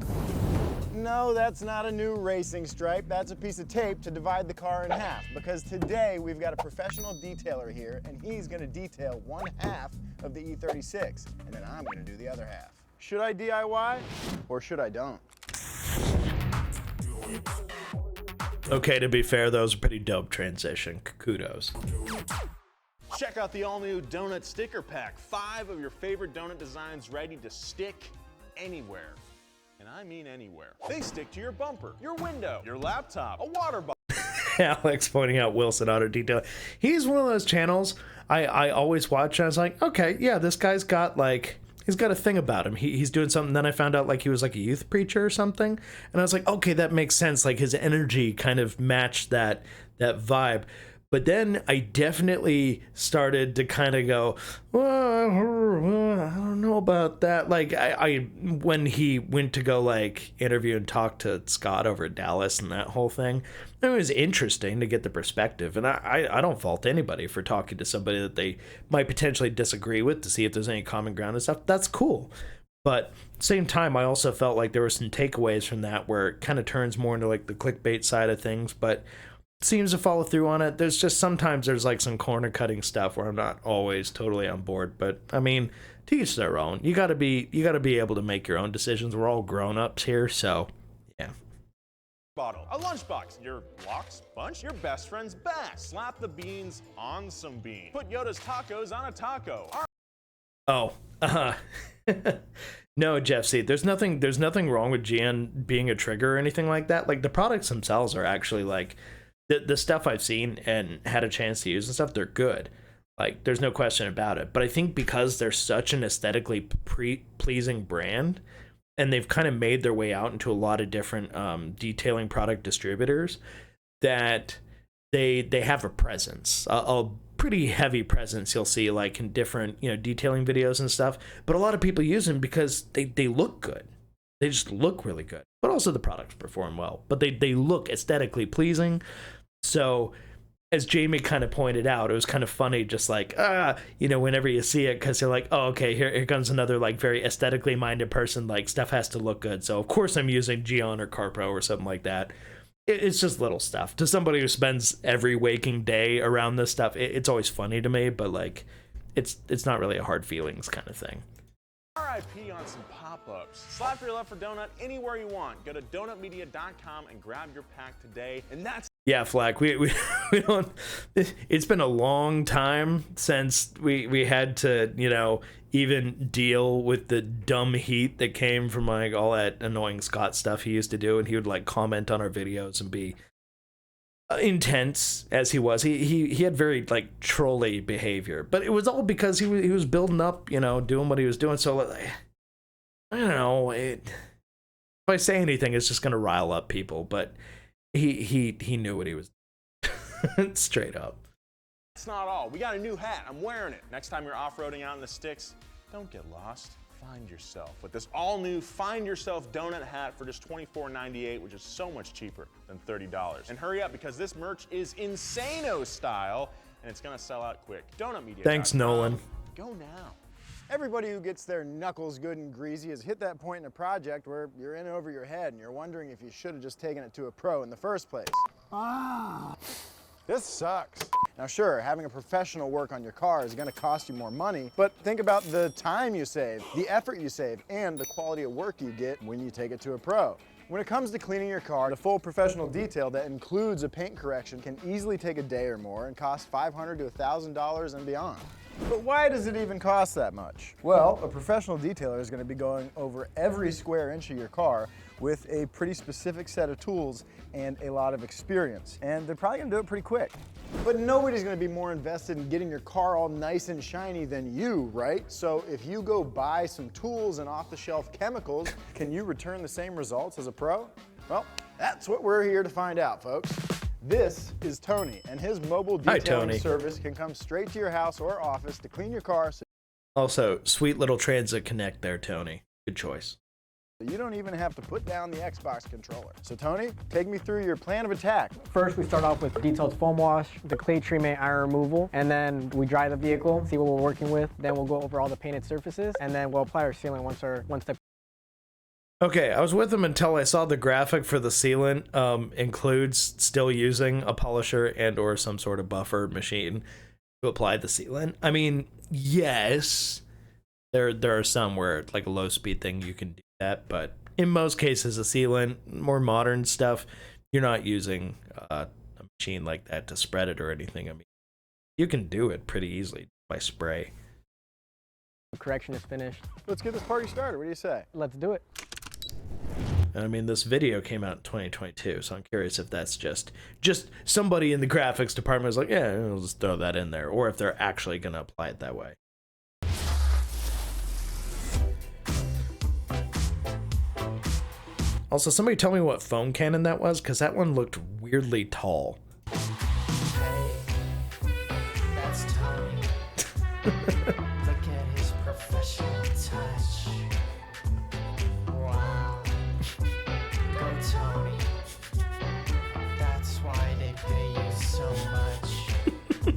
No, that's not a new racing stripe. That's a piece of tape to divide the car in half, because today we've got a professional detailer here, and he's gonna detail one half of the E36, and then I'm gonna do the other half. Should I DIY, or should I don't? Okay, to be fair, that was a pretty dope transition. Kudos. Check out the all-new Donut Sticker Pack. 5 of your favorite donut designs ready to stick anywhere. And I mean anywhere. They stick to your bumper, your window, your laptop, a water bottle. Alex pointing out Wilson Auto Detail. He's one of those channels I always watch, and I was like, okay, yeah, this guy's got like, he's got a thing about him. He's doing something. Then I found out like he was like a youth preacher or something, and I was like, okay, that makes sense. Like his energy kind of matched that vibe. But then I definitely started to kind of go, well, I don't know about that. Like I when he went to go like interview and talk to Scott over at Dallas and that whole thing, it was interesting to get the perspective. And I don't fault anybody for talking to somebody that they might potentially disagree with to see if there's any common ground and stuff. That's cool. But at the same time, I also felt like there were some takeaways from that where it kind of turns more into like the clickbait side of things, but seems to follow through on it. There's just sometimes there's like some corner cutting stuff where I'm not always totally on board, but I mean, to each their own. You gotta be able to make your own decisions. We're all grown-ups here, so yeah. Bottle, a lunchbox, your lock's bunch, your best friend's back. Slap the beans on some beans. Put Yoda's tacos on a taco. Oh, no, Jeff C. There's nothing wrong with GN being a trigger or anything like that. Like the products themselves are actually like the stuff I've seen and had a chance to use and stuff, they're good. Like there's no question about it. But I think because they're such an aesthetically pleasing brand, and they've kind of made their way out into a lot of different detailing product distributors, that they have a presence, a pretty heavy presence. You'll see like in different detailing videos and stuff. But a lot of people use them because they look good. They just look really good. But also the products perform well. But they look aesthetically pleasing. So as Jamie kind of pointed out, it was kind of funny, just like, whenever you see it, because you're like, oh, okay, here comes another like very aesthetically minded person, like stuff has to look good. So of course I'm using Gion or CarPro or something like that. It's just little stuff. To somebody who spends every waking day around this stuff, it's always funny to me, but like, it's not really a hard feelings kind of thing. RIP on some pop-ups. Slap your love for Donut anywhere you want. Go to donutmedia.com and grab your pack today. And that's yeah, Flack. We don't. It's been a long time since we had to even deal with the dumb heat that came from like all that annoying Scott stuff he used to do, and he would like comment on our videos and be intense as he was. He had very like trolly behavior, but it was all because he was building up, doing what he was doing. So I don't know. If I say anything, it's just gonna rile up people. But he knew what he was doing. Straight up. That's not all. We got a new hat. I'm wearing it. Next time you're off-roading out in the sticks, don't get lost. Find yourself with this all-new Find Yourself donut hat for just $24.98, which is so much cheaper than $30. And hurry up, because this merch is insano style, and it's gonna sell out quick. DonutMedia. Thanks, Nolan. Go now. Everybody who gets their knuckles good and greasy has hit that point in a project where you're in over your head and you're wondering if you should have just taken it to a pro in the first place. This sucks. Now sure, having a professional work on your car is gonna cost you more money, but think about the time you save, the effort you save, and the quality of work you get when you take it to a pro. When it comes to cleaning your car, the full professional detail that includes a paint correction can easily take a day or more and cost $500 to $1,000 and beyond. But why does it even cost that much? Well, a professional detailer is going to be going over every square inch of your car with a pretty specific set of tools and a lot of experience. And they're probably going to do it pretty quick. But nobody's going to be more invested in getting your car all nice and shiny than you, right? So if you go buy some tools and off-the-shelf chemicals, can you return the same results as a pro? Well, that's what we're here to find out, folks. This is Tony, and his mobile detailing service can come straight to your house or office to clean your car. Also, sweet little Transit Connect there, Tony. Good choice. You don't even have to put down the Xbox controller. So Tony, take me through your plan of attack. First, we start off with detailed foam wash, the clay treatment, iron removal, and then we dry the vehicle, see what we're working with. Then we'll go over all the painted surfaces, and then we'll apply our sealant once the. Okay, I was with him until I saw the graphic for the sealant includes still using a polisher and or some sort of buffer machine to apply the sealant. I mean, yes, there are some where like a low speed thing you can do that, but in most cases a sealant, more modern stuff, you're not using a machine like that to spread it or anything. I mean, you can do it pretty easily by spray. Correction is finished. Let's get this party started. What do you say? Let's do it. I mean, this video came out in 2022, so I'm curious if that's just somebody in the graphics department is like, yeah, we'll just throw that in there, or if they're actually going to apply it that way. Also, somebody tell me what foam cannon that was, because that one looked weirdly tall. That's Tony. Look at his professional touch. Wow. Go Tony. That's why they pay you so much.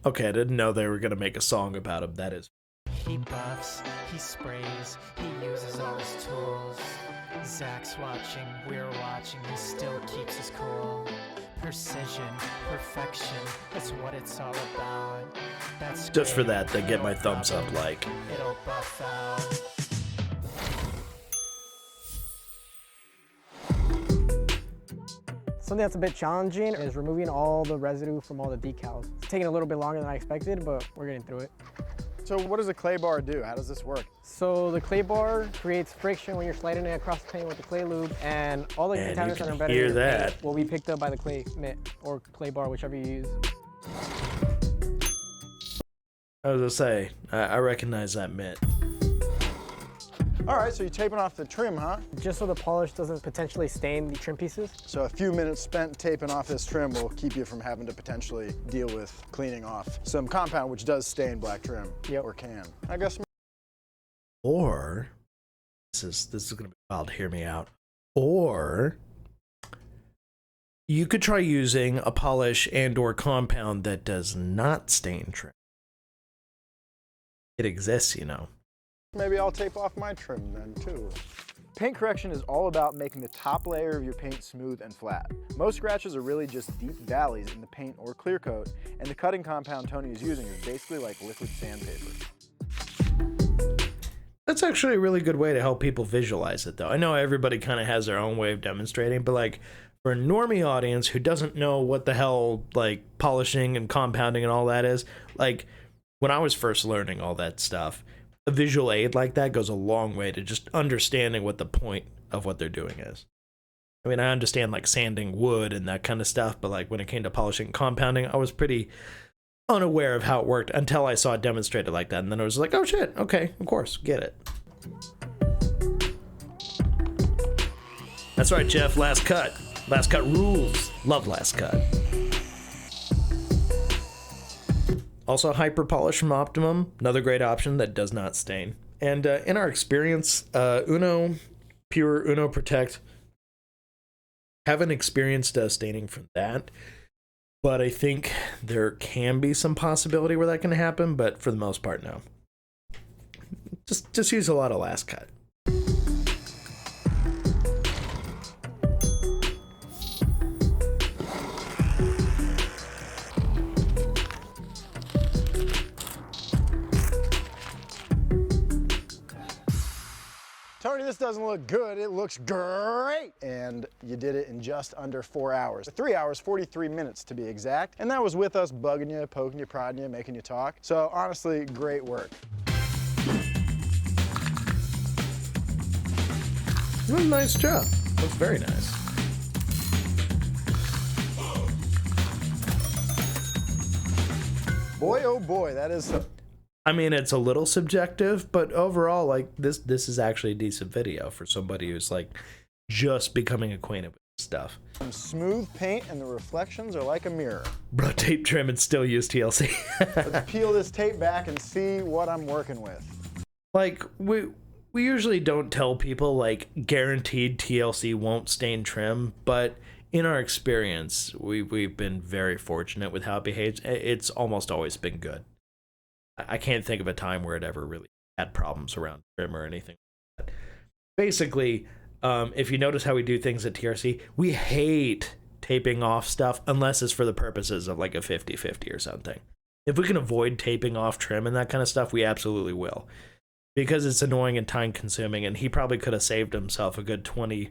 Okay, I didn't know they were going to make a song about him. That is. He buffs, he sprays, he uses all his tools. Zach's watching, we're watching, he still keeps his cool. Precision, perfection, that's what it's all about. That's Just for that, they get my thumbs up like. It'll buff out. Something that's a bit challenging is removing all the residue from all the decals. It's taking a little bit longer than I expected, but we're getting through it. So what does a clay bar do? How does this work? So the clay bar creates friction when you're sliding it across the paint with the clay lube, and all the contaminants that are embedded in the paint will be picked up by the clay mitt or clay bar, whichever you use. I was gonna say, I recognize that mitt. All right, so you're taping off the trim, huh? Just so the polish doesn't potentially stain the trim pieces. So a few minutes spent taping off this trim will keep you from having to potentially deal with cleaning off some compound which does stain black trim, or can. I guess. Or, this is gonna be wild, hear me out. Or, you could try using a polish and or compound that does not stain trim. It exists, you know. Maybe I'll tape off my trim then too. Paint correction is all about making the top layer of your paint smooth and flat. Most scratches are really just deep valleys in the paint or clear coat, and the cutting compound Tony is using is basically like liquid sandpaper. That's actually a really good way to help people visualize it, though. I know everybody kind of has their own way of demonstrating, but like for a normie audience who doesn't know what the hell like polishing and compounding and all that is, like when I was first learning all that stuff, a visual aid like that goes a long way to just understanding what the point of what they're doing is. I mean, I understand like sanding wood and that kind of stuff, but like when it came to polishing and compounding, I was pretty unaware of how it worked until I saw it demonstrated like that. And then I was like, oh shit, okay, of course, get it. That's right, Jeff, last cut. Last cut rules. Love last cut. Also, Hyper Polish from Optimum, another great option that does not stain. And in our experience, Uno Pure, Uno Protect, haven't experienced staining from that, but I think there can be some possibility where that can happen, but for the most part, no. Just use a lot of last cut. Tony, this doesn't look good, it looks great! And you did it in just under 4 hours. 3 hours, 43 minutes to be exact. And that was with us bugging you, poking you, prodding you, making you talk. So honestly, great work. What a nice job. Looks very nice. Boy, oh boy, that is... I mean, it's a little subjective, but overall, like, this is actually a decent video for somebody who's, like, just becoming acquainted with stuff. Some smooth paint and the reflections are like a mirror. Bro, tape trim and still use TLC. Let's peel this tape back and see what I'm working with. Like, we we usually don't tell people like guaranteed TLC won't stain trim, but in our experience, we've been very fortunate with how it behaves. It's almost always been good. I can't think of a time where it ever really had problems around trim or anything. Basically, if you notice how we do things at TRC, we hate taping off stuff unless it's for the purposes of like a 50-50 or something. If we can avoid taping off trim and that kind of stuff, we absolutely will. Because it's annoying and time consuming, and he probably could have saved himself a good 20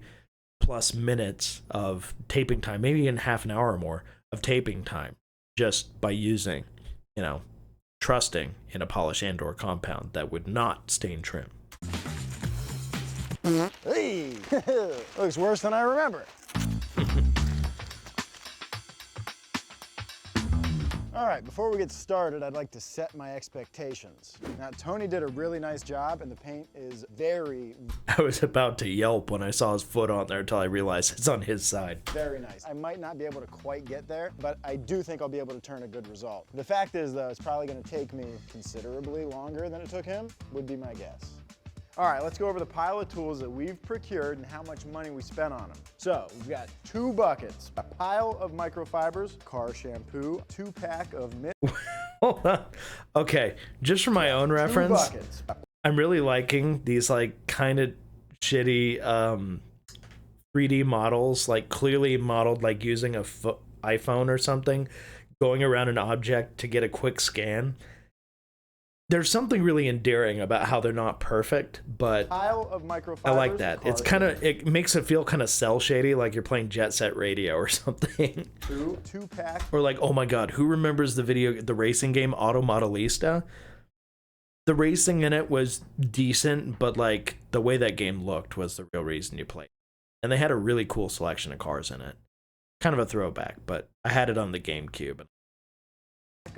plus minutes of taping time, maybe even half an hour or more of taping time, just by using, you know, trusting in a polish and or compound that would not stain trim. Hey, looks worse than I remember. All right, before we get started, I'd like to set my expectations. Now, Tony did a really nice job, and the paint is very... I was about to yelp when I saw his foot on there until I realized it's on his side. Very nice. I might not be able to quite get there, but I do think I'll be able to turn a good result. The fact is, though, it's probably going to take me considerably longer than it took him, would be my guess. All right, let's go over the pile of tools that we've procured and how much money we spent on them. So we've got 2 buckets, a pile of microfibers, car shampoo, 2-pack of mitt. Hold on. Okay, just for my own reference, 2 buckets. I'm really liking these like kind of shitty 3D models, like clearly modeled like using a iPhone or something, going around an object to get a quick scan. There's something really endearing about how they're not perfect, but Pile of microfibers, I like that. It's kind of, it makes it feel kind of cell shady, like you're playing Jet Set Radio or something. 2-pack. Or like, oh my god, who remembers the racing game Auto Modelista? The racing in it was decent, but like the way that game looked was the real reason you played. And they had a really cool selection of cars in it. Kind of a throwback, but I had it on the GameCube.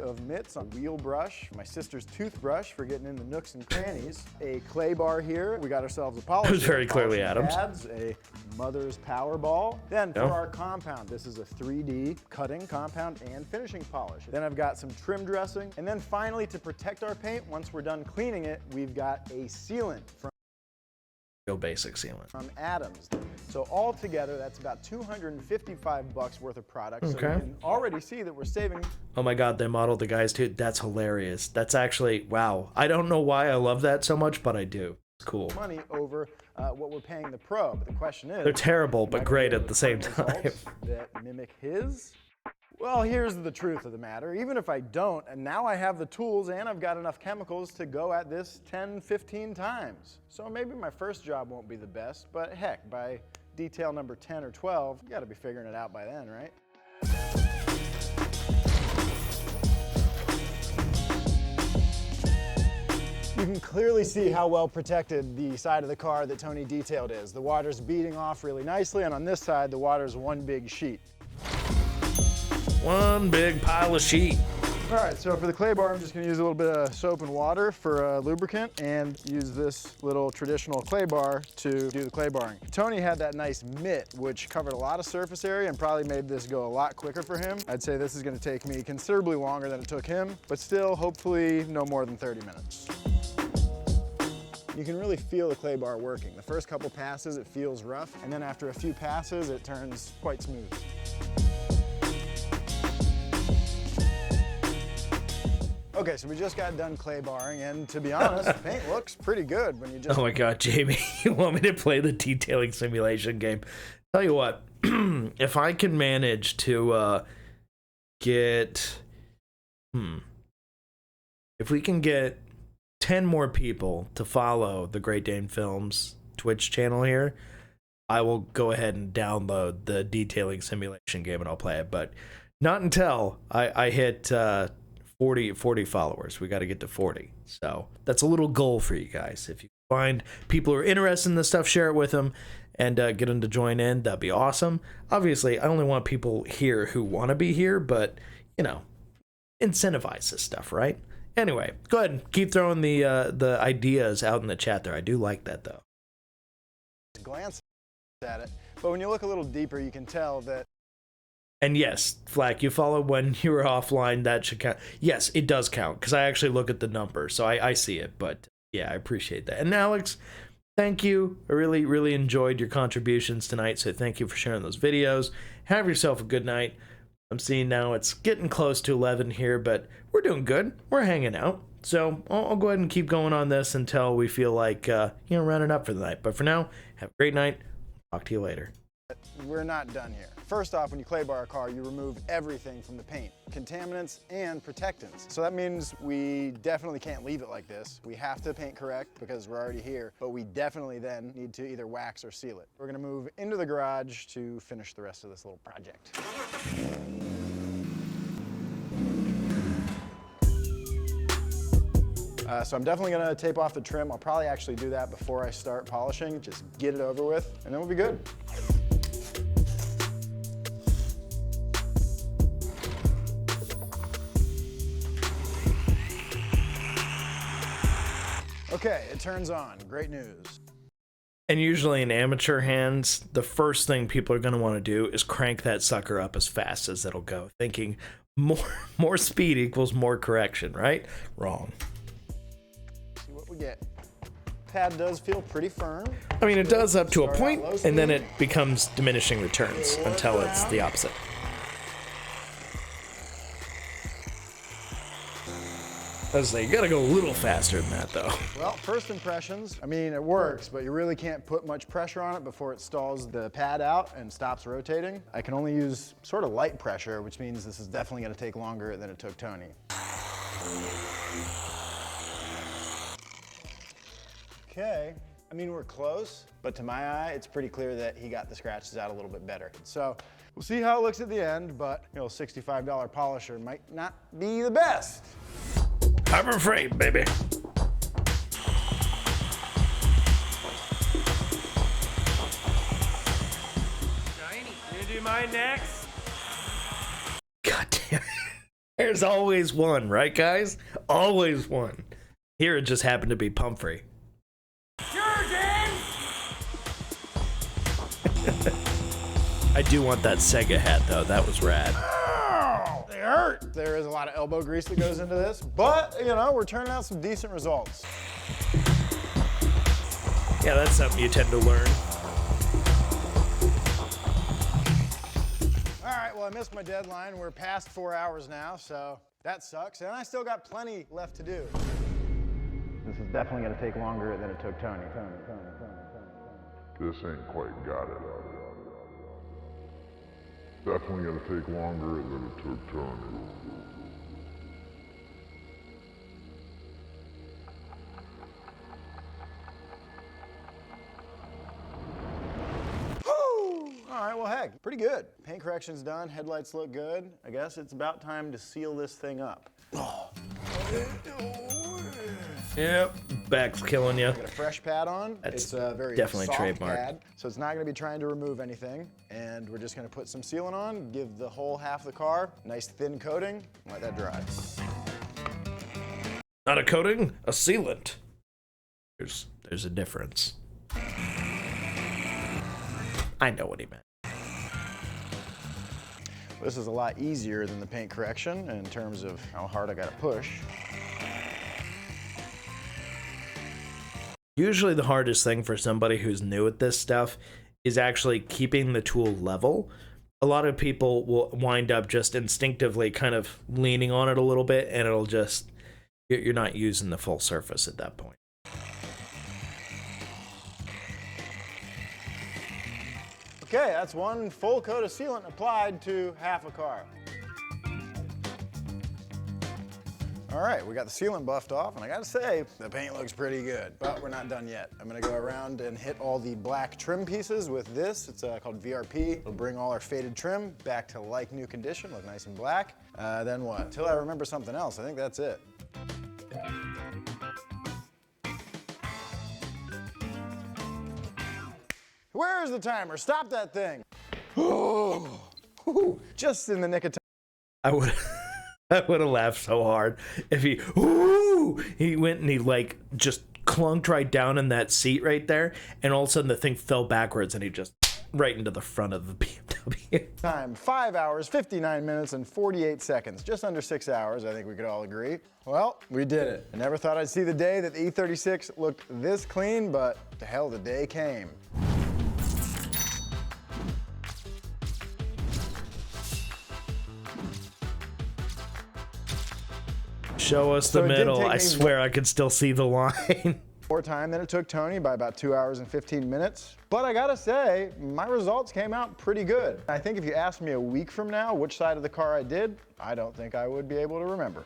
Of mitts on wheel brush, my sister's toothbrush for getting in the nooks and crannies, a clay bar here, we got ourselves a polisher. It was very clearly polishing Adams. pads, a mother's power ball. Then for Yeah. our compound, this is a 3D cutting compound and finishing polish. Then I've got some trim dressing, and then finally to protect our paint, once we're done cleaning it, we've got a sealant from Real basic sealant. Adams. So all together, that's about $255 worth of product. So Okay. you can already see that we're saving. Oh my god, they modeled the guys too. That's hilarious. That's actually, wow. I don't know why I love that so much, but I do. It's cool. Money over what we're paying the pro. But the question is, They're terrible, am I but gonna great be able at the to same find time. results that mimic his? Well, here's the truth of the matter. Even if I don't, and now I have the tools and I've got enough chemicals to go at this 10, 15 times. So maybe my first job won't be the best, but heck, by detail number 10 or 12, you gotta be figuring it out by then, right? You can clearly see how well protected the side of the car that Tony detailed is. The water's beating off really nicely, and on this side, the water's one big sheet. One big pile of sheet. All right, so for the clay bar, I'm just gonna use a little bit of soap and water for lubricant and use this little traditional clay bar to do the clay barring. Tony had that nice mitt, which covered a lot of surface area and probably made this go a lot quicker for him. I'd say this is gonna take me considerably longer than it took him, but still, hopefully, no more than 30 minutes. You can really feel the clay bar working. The first couple passes, it feels rough, and then after a few passes, it turns quite smooth. Okay, so we just got done clay barring, and to be honest, the paint looks pretty good when you just... Oh my god, Jamie, you want me to play the detailing simulation game? Tell you what, if I can manage to get... If we can get 10 more people to follow the Great Dane Films Twitch channel here, I will go ahead and download the detailing simulation game and I'll play it, but not until I hit 40 followers. We got to get to 40. So that's a little goal for you guys. If you find people who are interested in this stuff, share it with them and get them to join in. That'd be awesome. Obviously, I only want people here who want to be here, but, you know, incentivize this stuff, right? Anyway, go ahead and keep throwing the ideas out in the chat there. I do like that, though. Glance at it, but when you look a little deeper, you can tell that. And yes, Flack, you follow when you were offline, that should count. Yes, it does count, because I actually look at the number, so I see it, but yeah, I appreciate that. And Alex, thank you. I really, really enjoyed your contributions tonight, so thank you for sharing those videos. Have yourself a good night. I'm seeing now it's getting close to 11 here, but we're doing good. We're hanging out. So I'll go ahead and keep going on this until we feel like, rounding up for the night. But for now, have a great night. Talk to you later. We're not done here. First off, when you clay bar a car, you remove everything from the paint, contaminants and protectants. So that means we definitely can't leave it like this. We have to paint correct because we're already here, but we definitely then need to either wax or seal it. We're gonna move into the garage to finish the rest of this little project. So I'm definitely gonna tape off the trim. I'll probably actually do that before I start polishing, just get it over with, and then we'll be good. Okay, it turns on. Great news. And usually in amateur hands, the first thing people are going to want to do is crank that sucker up as fast as it'll go, thinking more speed equals more correction, right? Wrong. See what we get. Pad does feel pretty firm. I mean, it does up to a point, and then it becomes diminishing returns until it's the opposite. I was like, you gotta go a little faster than that, though. Well, first impressions, I mean, it works, but you really can't put much pressure on it before it stalls the pad out and stops rotating. I can only use sort of light pressure, which means this is definitely gonna take longer than it took Tony. Okay, I mean, we're close, but to my eye, it's pretty clear that he got the scratches out a little bit better. So we'll see how it looks at the end, but $65 polisher might not be the best. I'm afraid, baby. Shiny, you gonna do mine next? God damn it. There's always one, right, guys? Always one. Here it just happened to be Pumphrey. Jordan! I do want that Sega hat, though. That was rad. They hurt. There is a lot of elbow grease that goes into this, but we're turning out some decent results. Yeah, that's something you tend to learn. All right, well, I missed my deadline. We're past 4 hours now, so that sucks. And I still got plenty left to do. This is definitely gonna take longer than it took Tony. This ain't quite got it. Definitely gonna take longer than it took Tony. All right, well, heck, pretty good. Paint correction's done, headlights look good. I guess it's about time to seal this thing up. Yep, back's killing you. Got a fresh pad on. That's it's a very definitely soft trademark. pad, so it's not going to be trying to remove anything. And we're just going to put some sealant on, give the whole half of the car a nice thin coating, and let that dry. Not a coating, a sealant. There's a difference. I know what he meant. This is a lot easier than the paint correction in terms of how hard I got to push. Usually the hardest thing for somebody who's new at this stuff is actually keeping the tool level. A lot of people will wind up just instinctively kind of leaning on it a little bit, and it'll just, you're not using the full surface at that point. Okay, that's one full coat of sealant applied to half a car. All right, we got the sealant buffed off, and I gotta say, the paint looks pretty good, but we're not done yet. I'm gonna go around and hit all the black trim pieces with this. It's called VRP. It'll bring all our faded trim back to like new condition, look nice and black. Then what? Until I remember something else, I think that's it. Where is the timer? Stop that thing. Just in the nick of time. I would have laughed so hard if he went and he like just clunked right down in that seat right there, and all of a sudden the thing fell backwards and he just right into the front of the BMW. Time 5 hours, 59 minutes, and 48 seconds. Just under 6 hours, I think we could all agree. Well, we did it. I never thought I'd see the day that the E36 looked this clean, but to hell, the day came. Show us So the it did middle. take I me swear I could still see the line. More time than it took Tony by about 2 hours and 15 minutes. But I gotta say, my results came out pretty good. I think if you asked me a week from now which side of the car I did, I don't think I would be able to remember.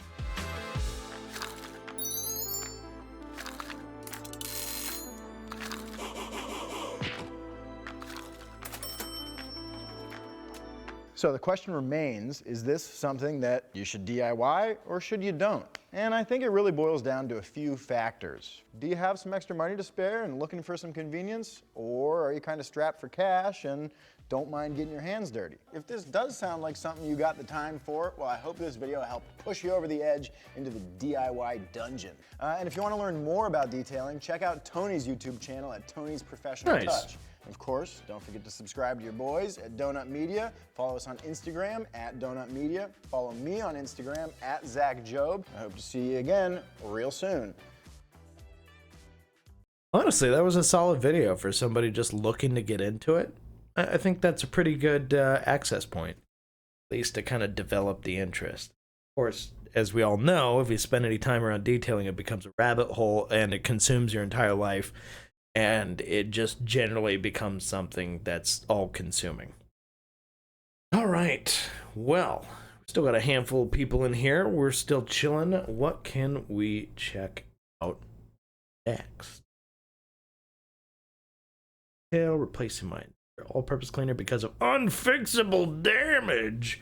So the question remains, is this something that you should DIY or should you don't? And I think it really boils down to a few factors. Do you have some extra money to spare and looking for some convenience? Or are you kind of strapped for cash and don't mind getting your hands dirty? If this does sound like something you got the time for, well, I hope this video helped push you over the edge into the DIY dungeon. And if you want to learn more about detailing, check out Tony's YouTube channel at Tony's Professional Nice. Touch. Of course, don't forget to subscribe to your boys at Donut Media. Follow us on Instagram at Donut Media. Follow me on Instagram at Zach Job. I hope to see you again real soon. Honestly, that was a solid video for somebody just looking to get into it. I think that's a pretty good access point, at least to kind of develop the interest. Of course, as we all know, if you spend any time around detailing, it becomes a rabbit hole and it consumes your entire life. And it just generally becomes something that's all-consuming. All right, well, we still got a handful of people in here. We're still chilling. What can we check out next? Tail replacing my all-purpose cleaner because of unfixable damage.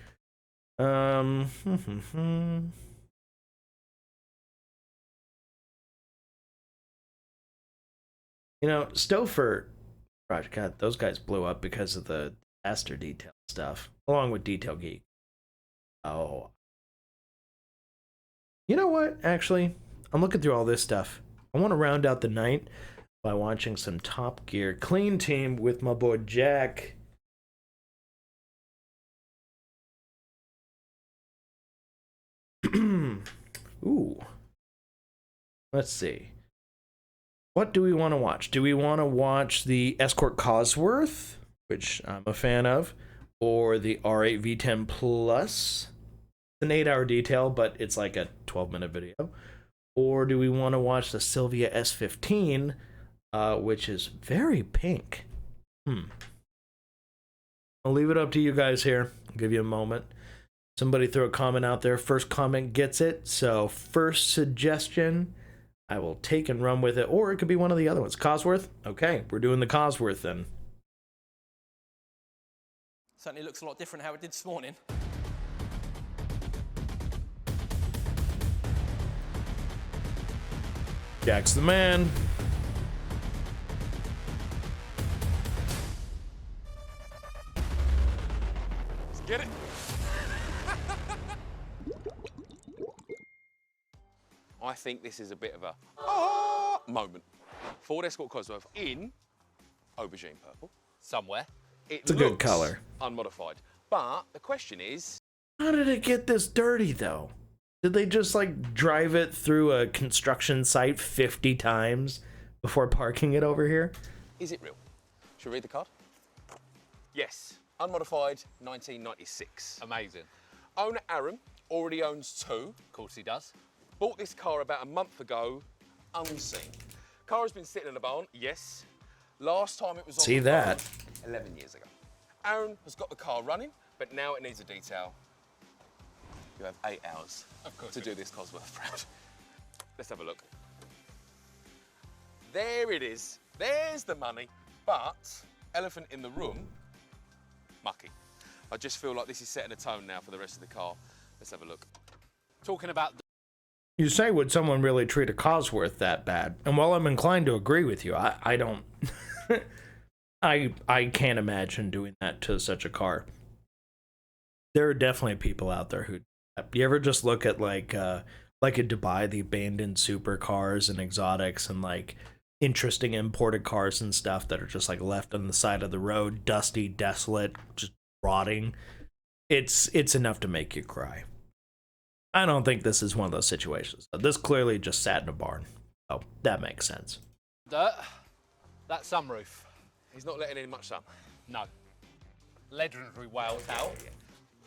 You know, Stouffer project, God, those guys blew up because of the disaster detail stuff, along with Detail Geek. Oh. You know what, actually? I'm looking through all this stuff. I want to round out the night by watching some Top Gear Clean Team with my boy Jack. Ooh. Let's see. What do we want to watch? Do we want to watch the Escort Cosworth, which I'm a fan of, or the R8 V10 Plus? It's an 8-hour detail, but it's like a 12-minute video. Or do we want to watch the Silvia S15, which is very pink? I'll leave it up to you guys here. I'll give you a moment. Somebody throw a comment out there. First comment gets it. So first suggestion, I will take and run with it, or it could be one of the other ones. Cosworth? Okay, we're doing the Cosworth then. Certainly looks a lot different how it did this morning. Jack's the man. Let's get it. I think this is a bit of a moment. Ford Escort Cosworth in aubergine purple. Somewhere. It's a good color. Unmodified. But the question is, How did it get this dirty, though? Did they just, like, drive it through a construction site 50 times before parking it over here? is it real? Should we read the card? Yes. Unmodified, 1996. Amazing. Owner Aaron already owns two. Of course he does. Bought this car about a month ago, unseen. Car has been sitting in the barn, yes. Last time it was on See the that. road, 11 years ago. Aaron has got the car running, but now it needs a detail. You have 8 hours to do this Cosworth proud. Let's have a look. There it is. There's the money. But, elephant in the room, mucky. I just feel like this is setting a tone now for the rest of the car. Let's have a look. Talking about You say, would someone really treat a Cosworth that bad? And while I'm inclined to agree with you, I don't... I can't imagine doing that to such a car. There are definitely people out there who... You ever just look at, like in Dubai, the abandoned supercars and exotics, and, like, interesting imported cars and stuff that are just like left on the side of the road, dusty, desolate, just rotting. It's enough to make you cry. I don't think this is one of those situations. This clearly just sat in a barn. Oh, that makes sense. Dirt. That sunroof. He's not letting in much sun. No. Legendary whale tail.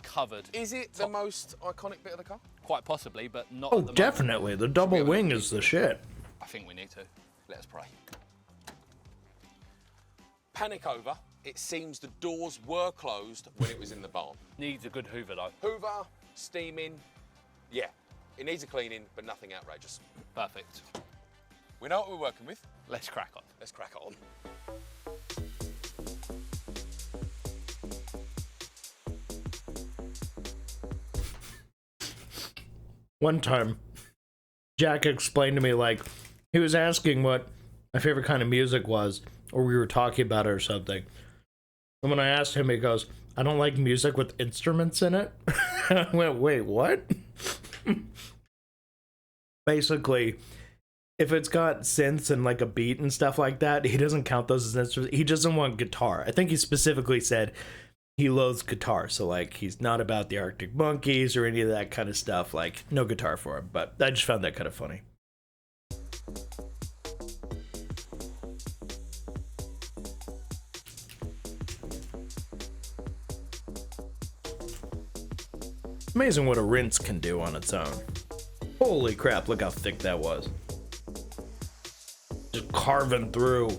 Covered. Is it the most iconic bit of the car? Quite possibly, but not Oh, at the definitely. The double wing is the shit. I think we need to. Let us pray. Panic over. It seems the doors were closed when it was in the barn. Needs a good hoover though. Hoover, steaming. Yeah, it needs a cleaning, but nothing outrageous. Perfect. We know what we're working with. Let's crack on. Let's crack on. One time, Jack explained to me, like, he was asking what my favorite kind of music was, or we were talking about it or something. And when I asked him, he goes, I don't like music with instruments in it. I went, wait, what? Basically, if it's got synths and like a beat and stuff like that, he doesn't count those as instruments. He doesn't want guitar. I think he specifically said he loathes guitar. So like, he's not about the Arctic Monkeys or any of that kind of stuff. Like, no guitar for him. But I just found that kind of funny. Amazing what a rinse can do on its own. Holy crap, look how thick that was. Just carving through.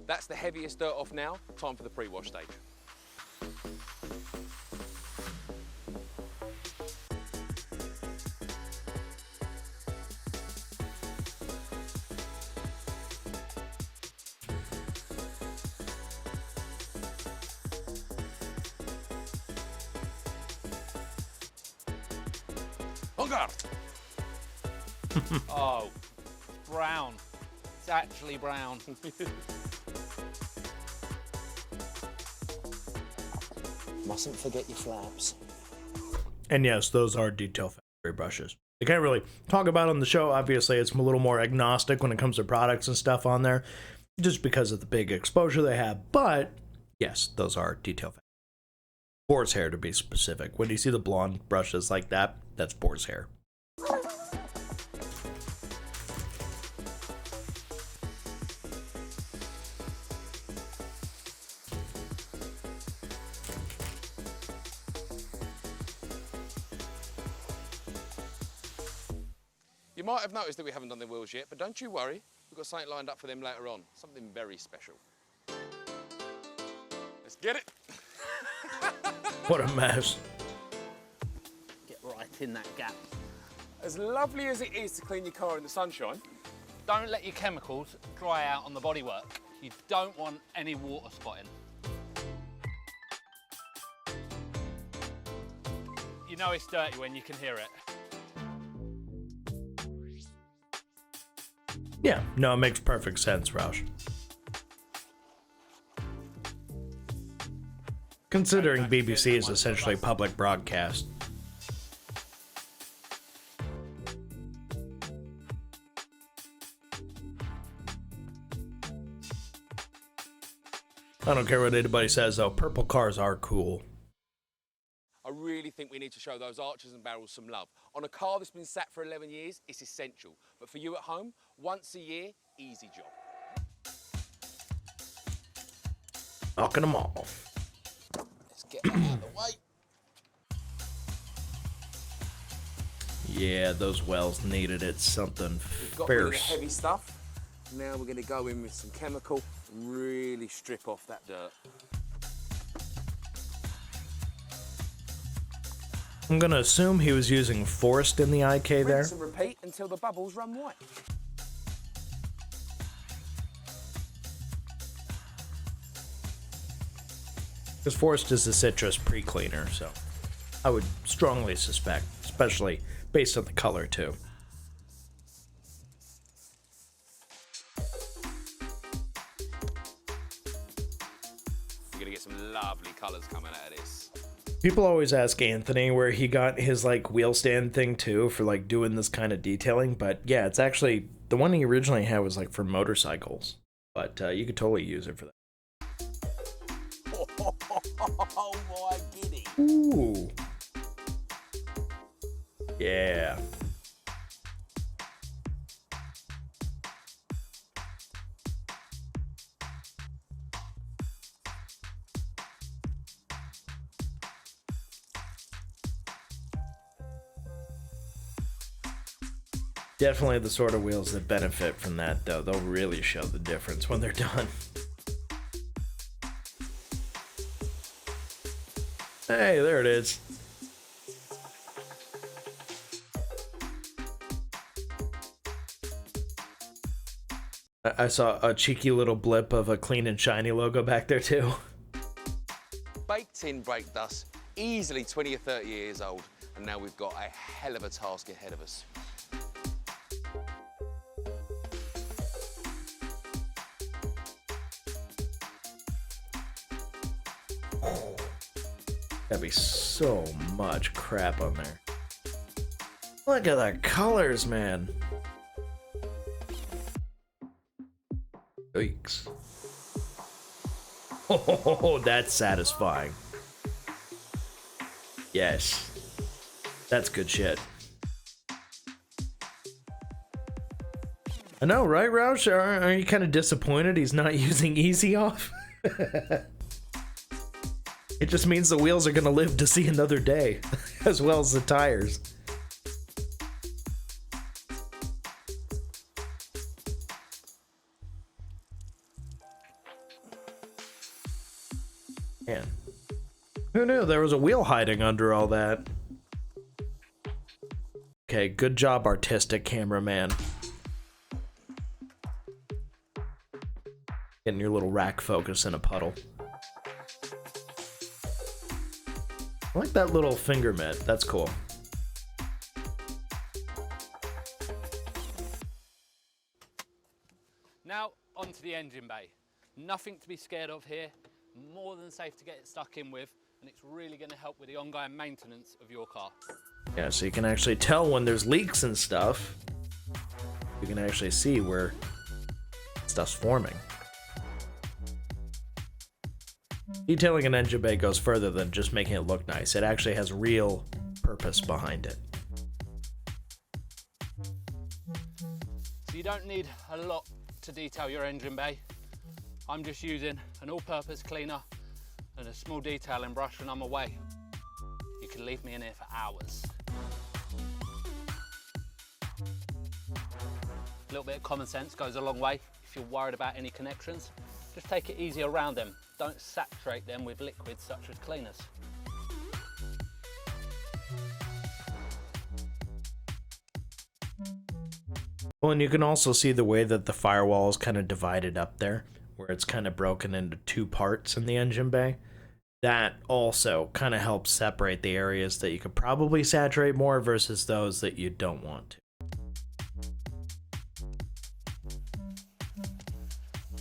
That's the heaviest dirt off now. Time for the pre-wash stage. On guard. Oh, it's brown. It's actually brown. Mustn't forget your flaps. And yes, those are detail factory brushes. I can't really talk about it on the show. Obviously, it's a little more agnostic when it comes to products and stuff on there, just because of the big exposure they have. But yes, those are detail factory. Boar's hair, to be specific. When you see the blonde brushes like that, that's boar's hair. You might have noticed that we haven't done the wheels yet, but don't you worry. We've got something lined up for them later on. Something very special. Let's get it. What a mess. Get right in that gap. As lovely as it is to clean your car in the sunshine, Don't let your chemicals dry out on the bodywork. You don't want any water spotting. You know it's dirty when you can hear it. Yeah, no, it makes perfect sense, Roush. Considering BBC is essentially public broadcast. I don't care what anybody says, though. Purple cars are cool. I really think we need to show those arches and barrels some love. On a car that's been sat for 11 years, it's essential. But for you at home, once a year, easy job. Knocking them off. Let's get that out of the way. Yeah, those wells needed it. Something We've got rid of the fierce. heavy stuff. Now we're going to go in with some chemical and really strip off that dirt. I'm gonna assume he was using Forest in the IK there. Rinse and repeat until the bubbles run white. Because Forest is a citrus pre-cleaner, so I would strongly suspect, especially based on the color too. You're gonna get some lovely colours coming out of this. People always ask Anthony where he got his like wheel stand thing too for like doing this kind of detailing, but yeah, it's actually the one he originally had was like for motorcycles, but you could totally use it for that. Oh my giddy. Ooh. Yeah. Definitely the sort of wheels that benefit from that, though. They'll really show the difference when they're done. Hey, there it is. I saw a cheeky little blip of a Clean and Shiny logo back there, too. Baked in brake dust, easily 20 or 30 years old, and now we've got a hell of a task ahead of us. That'd be so much crap on there. Look at the colors, man. Yikes. Oh, that's satisfying. Yes. That's good shit. I know, right, Roush? Aren't you kind of disappointed he's not using Easy Off? It just means the wheels are gonna live to see another day, as well as the tires. Man, who knew there was a wheel hiding under all that? Okay, good job, artistic cameraman. Getting your little rack focus in a puddle. I like that little finger mitt. That's cool. Now, onto the engine bay. Nothing to be scared of here. More than safe to get stuck in with, and it's really going to help with the ongoing maintenance of your car. Yeah, so you can actually tell when there's leaks and stuff. You can actually see where stuff's forming. Detailing an engine bay goes further than just making it look nice. It actually has real purpose behind it. So you don't need a lot to detail your engine bay. I'm just using an all-purpose cleaner and a small detailing brush when I'm away. You can leave me in here for hours. A little bit of common sense goes a long way. If you're worried about any connections, just take it easy around them. Don't saturate them with liquids such as cleaners. Well, and you can also see the way that the firewall is kind of divided up there, where it's kind of broken into two parts in the engine bay. That also kind of helps separate the areas that you could probably saturate more versus those that you don't want to.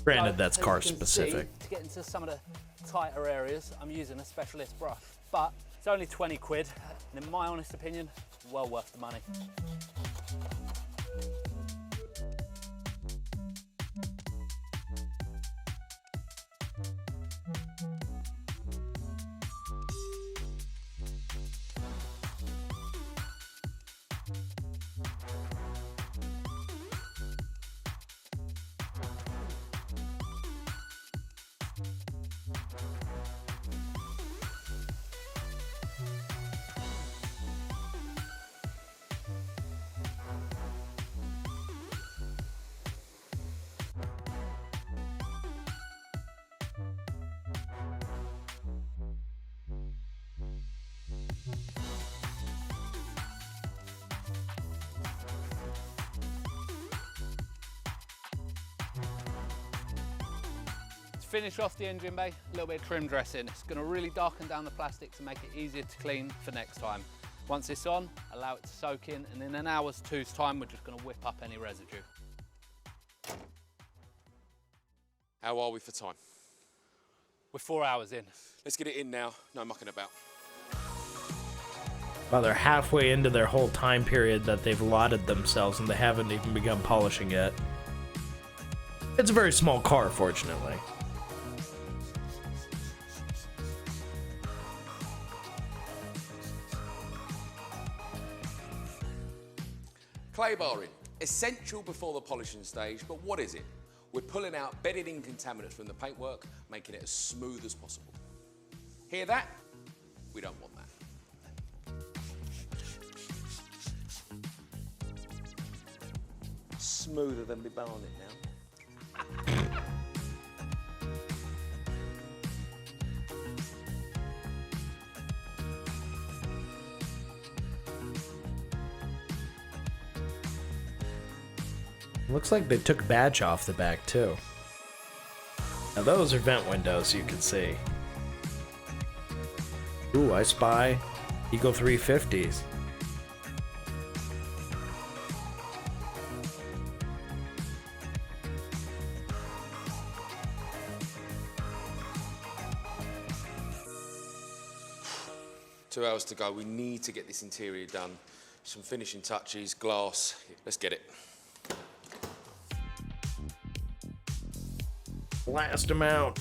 Granted, that's car specific. To get into some of the tighter areas, I'm using a specialist brush, but it's only 20 quid, and in my honest opinion, well worth the money. Finish off the engine bay, a little bit of trim dressing. It's going to really darken down the plastic to make it easier to clean for next time. Once it's on, allow it to soak in, and in an hour's two's time, we're just going to whip up any residue. How are we for time? We're 4 hours in. Let's get it in now. No mucking about. Well, they're halfway into their whole time period that they've allotted themselves, and they haven't even begun polishing yet. It's a very small car, fortunately. Clay barring, essential before the polishing stage, but what is it? We're pulling out bedded in contaminants from the paintwork, making it as smooth as possible. Hear that? We don't want that. Smoother than me barnet now. Looks like they took badge off the back too. Now those are vent windows, you can see. Ooh, I spy Eagle 350s. Two hours to go. We need to get this interior done. Some finishing touches, glass. Let's get it. Blast them out.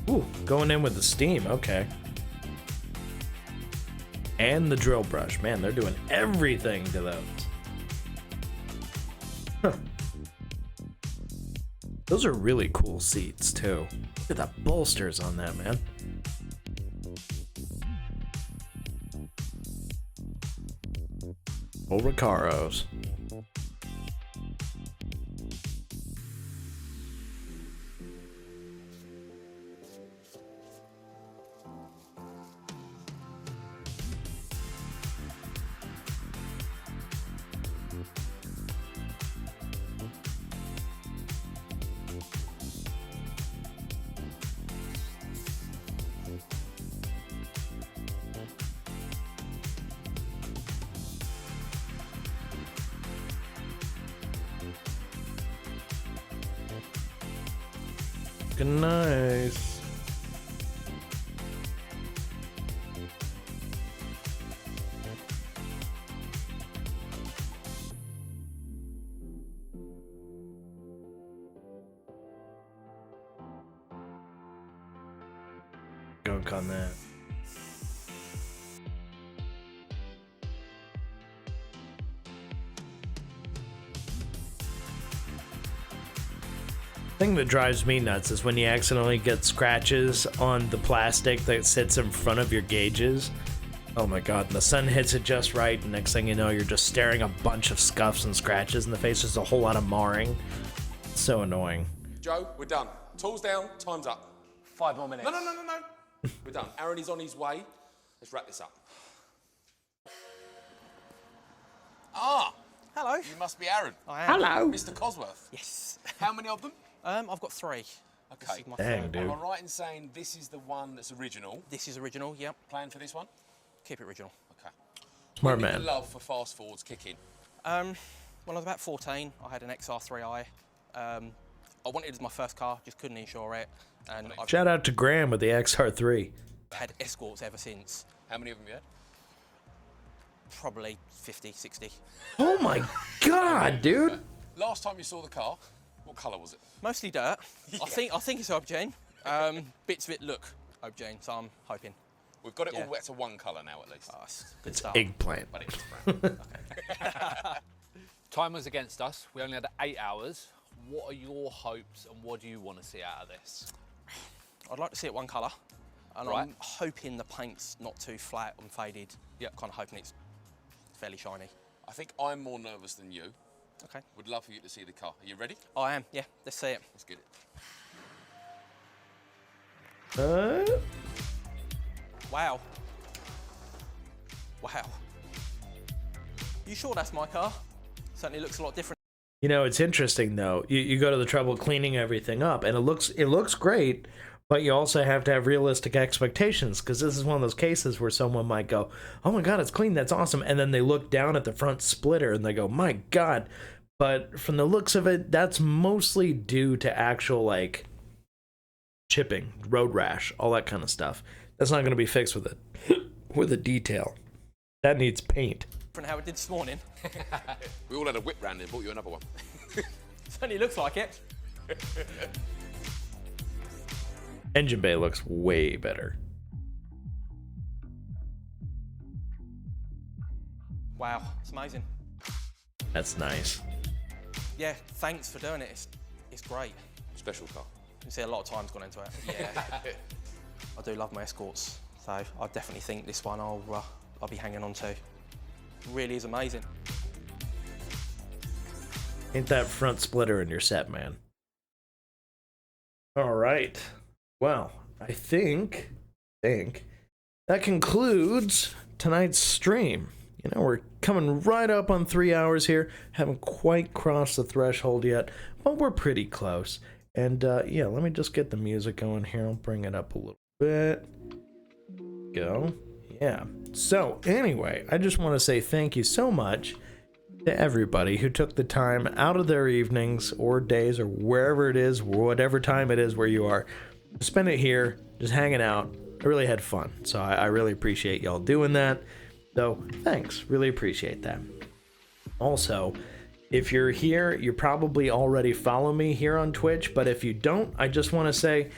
Ooh, going in with the steam, okay. And the drill brush. Man, they're doing everything to those. Huh. Those are really cool seats, too. Look at the bolsters on that, man. Old Recaros. Nice. Gunk on that. The thing that drives me nuts is when you accidentally get scratches on the plastic that sits in front of your gauges. Oh my god, and the sun hits it just right, and next thing you know, you're just staring a bunch of scuffs and scratches in the face. There's a whole lot of marring. It's so annoying. Joe, we're done. Tools down, time's up. 5 more minutes. No. We're done. Aaron is on his way. Let's wrap this up. Ah! Hello. You must be Aaron. I am. Hello. Mr. Cosworth. Yes. How many of them? I've got 3. Okay. Dang, dude. Am I right in saying this is the one that's original? This is original, yep. Plan for this one? Keep it original. Okay. Smart When did man. your love for fast forwards kick in? When I was about 14, I had an XR3i. I wanted it as my first car, just couldn't insure it. And I've Shout out to Graham with the XR3. had Escorts ever since. How many of them you had? Probably 50, 60. Oh my god, dude. Last time you saw the car, what colour was it? Mostly dirt. I think it's Aubergine. Bits of it look Aubergine, so I'm hoping. We've got it Yeah. all wet to one colour now at least. Oh, good It's start. eggplant. But it's brown. Time was against us. We only had 8 hours. What are your hopes and what do you want to see out of this? I'd like to see it one colour. And Right. I'm hoping the paint's not too flat and faded. Yeah. Kind of hoping it's fairly shiny. I think I'm more nervous than you. Okay. Would love for you to see the car. Are you ready? I am, yeah. Let's see it. Let's get it. Wow. Wow. You sure that's my car? Certainly looks a lot different. You know, it's interesting though. You go to the trouble of cleaning everything up, and it looks great, but you also have to have realistic expectations, because this is one of those cases where someone might go, "Oh my God, it's clean, that's awesome," and then they look down at the front splitter and they go, "My God." But from the looks of it, that's mostly due to actual like chipping, road rash, all that kind of stuff. That's not going to be fixed with a detail. That needs paint. How it did this morning. We all had a whip round and bought you another one. Certainly looks like it. Engine bay looks way better. Wow, it's amazing. That's nice. Yeah, thanks for doing it. It's great. Special car. You see a lot of time's gone into it. Yeah. I do love my Escorts, so I definitely think this one I'll be hanging on to. Really is amazing. Ain't that front splitter in your set, man. All right. Well, I think that concludes tonight's stream. You know, we're coming right up on 3 hours here. Haven't quite crossed the threshold yet, but we're pretty close. And yeah, let me just get the music going here. I'll bring it up a little bit. Go. Yeah. So anyway, I just want to say thank you so much to everybody who took the time out of their evenings or days or wherever it is, whatever time it is where you are, spend it here, just hanging out. I really had fun. So I really appreciate y'all doing that. So thanks. Really appreciate that. Also, if you're here, you probably already follow me here on Twitch, but if you don't, I just want to say,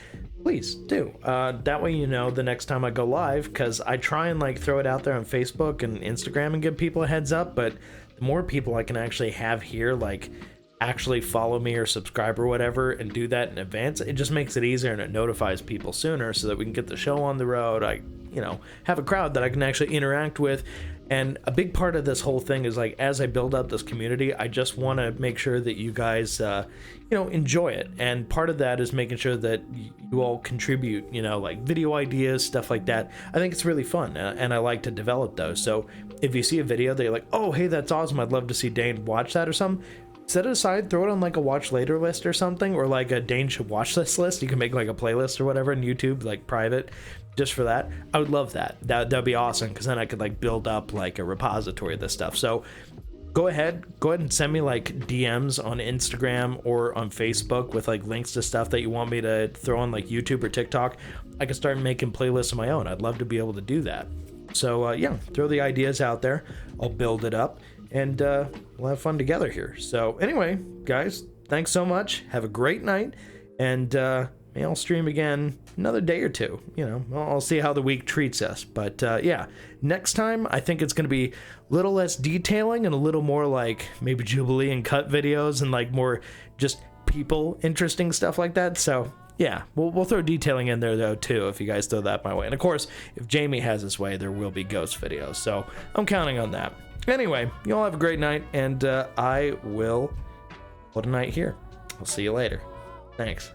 please do. That way you know the next time I go live, because I try and like throw it out there on Facebook and Instagram and give people a heads up, but the more people I can actually have here, like actually follow me or subscribe or whatever and do that in advance, it just makes it easier and it notifies people sooner so that we can get the show on the road. I, you know, have a crowd that I can actually interact with. And a big part of this whole thing is like, as I build up this community, I just want to make sure that you guys, you know, enjoy it. And part of that is making sure that you all contribute, you know, like video ideas, stuff like that. I think it's really fun and I like to develop those. So if you see a video that you're like, oh, hey, that's awesome, I'd love to see Dane watch that or something, set it aside, throw it on like a watch later list or something, or like a Dane should watch this list. You can make like a playlist or whatever in YouTube, like private, just for that. I would love that. That'd be awesome, because then I could like build up like a repository of this stuff. So go ahead and send me like DMs on Instagram or on Facebook with like links to stuff that you want me to throw on like YouTube or TikTok. I can start making playlists of my own. I'd love to be able to do that. So yeah, throw the ideas out there. I'll build it up and we'll have fun together here. So anyway, guys, thanks so much. Have a great night, and maybe I'll stream again another day or two. You know, I'll see how the week treats us. But yeah, next time I think it's going to be a little less detailing and a little more like maybe Jubilee and cut videos and like more just people interesting stuff like that. So yeah, we'll throw detailing in there though too, if you guys throw that my way. And of course, if Jamie has his way, there will be ghost videos. So I'm counting on that. Anyway, you all have a great night, and I will put a night here. I'll see you later. Thanks.